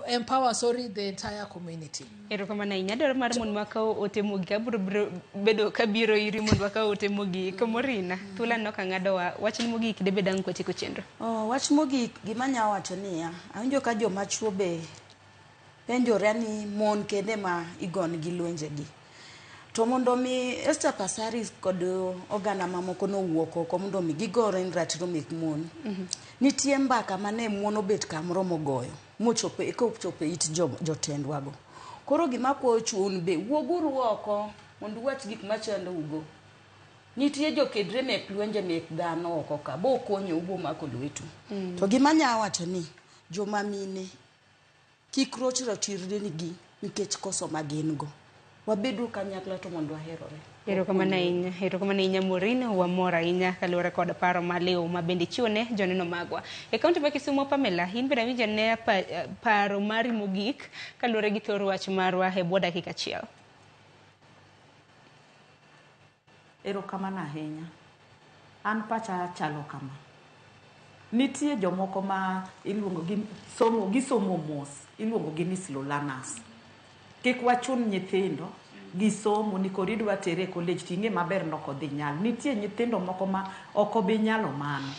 empower the entire community. Erokamano ahinya. Adwaro mar mon makawo ote mogik, abiro bedo kabiro iri mon makawo ote mogik. Morina, thuolo no kang'adowa, wach ni mogik de bedang' kotieko chenro. Wach mogik gima nya wacho niya, awinjo ka joma chuo be penjore ni mon kende ma igon gi lwenjegi. To mondo mi Esther Passaris kod oganda mamoko nowuok oko mondo mi gigore ni ratiro mek mon. Nitie mbaka mane mon obet kamoro mogoyo mochopo it jotendwago. Koro gima kwayo chuon be wuoguru oko mondo wach gik machando ugo. Nitie jokedre mek lwenje mek dhano oko ka bo konyo ubo mako lwetu. To gima nya wacho ni joma mine kik roch ratirde nigi nikech koso magin go. Wabedu kanyakla to mondo aherore. Erokamano ahinya Morina, wamor ahinya kaluwore kod paro maliw ma bende chiwone joneno magwa. E kaunti ma Kisumu, Pamela, in bende awinjo ne paro mari mogik kaluwore gi thor wach marwa e bwo dakika achiel. Erokamano ahinya. An pacha chalo kama. Nitie jomoko ma iluongo gi somo mos, iluongo gi ni slow learners. Kik wachun nyithindo gi somo ni kod idwa tere e college tinge maber noko dhi nyal. Nitie nyithindo moko ma oko bi nyalo mano.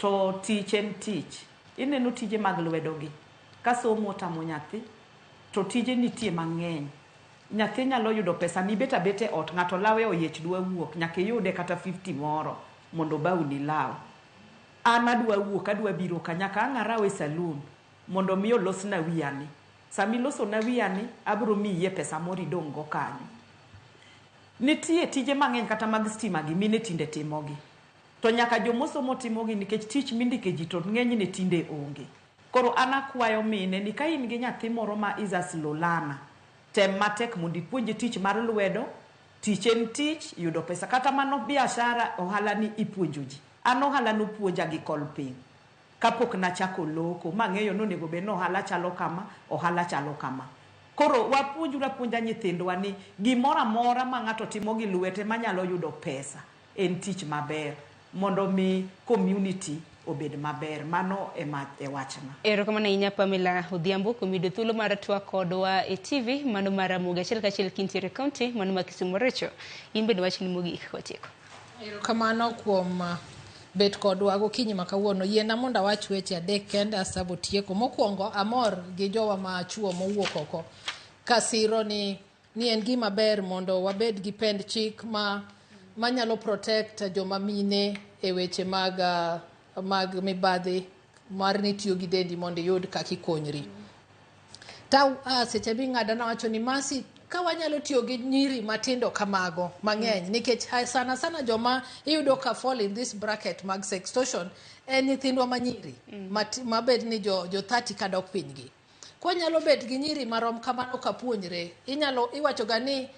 To tich en tich. Ineno tije mag lwedogi. Ka somo tamo nyathi, to tije nitie mang'eny. Nyathi nyalo yudo pesa mibet abete ot, ng'ato lawe oyiech dwa wuok, nyaka yude kata 50 moro mondo bawni law. An adwa wuok, adwa biro ka nyaka ang'ara we saloon mondo mi olosna wiyani. Sami loso na wiyani, abro miye pesa mori dongo kanyo. Nitie tije mang'eny kata mag stima gi mine tinde timogi. To nyaka jomosomo timogi nikech tich mindike ji to ng'eny ne tinde onge. Koro an akwayo mine ni ka in gi nyathi moro ma is a slow learner, tem matek mondo ipuonje tich mar lwedo, tich en tich, yudo pesa. Kata mano biashara, ohala ni ipuonjo ji. An ohala no puonja gi kolping. Kapok na chako loko, mang'eyo nonego be no ohala chalo kama, ohala chalo kama. Koro wapuonja nyithindwa ni gimora mora ma ng'ato timo gi lwete manyalo yudo pesa en tich maber mondo mi community obed maber. Mano e wachna. Erokamano ahinya Pamela Odhiambo kuom yudo thuolo mar twak kodwa e TV mano mar Ramogi achiel kachiel kintiere kaunti mano ma Kisumu. Recho, in bende wach ni mogik watieko. Erokamano kuom bet kodwa gokinyi makawuono. Yiena mondo awach weche adek kende asabo tieko. Mokwongo amor gi jowa ma chuo mowuok oko kasiro ni en gima ber mondo wabed gi pend chik manyalo protect joma mine e weche mag mibadhi mar ni tiyo gi dendi mondo yud kaka ikonyri. Seche bing'ada na wacho ni Mercy, ka wanyalo tiyo gi nyiri matindo kamago mang'eny nikech sana joma iyudo ka fall in this bracket mag sextortion en nyithindwa manyiri mabed ni jo 30 kadok pinygi. Kwa nyalo bet gi nyiri marom kamano kapuonjre, iwacho ga ni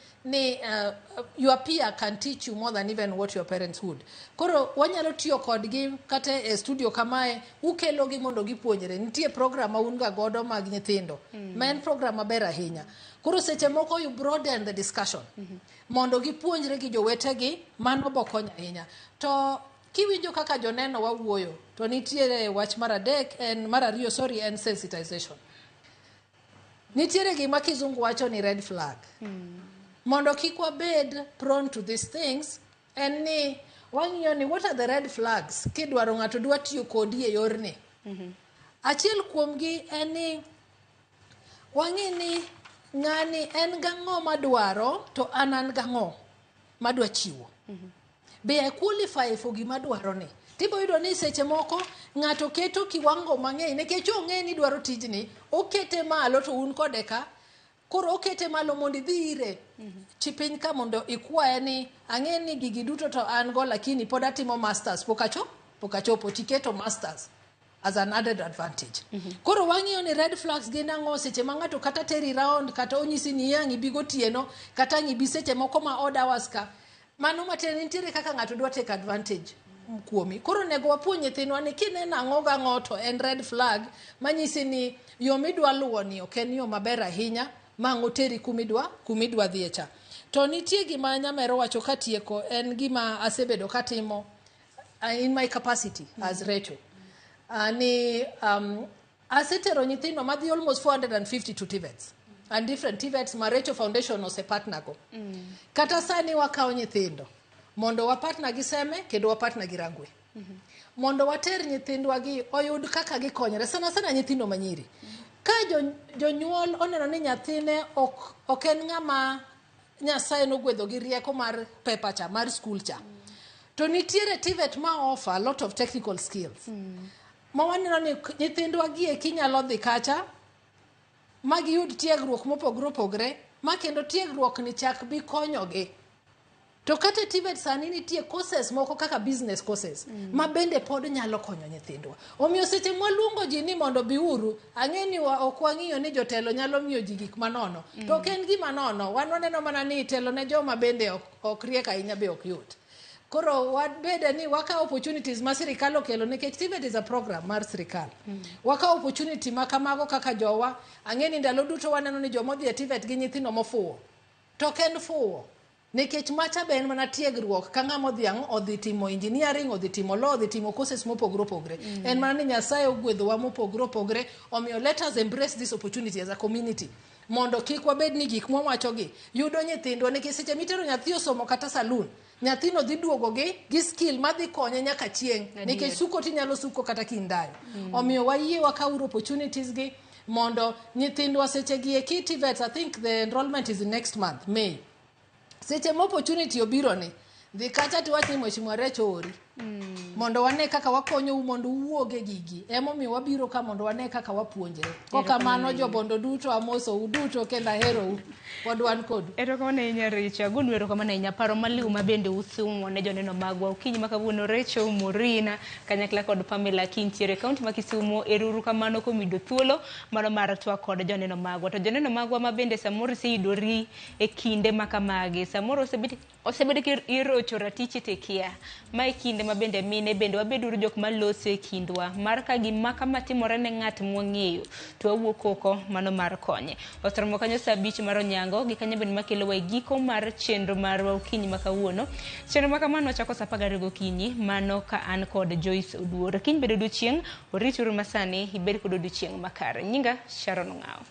your peer can teach you more than even what your parents would. Koro wanyalo tiyo kodgi kata e studio kamae, ukelo gi mondo gipuonjre. Nitie program ma un ga godo mag nyithindo. Men program maber ahinya. Koro seche moko you broaden the discussion. Mondo gipuonjre gi jowetegi, mano bokonyo ahinya. To kiwinjo kaka joneno wawuoyo to nitiere wach mar adek en mar ariyo en sensitization. Nitiere gima kizungu wacho ni red flag. Mondo kik wabed prone to these things en ni wang'iyo ni what are the red flags kidwaro ng'ato dwa tiyo kodi e yorni. Achiel kuomgi en ni wang'i ni ng'ani en gang'o madwaro to an gang'o madwa chiwo. Be I qualify for gima dwaro ni. Tibo yudo ni seche moko ng'ato keto kiwango mang'eny nikech ong'e ni dwaro tijni, okete malo to un kode ka, koro okete malo mondo idhi ire chipiny ka mondo ikwaye ni ang'e ni gigi duto to an go lakini pod atimo masters pokachopo tiketo masters as an added advantage. Koro wang'iyo ni red flags gin ang'o seche ma ng'ato kata teri round kata onyisi ni yang' ibi gotieno kata ng'ibi seche moko ma odd hours ka. Mano matin nitiere kaka ng'ato dwa take advantage kuomi. Koro nego wapuonj nyithindwa ni kineno ang'o gang'o to en red flag manyisi ni yo midwa luwo ni ok en yo maber ahinya ma ng'oteri kumidwa dhiye cha. To nitie gima nyamero wacho katieko en gima asebedo katimo in my capacity as Rachel. Asetero nyithindo madhi almost 450 to TVETs and different TVETs ma Rachel Foundation ose partner go. Kata sani wakao nyithindo mondo wapatna gi seme kendo wapatna gi rangwe. Mondo water nyithindwa gi oyud kaka gikonyre sana nyithindo manyiri. Ka jonyuol oneno ni nyathine ok en ng'ama Nyasaye nogwedho gi rieko mar paper cha mar school cha. To nitiere TVET ma offer a lot of technical skills. Ma waneno ni nyithindwa gi kinyalo dhi kacha ma giyud tiegruok mopogre ma kendo tiegruok ni chak bi konyogi. To kata TVET sani nitie courses moko kaka business courses ma bende pod nyalo konyo nyithindwa. Omiyo seche mwaluongo ji ni mondo biuru, ang'e ni ok wang'iyo ni jotelo nyalo miyo ji gik manono. To ok en gima nono, wan waneno mana ni telo ne joma bende ok riek ahinya be ok yot. Koro wabede ni waka opportunities ma sirikal okelo nikech TVET is a program mar sirikal. Waka opportunity ma kamago kaka jowa, ang'e ni ndalo duto waneno ni joma odhi e TVET gi nyithindo mofuwo. To ok en fuwo. Nikech macha ben mana tiegruok ka ng'ama odhi timo engineering, odhi timo law, odhi timo courses mopogre. En mana ni Nyasaye ogwedhowa mopogre. Omiyo let us embrace this opportunity as a community. Mondo kik wabed ni gik mwawachogi yudo nyithindwa nikech seche mitero nyathi osomo kata saloon, nyathino dhi duogo gi skill madhi konye nyaka chieng' nikech suko tinyalo suko kata kindayo. Omiyo wayie wakauru opportunities gi mondo nyithindwa seche gi e TVET. I think the enrollment is next month, May. Seche mo opportunity obiro ni dhi kacha tiwachni Mheshimiwa Rachel ori mondo wane kaka wakonyo mondo uwuoge gigi. Emomiyo wabiro ka mondo wane kaka wapuonjre. Kokamano jobondo duto amoso uduto kenda hero wadwan kod. Erokamano ahinya Rachel. Agonu erokamano ahinya paro maliw mabende usumo ne joneno magwa okinyi makawuono Rachel Morina kanyakla kod Pamela Kintiere kaunti ma Kisumo. Eruru kamano komido thuolo mano mar twa kod joneno magwa. To joneno magwa mabende samoro seyudori e kinde makamagi. Samoro osebedo kirocho ratiche tekia. Mae kinde mabende mine bende wabeduru jok maloso e kindwa mar ka gima kama timore ne ng'at mwang'eyo to wawuok oko mano mar konye. Ostromo kanyo saa 5 mar onyango gi kanyo bende makelo wa giko mar chenro mar okinyi makawuono. Chenro makamano wachako saa 12 gokinyi mano ka an kod Joyce Oduor. Kiny bedo odiochieng' orituru masani ibed kod odiochieng' makare. Nyinga Sharon Ng'ao.